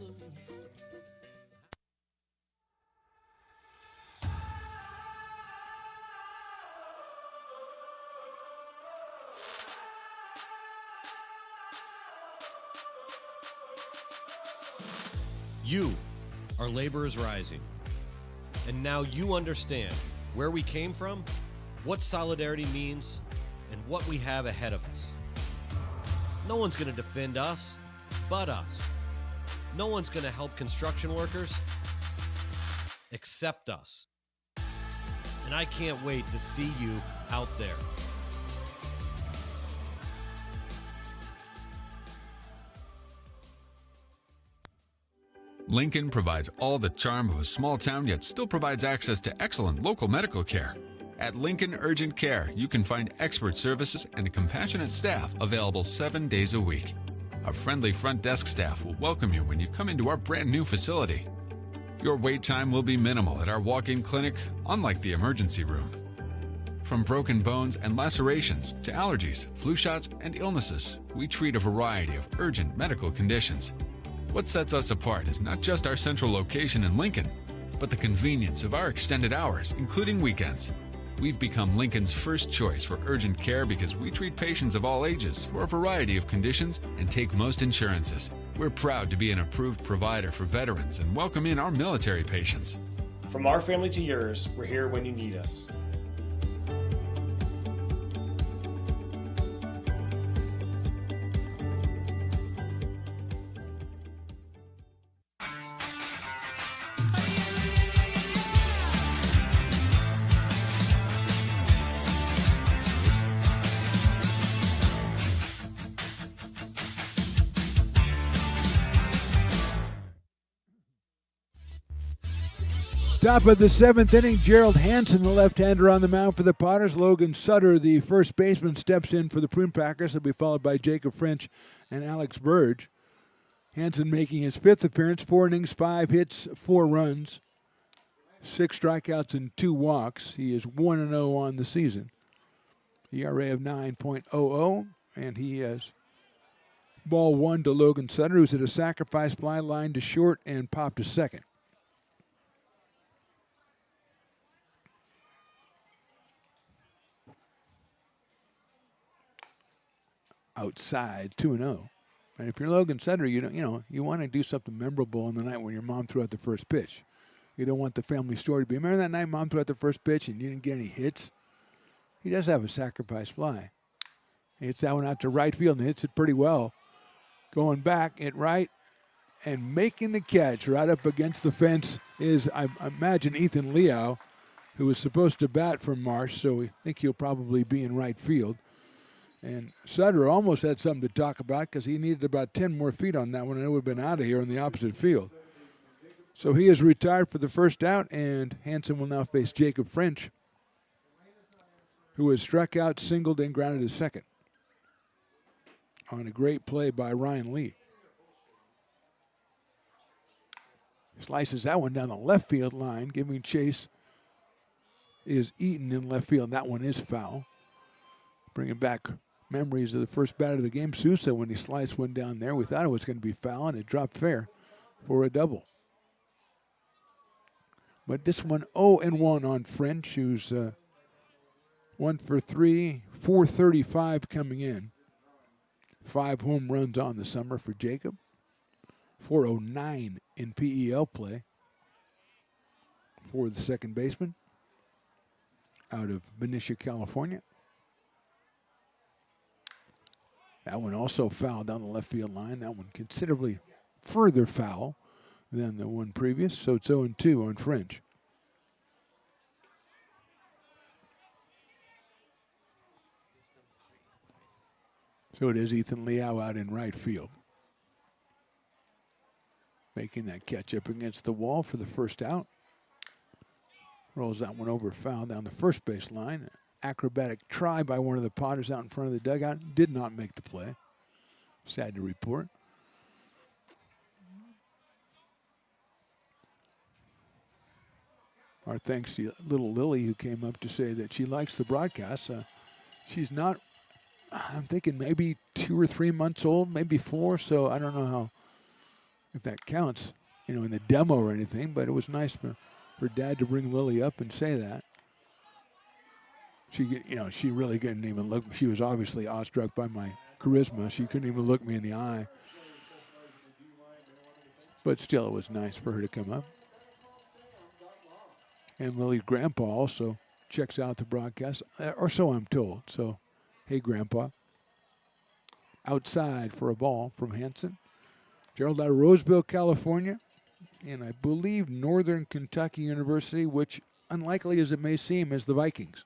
You are Laborers Rising. And now you understand where we came from, what solidarity means, and what we have ahead of us. No one's going to defend us but us. No one's going to help construction workers except us. And I can't wait to see you out there. Lincoln provides all the charm of a small town, yet still provides access to excellent local medical care. At Lincoln Urgent Care, you can find expert services and a compassionate staff available 7 days a week. Our friendly front desk staff will welcome you when you come into our brand new facility. Your wait time will be minimal at our walk-in clinic, unlike the emergency room. From broken bones and lacerations to allergies, flu shots, and illnesses, we treat a variety of urgent medical conditions. What sets us apart is not just our central location in Lincoln, but the convenience of our extended hours, including weekends. We've become Lincoln's first choice for urgent care because we treat patients of all ages for a variety of conditions and take most insurances. We're proud to be an approved provider for veterans and welcome in our military patients. From our family to yours, we're here when you need us. Top of the seventh inning, Gerald Hansen, the left-hander on the mound for the Potters. Logan Sutter, the first baseman, steps in for the Prune Packers. He'll be followed by Jacob French and Alex Burge. Hansen making his fifth appearance, 4 innings, 5 hits, 4 runs, 6 strikeouts, and 2 walks. He is 1-0 on the season. ERA of 9.00, and he has ball 1 to Logan Sutter, who's hit a sacrifice fly line to short and popped to second. Outside, 2-0. And if you're Logan Sutter, you want to do something memorable on the night when your mom threw out the first pitch. You don't want the family story to be, remember that night mom threw out the first pitch and you didn't get any hits? He does have a sacrifice fly. He hits that one out to right field and hits it pretty well. Going back at right and making the catch right up against the fence is, I imagine, Ethan Liao, who was supposed to bat for Marsh, so we think he'll probably be in right field. And Sutter almost had something to talk about because he needed about 10 more feet on that one, and it would have been out of here in the opposite field. So he is retired for the first out, and Hansen will now face Jacob French, who has struck out, singled, and grounded his second on a great play by Ryan Lee. Slices that one down the left field line, giving chase is Eaton in left field. That one is foul. Bringing back memories of the first bat of the game, Sousa, when he sliced one down there. We thought it was going to be foul, and it dropped fair for a double. But this one 0-1 on French, who's 1 for 3, 435 coming in. 5 home runs on the summer for Jacob. 409 in PEL play for the second baseman out of Benicia, California. That one also foul down the left field line. That one considerably further foul than the one previous. So it's 0-2 on French. So it is Ethan Liao out in right field, making that catch up against the wall for the first out. Rolls that one over foul down the first base line. Acrobatic try by one of the Potters out in front of the dugout. Did not make the play. Sad to report. Our thanks to little Lily, who came up to say that she likes the broadcast. She's not, I'm thinking maybe 2 or 3 months old, maybe 4, so I don't know if that counts, in the demo or anything, but it was nice for Dad to bring Lily up and say that. She really couldn't even look. She was obviously awestruck by my charisma. She couldn't even look me in the eye. But still, it was nice for her to come up. And Lily's grandpa also checks out the broadcast, or so I'm told. So, hey, Grandpa. Outside for a ball from Hanson. Gerald out of Roseville, California. And I believe Northern Kentucky University, which, unlikely as it may seem, is the Vikings.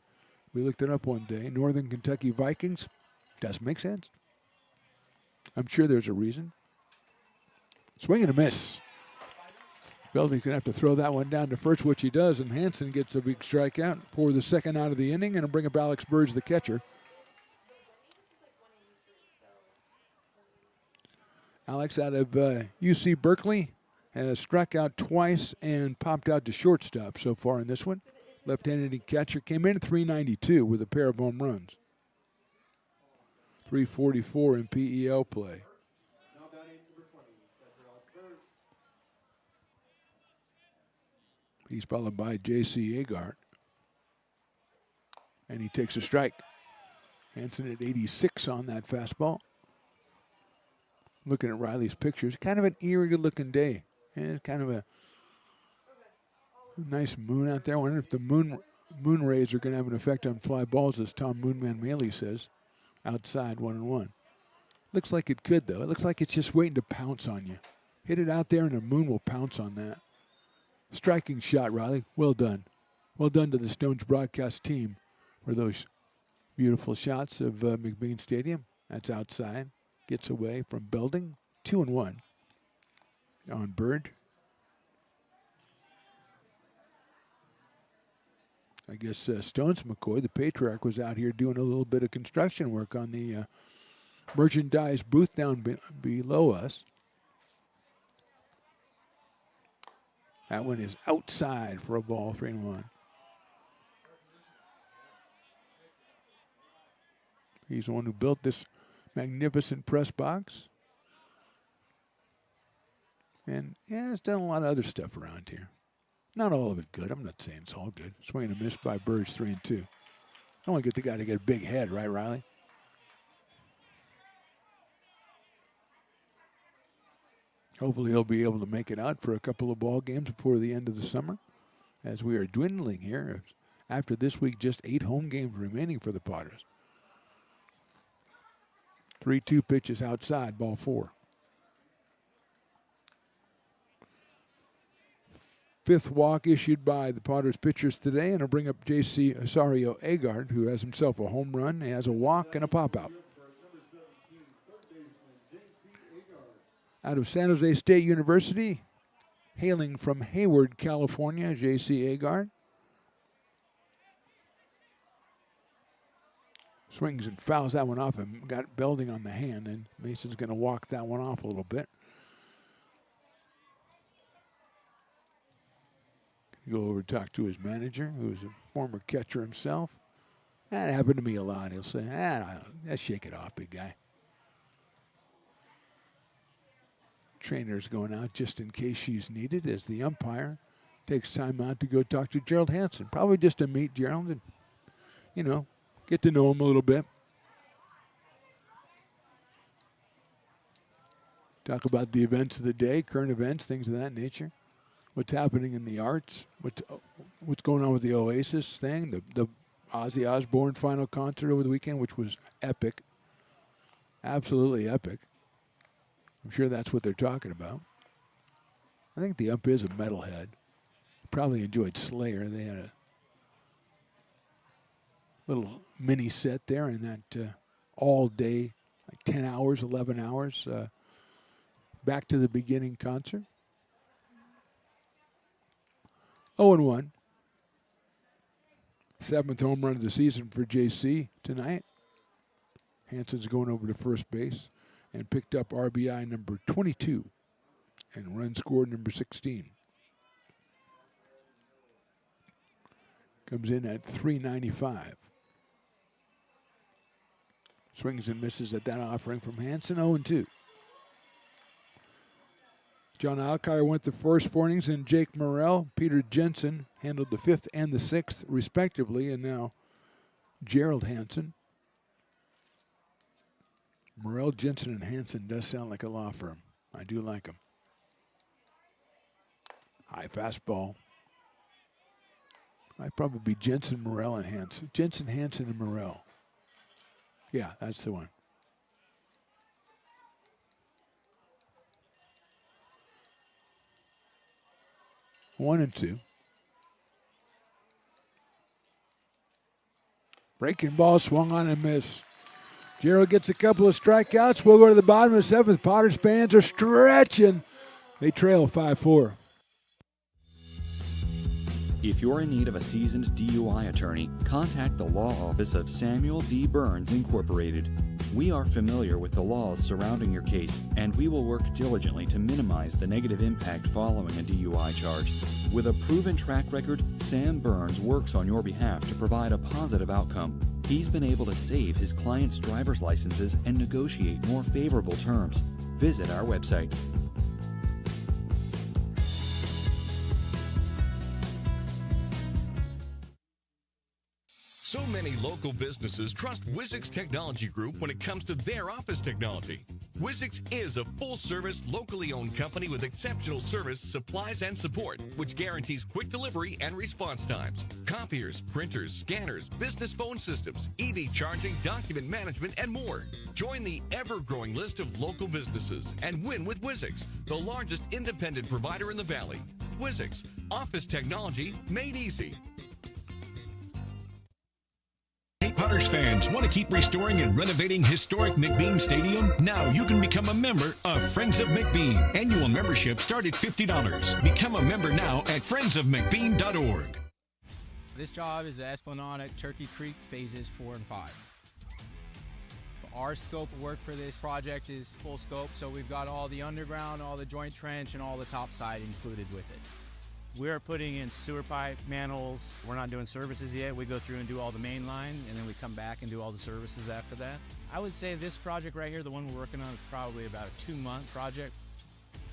We looked it up one day. Northern Kentucky Vikings. Doesn't make sense. I'm sure there's a reason. Swing and a miss. Belding's going to have to throw that one down to first, which he does, and Hanson gets a big strikeout for the second out of the inning, and it'll bring up Alex Burge, the catcher. Alex out of UC Berkeley has struck out twice and popped out to shortstop so far in this one. Left-handed catcher came in at .392 with a pair of home runs. .344 in PEL play. He's followed by J.C. Agard. And he takes a strike. Hanson at 86 on that fastball. Looking at Riley's pictures, kind of an eerie-looking day. And kind of a nice moon out there. I wonder if the moon rays are going to have an effect on fly balls, as Tom Moonman Maley says. Outside, 1-1. Looks like it could, though. It looks like it's just waiting to pounce on you. Hit it out there, and the moon will pounce on that. Striking shot, Riley. Well done. Well done to the Stones broadcast team for those beautiful shots of McBean Stadium. That's outside. Gets away from Belding. 2-1 on Bird. I guess Stones McCoy, the patriarch, was out here doing a little bit of construction work on the merchandise booth down below us. That one is outside for a ball, 3-1. He's the one who built this magnificent press box. And, yeah, he's done a lot of other stuff around here. Not all of it good. I'm not saying it's all good. Swing and a miss by Burge, 3-2. I want to get the guy to get a big head, right, Riley? Hopefully he'll be able to make it out for a couple of ball games before the end of the summer, as we are dwindling here. After this week, just 8 home games remaining for the Padres. 3-2 pitches outside, ball 4. Fifth walk issued by the Padres pitchers today, and it'll bring up J.C. Osorio Agard, who has himself a home run. He has a walk and a pop-out. Out of San Jose State University, hailing from Hayward, California, J.C. Agard. Swings and fouls that one off and got Belding on the hand, and Mason's going to walk that one off a little bit. Go over and talk to his manager, who is a former catcher himself. That happened to me a lot. He'll say, let's shake it off, big guy. Trainer's going out just in case she's needed, as the umpire takes time out to go talk to Gerald Hanson. Probably just to meet Gerald and, get to know him a little bit. Talk about the events of the day, current events, things of that nature. What's happening in the arts, what's going on with the Oasis thing, the Ozzy Osbourne final concert over the weekend, which was epic, absolutely epic. I'm sure that's what they're talking about. I think the ump is a metalhead. Probably enjoyed Slayer. They had a little mini set there in that all day, like 10 hours, 11 hours, back to the beginning concert. 0-1. 7th home run of the season for JC tonight. Hanson's going over to first base and picked up RBI number 22 and run scored number 16. Comes in at .395. Swings and misses at that offering from Hanson, 0-2. John Alkire went the first 4 innings, and Jake Morrell, Peter Jensen handled the 5th and the 6th, respectively, and now Gerald Hansen. Morrell, Jensen, and Hansen does sound like a law firm. I do like them. High fastball. I'd probably be Jensen, Morrell, and Hansen. Jensen, Hansen, and Morrell. Yeah, that's the one. One and two. Breaking ball swung on and miss. Gerald gets a couple of strikeouts. We'll go to the bottom of the 7th. Potters fans are stretching. They trail 5-4. If you're in need of a seasoned DUI attorney, contact the law office of Samuel D. Burns Incorporated. We are familiar with the laws surrounding your case, and we will work diligently to minimize the negative impact following a DUI charge. With a proven track record, Sam Burns works on your behalf to provide a positive outcome. He's been able to save his clients' driver's licenses and negotiate more favorable terms. Visit our website. So many local businesses trust Wizix Technology Group when it comes to their office technology. Wizix is a full-service, locally owned company with exceptional service, supplies, and support, which guarantees quick delivery and response times. Copiers, printers, scanners, business phone systems, EV charging, document management, and more. Join the ever-growing list of local businesses and win with Wizix, the largest independent provider in the Valley. Wizix, office technology made easy. Potters fans, want to keep restoring and renovating historic McBean Stadium? Now you can become a member of Friends of McBean. Annual membership start at $50. Become a member now at friendsofmcbean.org. This job is the Esplanade at Turkey Creek phases 4 and 5. Our scope of work for this project is full scope, so we've got all the underground, all the joint trench, and all the topside included with it. We're putting in sewer pipe, manholes. We're not doing services yet. We go through and do all the main line, and then we come back and do all the services after that. I would say this project right here, the one we're working on, is probably about a 2-month project.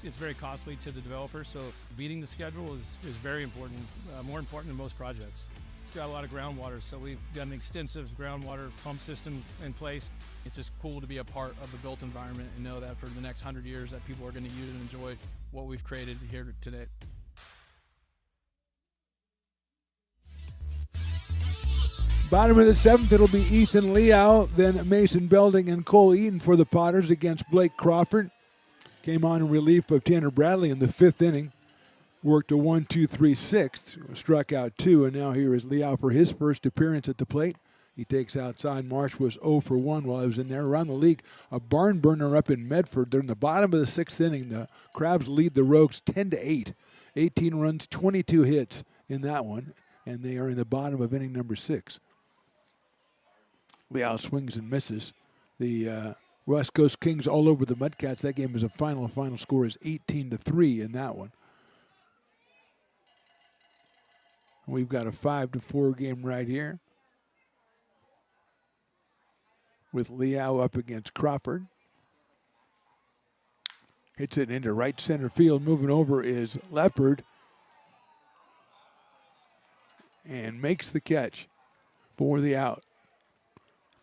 It's very costly to the developer, so beating the schedule is very important, more important than most projects. It's got a lot of groundwater, so we've got an extensive groundwater pump system in place. It's just cool to be a part of the built environment and know that for the next 100 years that people are going to use and enjoy what we've created here today. Bottom of the 7th, it'll be Ethan Liao, then Mason Belding and Cole Eaton for the Potters against Blake Crawford. Came on in relief of Tanner Bradley in the 5th inning. Worked a 1-2-3-6, struck out 2, and now here is Liao for his first appearance at the plate. He takes outside. Marsh was 0 for 1 while he was in there. Around the league, a barn burner up in Medford. They're in the bottom of the 6th inning. The Crabs lead the Rogues 10-8. 18 runs, 22 hits in that one, and they are in the bottom of inning number 6. Liao swings and misses. The West Coast Kings all over the Mudcats. That game is a final score is 18-3 in that one. We've got a 5-4 game right here with Liao up against Crawford. Hits it into right center field. Moving over is Leopard and makes the catch for the out.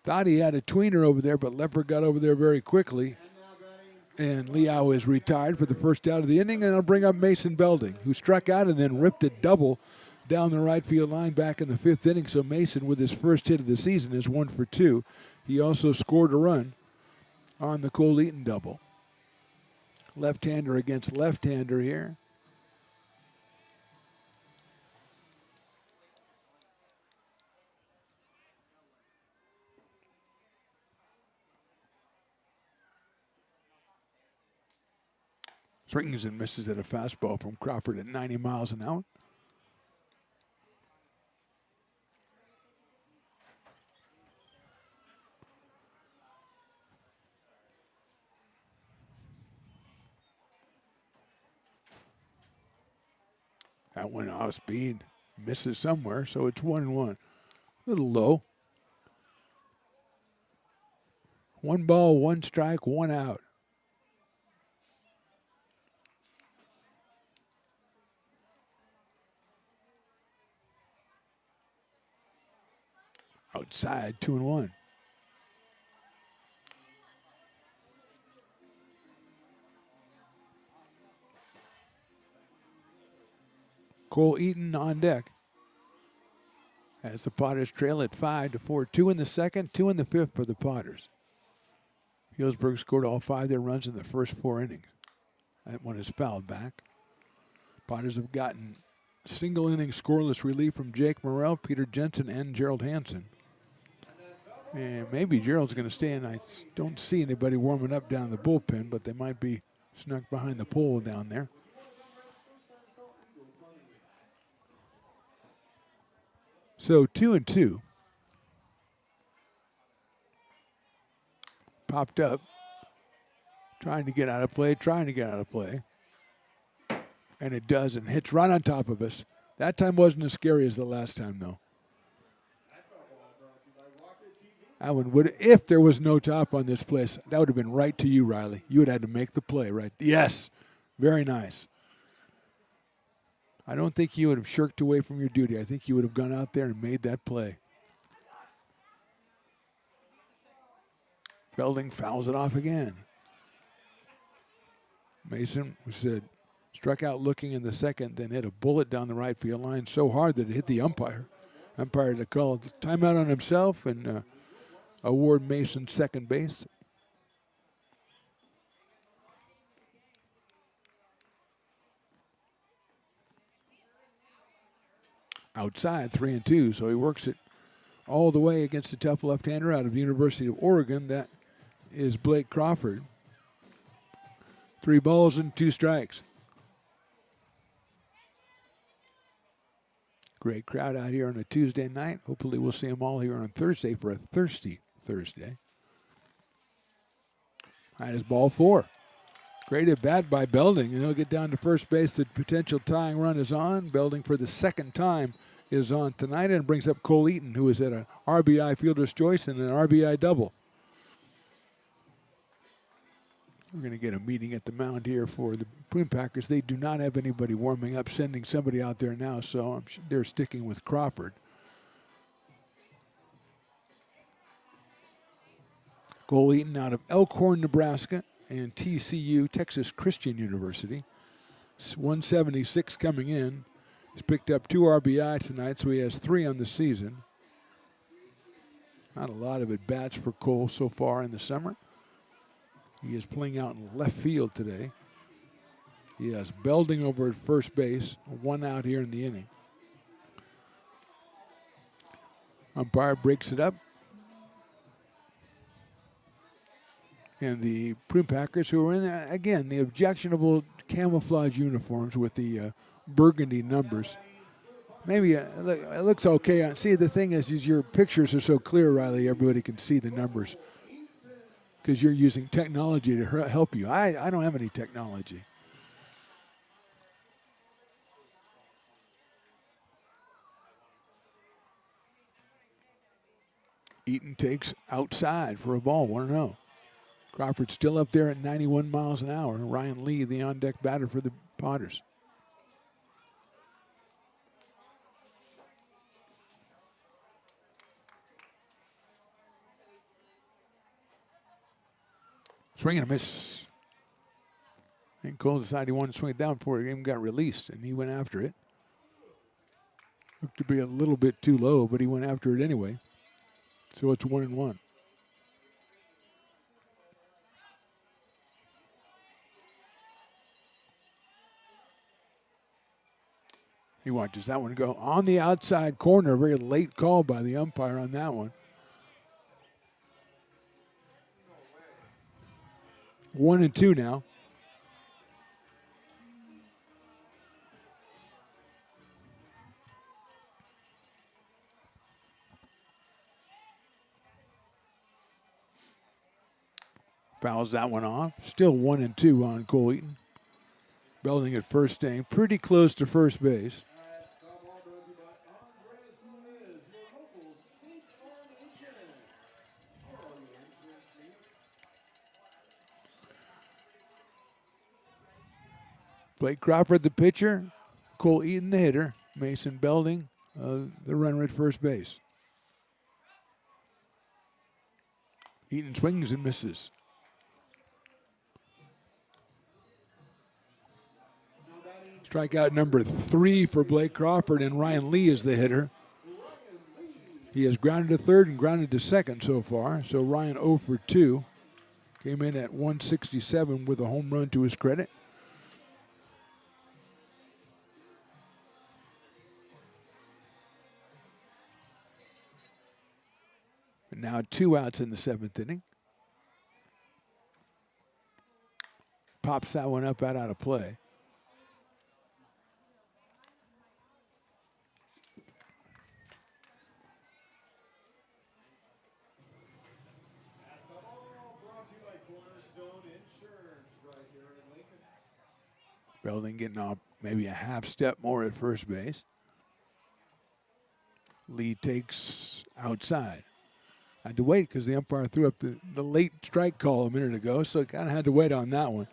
Thought he had a tweener over there, but Leopard got over there very quickly. And Liao is retired for the first out of the inning, and I'll bring up Mason Belding, who struck out and then ripped a double down the right field line back in the 5th inning. So Mason, with his first hit of the season, is 1 for 2. He also scored a run on the Cole Eaton double. Left-hander against left-hander here. Swings and misses at a fastball from Crawford at 90 miles an hour. That went off speed, misses somewhere, so it's 1-1. A little low. 1 ball, 1 strike, 1 out. Outside, 2-1. Cole Eaton on deck as the Potters trail at 5-4. 2 in the second, 2 in the fifth for the Potters. Healdsburg scored all 5 of their runs in the first 4 innings. That one is fouled back. Potters have gotten single inning scoreless relief from Jake Morrell, Peter Jensen, and Gerald Hansen. And maybe Gerald's going to stay in. I don't see anybody warming up down the bullpen, but they might be snuck behind the pole down there. So 2-2. Popped up. Trying to get out of play. And it does, and hits right on top of us. That time wasn't as scary as the last time, though. That one would, if there was no top on this place, that would have been right to you, Riley. You would have had to make the play, right? Yes. Very nice. I don't think you would have shirked away from your duty. I think you would have gone out there and made that play. Belding fouls it off again. Mason, who said, struck out looking in the second, then hit a bullet down the right field line so hard that it hit the umpire. Umpire to call timeout on himself and award Mason second base. Outside, 3-2, so he works it all the way against a tough left-hander out of the University of Oregon. That is Blake Crawford. 3 balls and 2 strikes. Great crowd out here on a Tuesday night. Hopefully we'll see them all here on Thursday for a thirsty Thursday. That is ball 4. Great at bat by Belding, and he'll get down to first base. The potential tying run is on. Belding for the second time is on tonight and brings up Cole Eaton, who is at an RBI fielder's choice and an RBI double. We're going to get a meeting at the mound here for the Prune Packers. They do not have anybody warming up, sending somebody out there now, so I'm sure they're sticking with Crawford. Cole Eaton out of Elkhorn, Nebraska, and TCU, Texas Christian University. 176 coming in. He's picked up 2 RBI tonight, so he has 3 on the season. Not a lot of at-bats for Cole so far in the summer. He is playing out in left field today. He has Belding over at first base, 1 out here in the inning. Umpire breaks it up. And the Prune Packers, who are in, again, the objectionable camouflage uniforms with the burgundy numbers. Maybe it looks okay. See, the thing is your pictures are so clear, Riley, everybody can see the numbers because you're using technology to help you. I don't have any technology. Eaton takes outside for a ball, 1-0. Crawford still up there at 91 miles an hour. Ryan Lee, the on-deck batter for the Potters. Swing and a miss. And Cole decided he wanted to swing it down before he even got released, and he went after it. Looked to be a little bit too low, but he went after it anyway. So it's 1-1. He watches that one go on the outside corner. Very late call by the umpire on that one. 1-2 now. Fouls that one off. Still 1-2 on Cole Eaton. Belding at first, staying pretty close to first base. Blake Crawford, the pitcher. Cole Eaton, the hitter. Mason Belding, the runner at first base. Eaton swings and misses. Strikeout number 3 for Blake Crawford, and Ryan Lee is the hitter. He has grounded to third and grounded to second so far. So Ryan 0 for 2. Came in at 167 with a home run to his credit. And now 2 outs in the 7th inning. Pops that one up out of play. Belding getting off maybe a half step more at first base. Lee takes outside. Had to wait because the umpire threw up the late strike call a minute ago, so kind of had to wait on that one.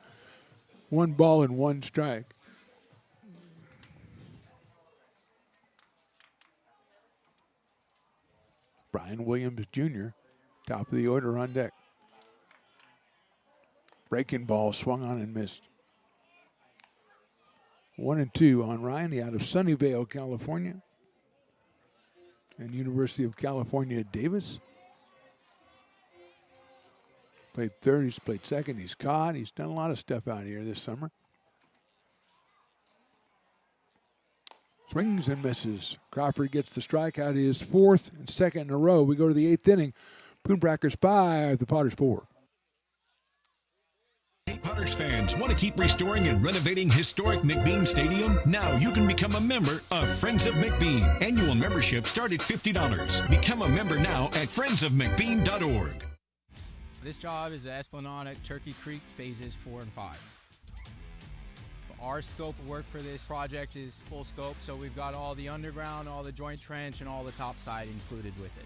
1 ball and 1 strike. Brian Williams Jr., top of the order on deck. Breaking ball swung on and missed. 1-2 on Ryan, out of Sunnyvale, California, and University of California at Davis. Played third, he's played second, he's caught. He's done a lot of stuff out here this summer. Swings and misses. Crawford gets the strikeout, his 4th and 2nd in a row. We go to the 8th inning. Poonbrackers 5, the Potters 4. Hey, Potters fans, want to keep restoring and renovating historic McBean Stadium? Now you can become a member of Friends of McBean. Annual membership start at $50. Become a member now at friendsofmcbean.org. This job is the Esplanade at Turkey Creek phases 4 and 5. Our scope of work for this project is full scope, so we've got all the underground, all the joint trench, and all the top side included with it.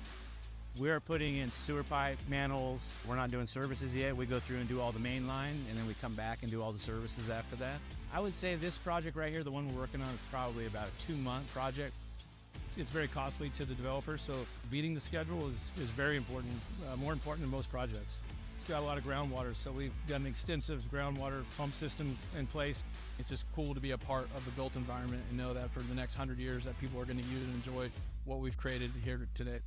We're putting in sewer pipe, manholes. We're not doing services yet. We go through and do all the main line, and then we come back and do all the services after that. I would say this project right here, the one we're working on, is probably about a 2-month project. It's very costly to the developer, so beating the schedule is very important, more important than most projects. It's got a lot of groundwater, so we've got an extensive groundwater pump system in place. It's just cool to be a part of the built environment and know that for the next 100 years that people are going to use and enjoy what we've created here today.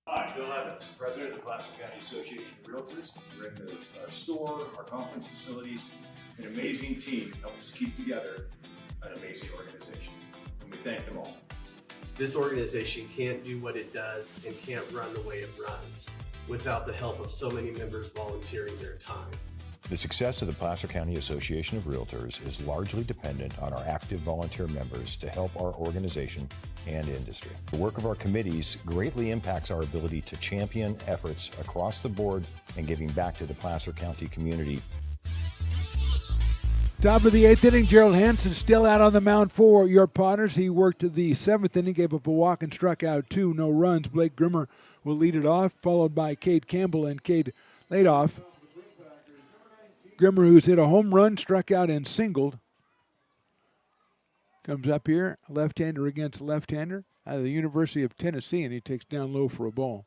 Hi, Bill Evans, President of the Placer County Association of Realtors. We're in the store, our conference facilities, an amazing team helps keep together an amazing organization, and we thank them all. This organization can't do what it does and can't run the way it runs without the help of so many members volunteering their time. The success of the Placer County Association of Realtors is largely dependent on our active volunteer members to help our organization and industry. The work of our committees greatly impacts our ability to champion efforts across the board and giving back to the Placer County community. Top of the 8th inning, Gerald Hansen still out on the mound for your Potters. He worked the 7th inning, gave up a walk and struck out 2, no runs. Blake Grimmer will lead it off, followed by Cade Campbell and Cade Ladoff. Grimmer, who's hit a home run, struck out and singled. Comes up here, left-hander against left-hander out of the University of Tennessee, and he takes down low for a ball.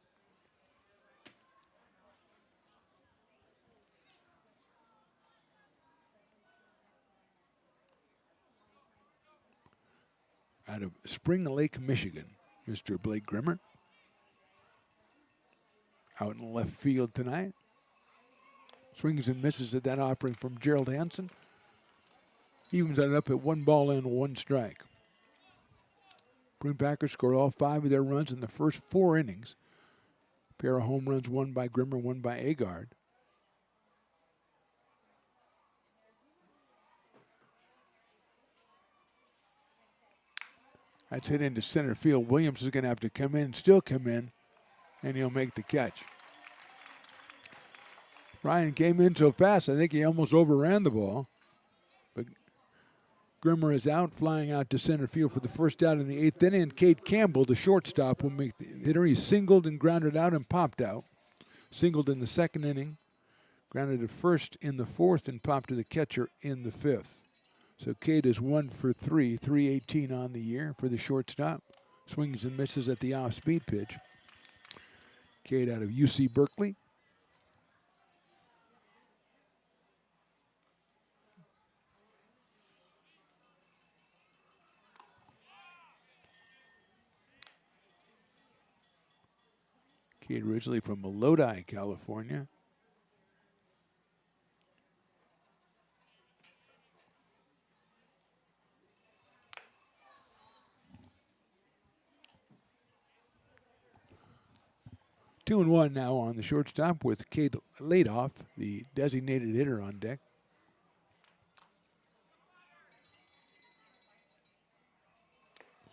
Out of Spring Lake, Michigan, Mr. Blake Grimmer. Out in left field tonight. Swings and misses at that offering from Gerald Hansen. Evens that up at 1 ball and 1 strike. Prune Packers scored all 5 of their runs in the first 4 innings. A pair of home runs, one by Grimmer, one by Agard. That's hit into center field. Williams is going to have to come in, still come in, and he'll make the catch. Ryan came in so fast, I think he almost overran the ball. But Grimmer is out, flying out to center field for the first out in the 8th inning. And Cade Campbell, the shortstop, will make the hitter. He singled and grounded out and popped out. Singled in the 2nd inning, grounded to first in the 4th, and popped to the catcher in the 5th. So Cade is 1 for 3, 318 on the year for the shortstop. Swings and misses at the off-speed pitch. Cade out of UC Berkeley. Cade originally from Lodi, California. Two and one now on the shortstop with Cade Ladoff, the designated hitter, on deck.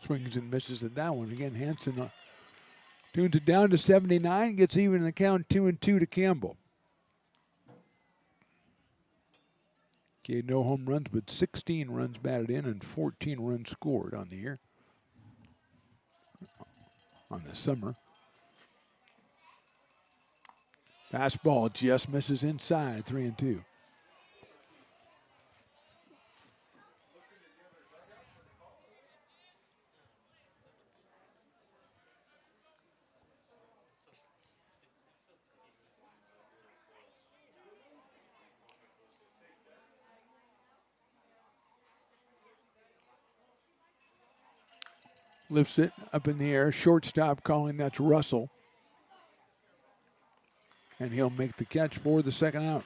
Swings and misses at that one. Again, Hansen tunes it down to 79, gets even in the count, 2-2 to Campbell. Cade, no home runs, but 16 runs batted in and 14 runs scored on the year, on the summer. Fastball just misses inside, 3-2. Lifts it up in the air. Shortstop calling, that's Russell. And he'll make the catch for the 2nd out.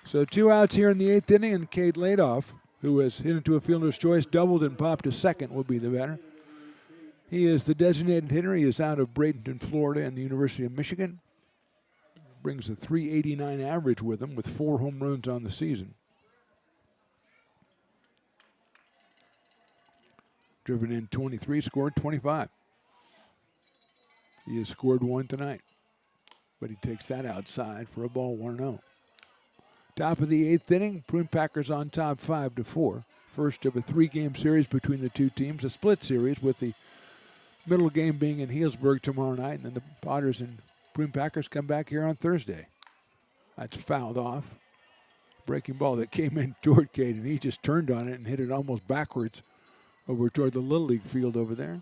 So 2 outs here in the 8th inning, and Cade Ladoff, who has hit into a fielder's choice, doubled and popped to second, will be the batter. He is the designated hitter. He is out of Bradenton, Florida, and the University of Michigan. Brings a .389 average with him, with 4 home runs on the season. Driven in 23, scored 25. He has scored 1 tonight, but he takes that outside for a ball, 1-0. Top of the 8th inning, Prune Packers on top 5-4. First of a 3-game series between the two teams, a split series with the middle game being in Healdsburg tomorrow night, and then the Potters and Prune Packers come back here on Thursday. That's fouled off. Breaking ball that came in toward Cade, and he just turned on it and hit it almost backwards over toward the Little League field over there.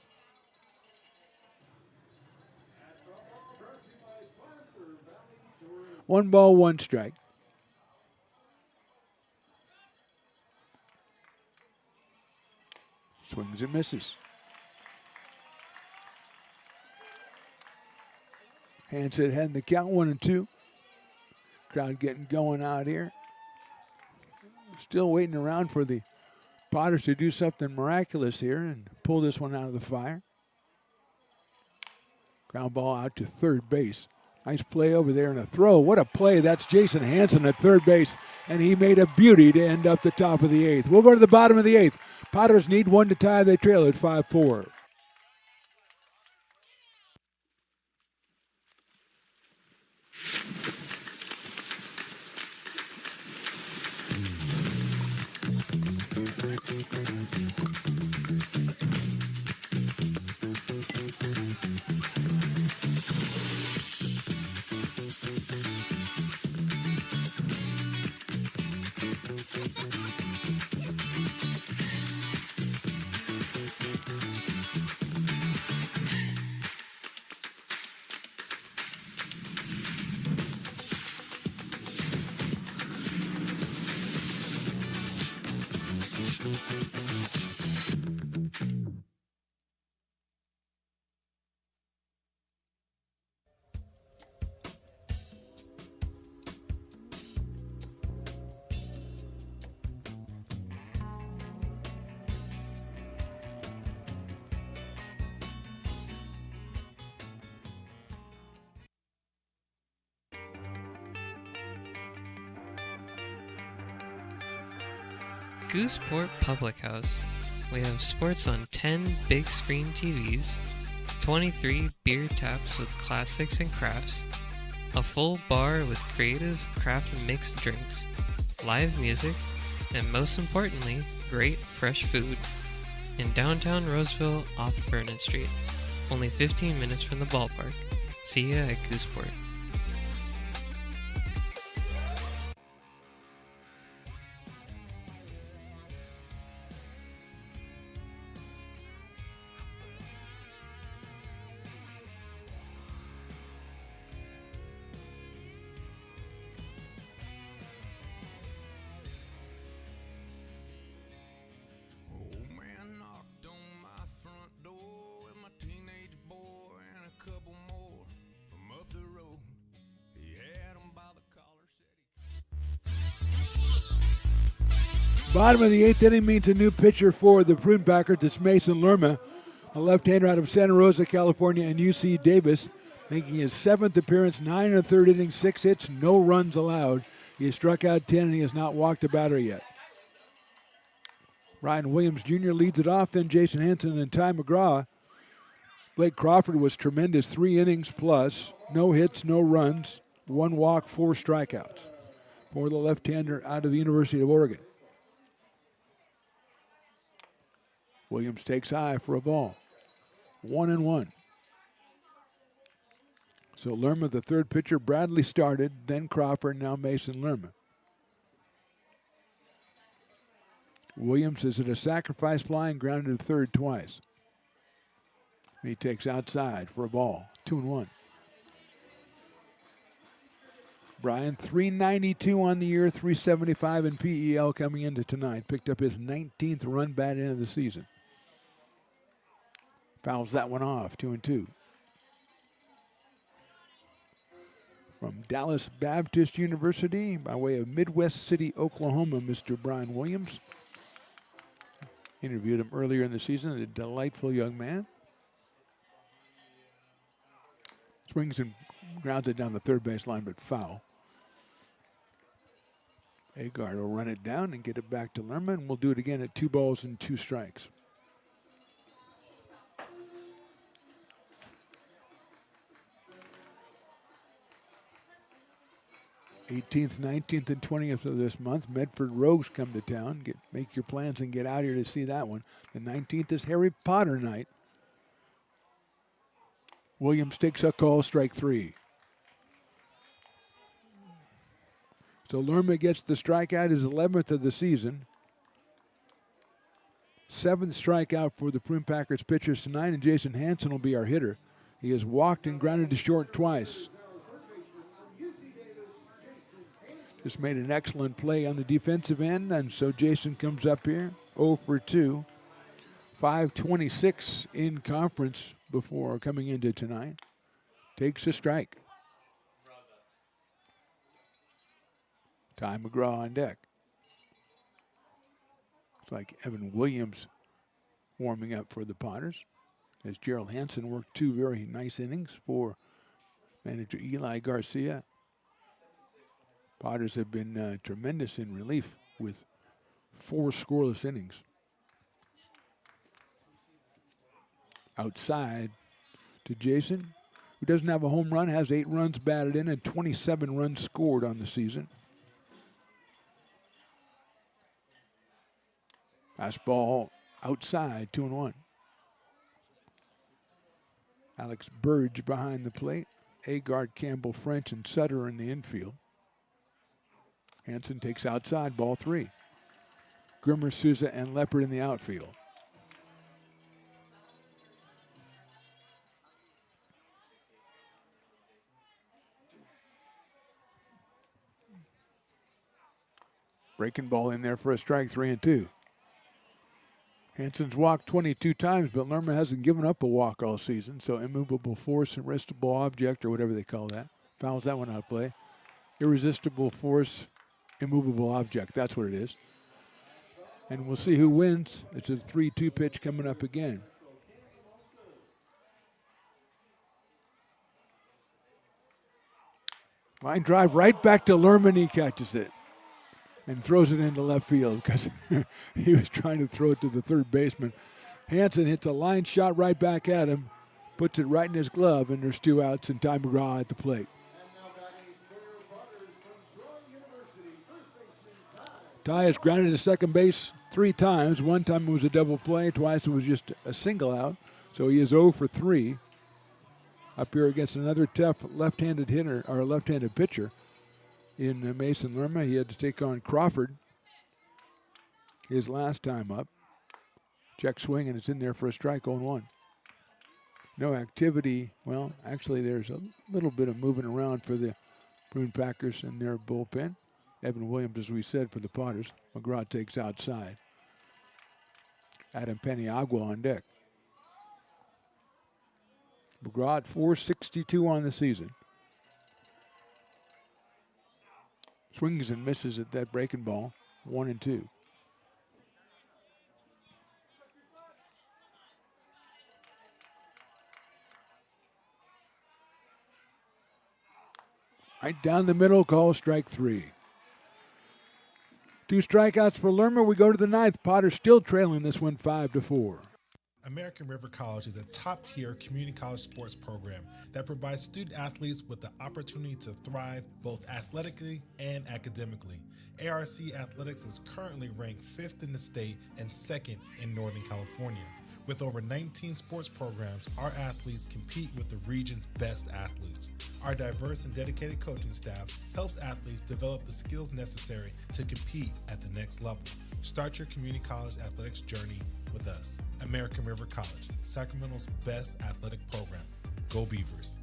One ball, one strike. Swings and misses. Hansen heading the count, 1-2. Crowd getting going out here. Still waiting around for the Potters to do something miraculous here and pull this one out of the fire. Ground ball out to third base. Nice play over there and a throw. What a play. That's Jason Hansen at third base, and he made a beauty to end up the top of the 8th. We'll go to the bottom of the 8th. Potters need 1 to tie. They trail at 5-4. Gooseport Public House. We have sports on 10 big screen TVs, 23 beer taps with classics and crafts, a full bar with creative craft mixed drinks, live music, and most importantly, great fresh food. In downtown Roseville off Vernon Street, only 15 minutes from the ballpark. See ya at Gooseport. Bottom of the 8th inning means a new pitcher for the Prune Packers. It's Mason Lerma, a left-hander out of Santa Rosa, California, and UC Davis, making his 7th appearance, 9 1/3 innings, 6 hits, no runs allowed. He has struck out 10, and he has not walked a batter yet. Ryan Williams Jr. leads it off, then Jason Hansen and Ty McGraw. Blake Crawford was tremendous, 3 innings plus, no hits, no runs, 1 walk, 4 strikeouts for the left-hander out of the University of Oregon. Williams takes high for a ball. 1-1. So Lerma, the third pitcher. Bradley started, then Crawford, now Mason Lerma. Williams is at a sacrifice fly and grounded to third twice. He takes outside for a ball. 2-1. Brian, 392 on the year, 375 in PEL coming into tonight. Picked up his 19th run bat in of the season. Fouls that one off, 2-2. From Dallas Baptist University, by way of Midwest City, Oklahoma, Mr. Brian Williams. Interviewed him earlier in the season, a delightful young man. Swings and grounds it down the third base line, but foul. Agard will run it down and get it back to Lerma, and we'll do it again at 2 balls and 2 strikes. 18th, 19th, and 20th of this month, Medford Rogues come to town. Make your plans and get out here to see that one. The 19th is Harry Potter night. Williams takes a call, strike 3. So Lerma gets the strikeout, his 11th of the season. 7th strikeout for the Prune Packers pitchers tonight, and Jason Hansen will be our hitter. He has walked and grounded to short twice. Just made an excellent play on the defensive end, and so Jason comes up here, 0 for 2. 5:26 in conference before coming into tonight. Takes a strike. Ty McGraw on deck. It's like Evan Williams warming up for the Potters, as Gerald Hansen worked 2 very nice innings for manager Eli Garcia. Potters have been tremendous in relief with 4 scoreless innings. Outside to Jason, who doesn't have a home run, has 8 runs batted in and 27 runs scored on the season. Fastball outside, 2-1. Alex Burge behind the plate. Agard, Campbell, French, and Sutter in the infield. Hansen takes outside, ball 3. Grimmer, Souza, and Leopard in the outfield. Breaking ball in there for a strike, 3-2. Hansen's walked 22 times, but Lerma hasn't given up a walk all season, so immovable force, irresistible object, or whatever they call that. Fouls that one out of play. Irresistible force, immovable object, that's what it is. And we'll see who wins. It's a 3-2 pitch coming up again. Line drive right back to Lerma, and he catches it and throws it into left field because he was trying to throw it to the third baseman. Hansen hits a line shot right back at him, puts it right in his glove, and there's 2 outs and Ty McGraw at the plate. Ty has grounded to second base 3 times. One time it was a double play, twice it was just a single out. So he is 0 for 3. Up here against another tough left-handed hitter or left-handed pitcher in Mason Lerma. He had to take on Crawford his last time up. Check swing, and it's in there for a strike, 0-1. No activity. Well, actually, there's a little bit of moving around for the Prune Packers in their bullpen. Evan Williams, as we said, for the Potters. McGraw takes outside. Adam Paniagua on deck. McGraw at .462 on the season. Swings and misses at that breaking ball, 1-2. Right down the middle, call strike 3. 2 strikeouts for Lerma. We go to the 9th. Potter still trailing this one 5-4. American River College is a top-tier community college sports program that provides student athletes with the opportunity to thrive both athletically and academically. ARC Athletics is currently ranked 5th in the state and 2nd in Northern California. With over 19 sports programs, our athletes compete with the region's best athletes. Our diverse and dedicated coaching staff helps athletes develop the skills necessary to compete at the next level. Start your community college athletics journey with us. American River College, Sacramento's best athletic program. Go Beavers.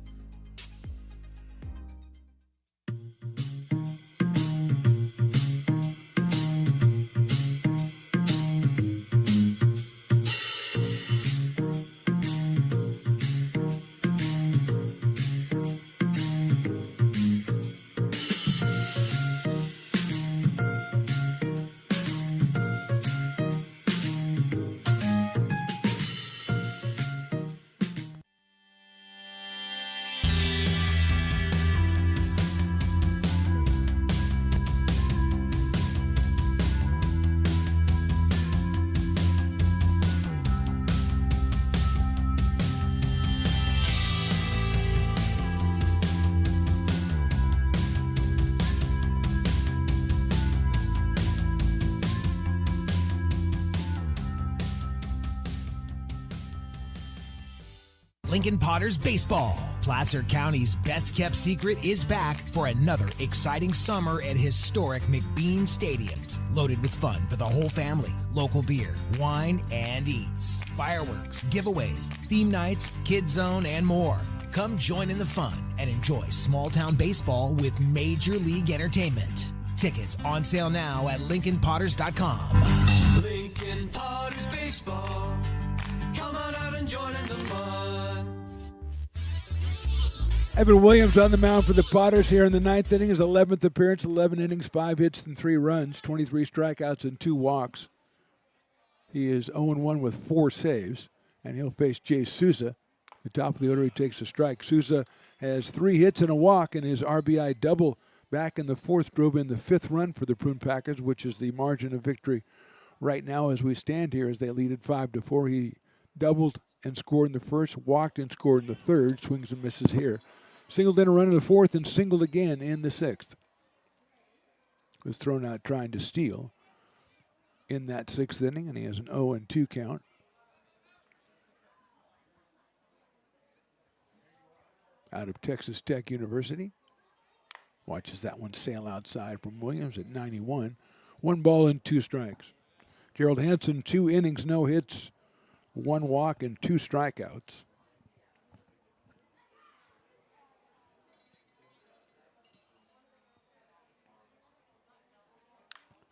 Lincoln Potters Baseball. Placer County's best-kept secret is back for another exciting summer at historic McBean Stadiums. Loaded with fun for the whole family. Local beer, wine, and eats. Fireworks, giveaways, theme nights, kids zone, and more. Come join in the fun and enjoy small-town baseball with Major League Entertainment. Tickets on sale now at LincolnPotters.com. Lincoln Potters Baseball. Come on out and join in the fun. Evan Williams on the mound for the Potters here in the 9th inning. His 11th appearance, 11 innings, 5 hits and 3 runs, 23 strikeouts and 2 walks. He is 0-1 with 4 saves, and he'll face Jay Souza. The top of the order, he takes a strike. Souza has 3 hits and a walk, and his RBI double back in the 4th drove in the 5th run for the Prune Packers, which is the margin of victory right now as we stand here as they lead at 5-4. He doubled and scored in the 1st, walked and scored in the 3rd, swings and misses here. Singled in a run in the 4th and singled again in the 6th. Was thrown out trying to steal in that 6th inning, and he has an 0-2 count. Out of Texas Tech University. Watches that one sail outside from Williams at 91. 1 ball and 2 strikes. Gerald Hansen, 2 innings, no hits, 1 walk and 2 strikeouts.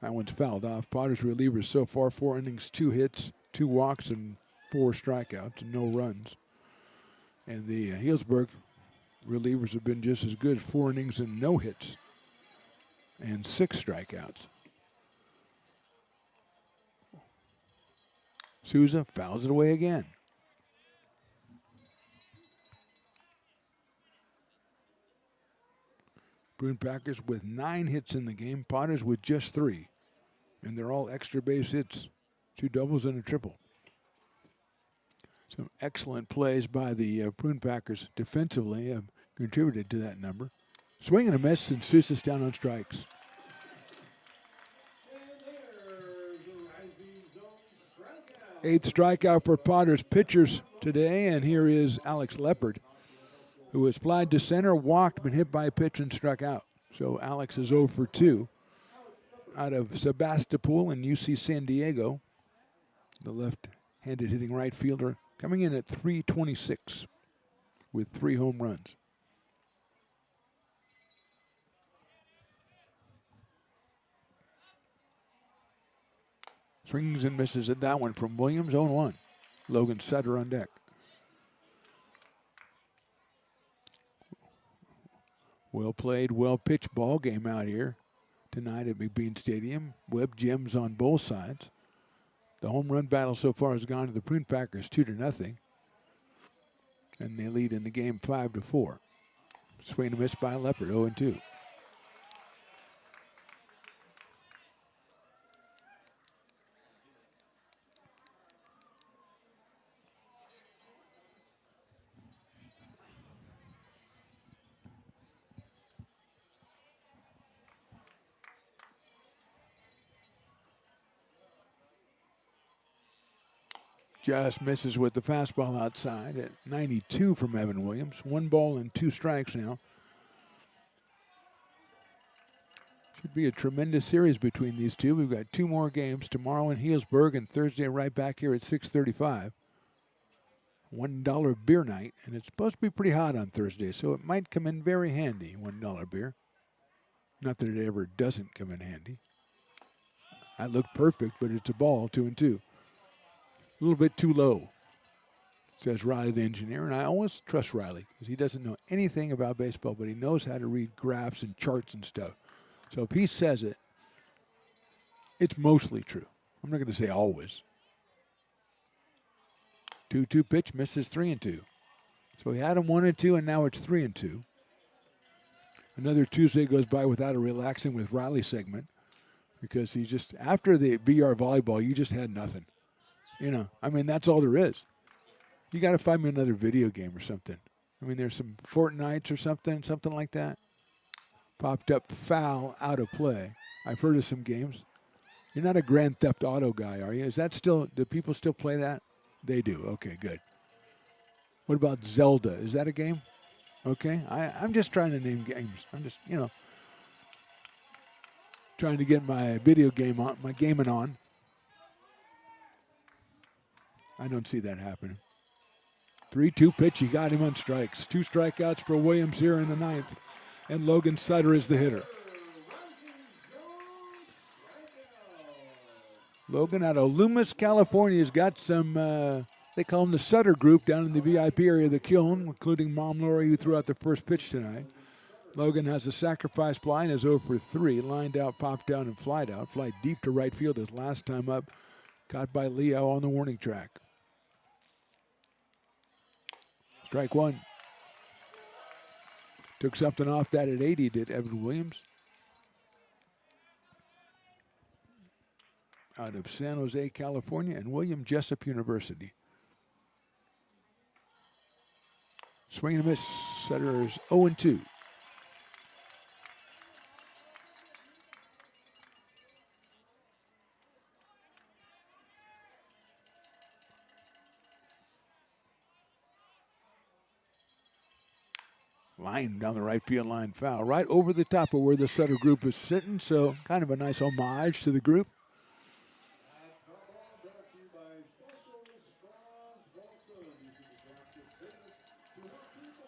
That one's fouled off. Potters relievers so far, 4 innings, 2 hits, 2 walks, and 4 strikeouts, and no runs. And the Healdsburg relievers have been just as good, 4 innings and no hits, and 6 strikeouts. Souza fouls it away again. Prune Packers with 9 hits in the game. Potters with just 3. And they're all extra base hits. 2 doubles and a triple. Some excellent plays by the Prune Packers defensively have contributed to that number. Swing and a miss, and Sousa's down on strikes. 8th strikeout for Potters pitchers today, and here is Alex Leopard, who was flied to center, walked, been hit by a pitch, and struck out. So Alex is 0 for 2 out of Sebastopol in UC San Diego. The left-handed hitting right fielder coming in at .326 with 3 home runs. Swings and misses at that one from Williams, 0-1. Logan Sutter on deck. Well played, well pitched ball game out here tonight at McBean Stadium. Webb gems on both sides. The home run battle so far has gone to the Prune Packers 2-0. And they lead in the game 5-4. Swing and miss by Leopard, 0-2. Just misses with the fastball outside at 92 from Evan Williams. 1 ball and 2 strikes now. Should be a tremendous series between these two. We've got 2 more games tomorrow in Healdsburg and Thursday right back here at 6:35. $1 beer night, and it's supposed to be pretty hot on Thursday, so it might come in very handy, $1 beer. Not that it ever doesn't come in handy. I look perfect, but it's a ball, 2-2. A little bit too low, says Riley, the engineer, and I always trust Riley because he doesn't know anything about baseball, but he knows how to read graphs and charts and stuff. So if he says it, it's mostly true. I'm not going to say always. 2-2 pitch, misses 3-2. So he had him 1-2, and now it's 3-2. Another Tuesday goes by without a relaxing with Riley segment because he just, after the BR volleyball, you just had nothing. You know, I mean, that's all there is. You got to find me another video game or something. I mean, there's some Fortnites or something like that. Popped up foul, out of play. I've heard of some games. You're not a Grand Theft Auto guy, are you? Is that still, do people still play that? They do. Okay, good. What about Zelda? Is that a game? Okay. I'm just trying to name games. I'm just, trying to get my video game on, my gaming on. I don't see that happening. 3-2 pitch. He got him on strikes. 2 strikeouts for Williams here in the 9th. And Logan Sutter is the hitter. Logan out of Loomis, California has got some, they call him the Sutter group down in the VIP area of the Kiln, including Mom Lori, who threw out the first pitch tonight. Logan has a sacrifice fly and is 0 for 3. Lined out, popped down, and flied out. Fly deep to right field his last time up. Caught by Leo on the warning track. Strike 1. Took something off that at 80, did Evan Williams. Out of San Jose, California, and William Jessup University. Swing and a miss. Sutter is 0-2. Line down the right field line, foul. Right over the top of where the Sutter group is sitting, so kind of a nice homage to the group.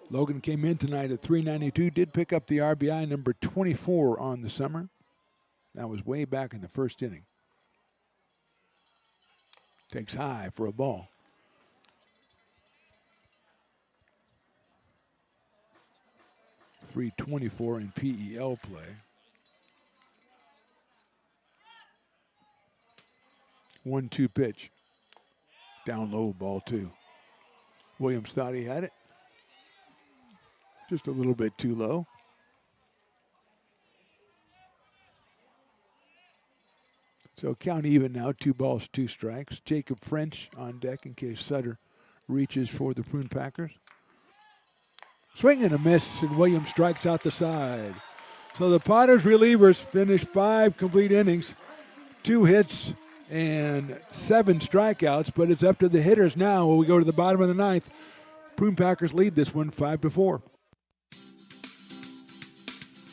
Logan came in tonight at .392, did pick up the RBI number 24 on the summer. That was way back in the first inning. Takes high for a ball. .324 in PEL play. 1-2 pitch. Down low, ball 2. Williams thought he had it. Just a little bit too low. So count even now, 2 balls, 2 strikes. Jacob French on deck in case Sutter reaches for the Prune Packers. Swing and a miss, and Williams strikes out the side. So the Potters relievers finished 5 complete innings, 2 hits, and 7 strikeouts, but it's up to the hitters now. When we go to the bottom of the ninth, Prune Packers lead this one 5-4.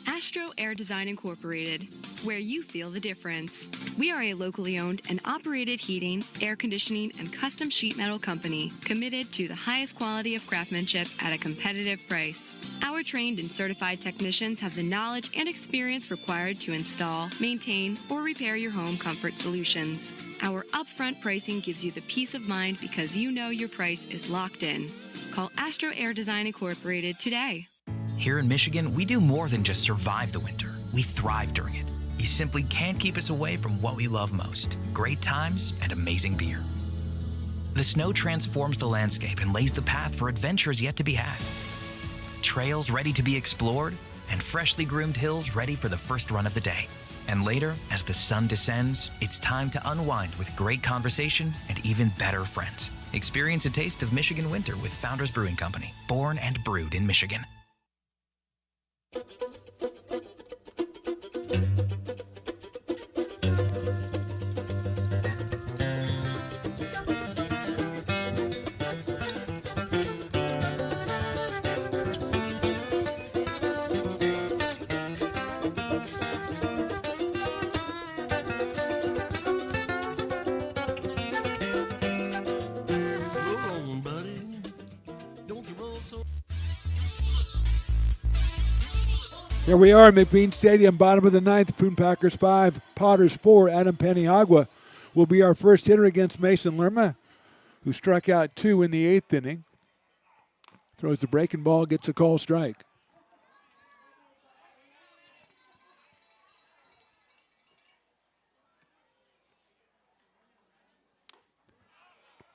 Astro Air Design Incorporated, where you feel the difference. We are a locally owned and operated heating, air conditioning, and custom sheet metal company committed to the highest quality of craftsmanship at a competitive price. Our trained and certified technicians have the knowledge and experience required to install, maintain, or repair your home comfort solutions. Our upfront pricing gives you the peace of mind because you know your price is locked in. Call Astro Air Design Incorporated today. Here in Michigan, we do more than just survive the winter. We thrive during it. You simply can't keep us away from what we love most: great times and amazing beer. The snow transforms the landscape and lays the path for adventures yet to be had. Trails ready to be explored, and freshly groomed hills ready for the first run of the day. And later, as the sun descends, it's time to unwind with great conversation and even better friends. Experience a taste of Michigan winter with Founders Brewing Company, born and brewed in Michigan. Here we are at McBean Stadium, bottom of the ninth. Prune Packers 5, Potters 4. Adam Paniagua will be our first hitter against Mason Lerma, who struck out 2 in the 8th inning. Throws the breaking ball, gets a call strike.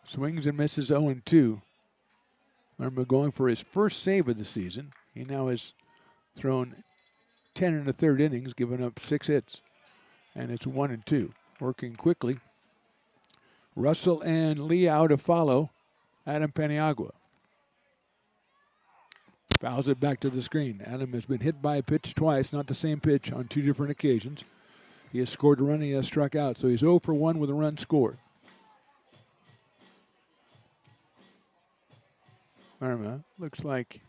Swings and misses 0-2. Lerma going for his first save of the season. He now has thrown 10 in the 3rd innings, giving up 6 hits. And it's 1-2. Working quickly. Russell and Lee out to follow Adam Paniagua. Fouls it back to the screen. Adam has been hit by a pitch twice, not the same pitch, on 2 different occasions. He has scored a run, he has struck out, so he's 0 for 1 with a run scored. Lerma looks like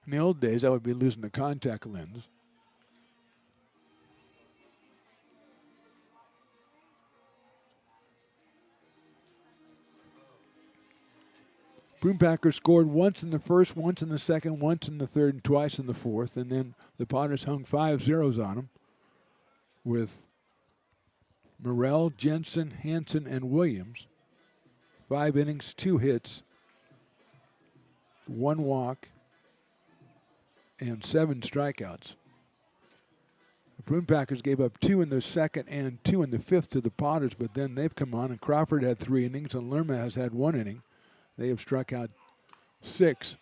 in the old days, I would be losing a contact lens. Prune Packers scored once in the first, once in the second, once in the third, and twice in the fourth. And then the Potters hung 5 zeros on them with Morrell, Jensen, Hansen, and Williams. 5 innings, 2 hits, 1 walk, and 7 strikeouts. The Prune Packers gave up 2 in the second and 2 in the fifth to the Potters, but then they've come on, and Crawford had 3 innings, and Lerma has had 1 inning. They have struck out 6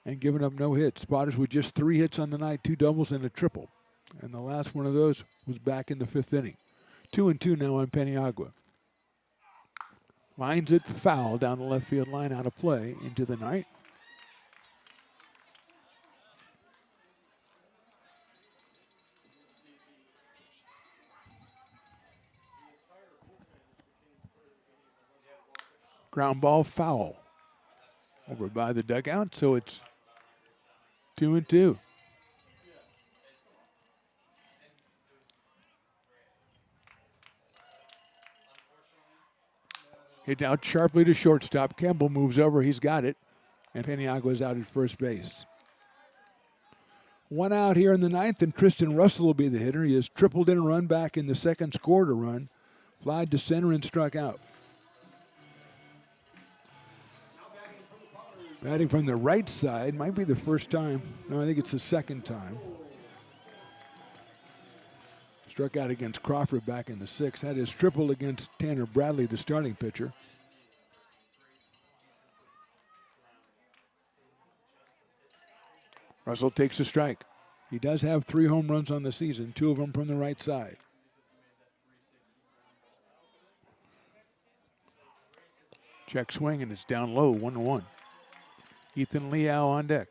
and given up no hits. Potters with just 3 hits on the night, 2 doubles and a triple. And the last one of those was back in the 5th inning. 2-2 now on Paniagua. Lines it foul down the left field line, out of play into the night. Ground ball foul over by the dugout, so it's 2-2. Hit out sharply to shortstop. Campbell moves over. He's got it. And Paniagua is out at first base. 1 out here in the ninth, and Tristan Russell will be the hitter. He has tripled in a run back in the second, scored a run, flied to center, and struck out. Batting from the right side, might be the first time. No, I think it's the second time. Struck out against Crawford back in the 6th. Had his triple against Tanner Bradley, the starting pitcher. Russell takes a strike. He does have 3 home runs on the season, 2 of them from the right side. Check swing, and it's down low, 1-1. Ethan Liao on deck.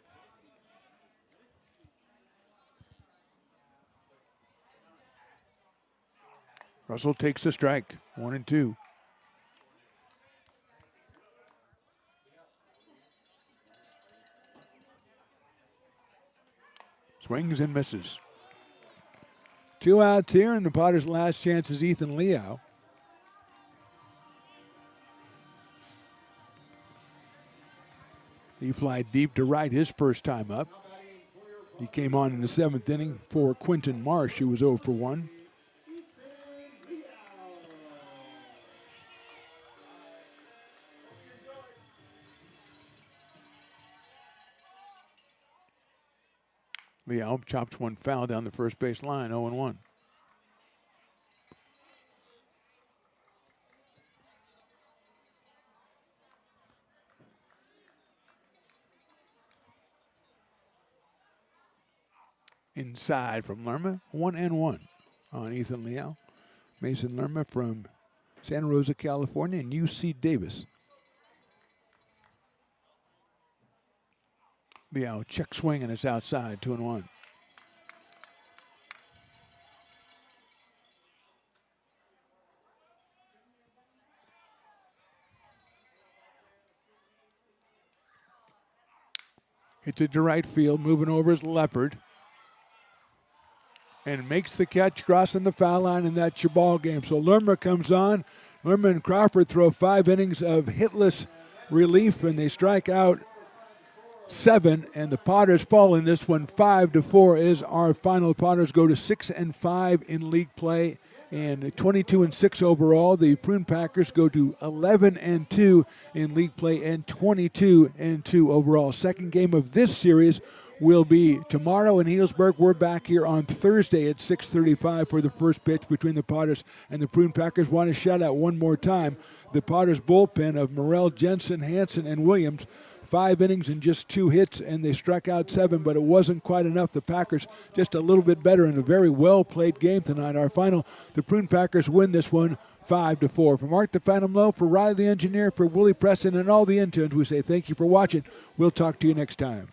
Russell takes the strike, 1-2. Swings and misses. 2 outs here, and the Potters' last chance is Ethan Liao. He flied deep to right his first time up. He came on in the 7th inning for Quinton Marsh, who was 0 for 1. Liao chops one foul down the first base line, 0-1. Inside from Lerma, 1-1 on Ethan Liao. Mason Lerma from Santa Rosa, California, and UC Davis. Liao check swing, and it's outside, 2-1. Hits it to right field, moving over is Leopard. And makes the catch crossing the foul line, and that's your ball game. So Lerma comes on. Lerma and Crawford throw 5 innings of hitless relief, and they strike out 7, and the Potters fall in this one 5-4 is our final. Potters go to 6-5 in league play and 22-6 overall. The Prune Packers go to 11-2 in league play and 22-2 overall. Second game of this series will be tomorrow in Healdsburg. We're back here on Thursday at 6:35 for the first pitch between the Potters and the Prune Packers. Want to shout out one more time the Potters bullpen of Morrell, Jensen, Hansen, and Williams. 5 innings and just 2 hits, and they struck out 7, but it wasn't quite enough. The Packers just a little bit better in a very well-played game tonight. Our final, the Prune Packers win this one 5-4. From Art the Phantom Low, for Riley the Engineer, for Willie Preston, and all the interns, we say thank you for watching. We'll talk to you next time.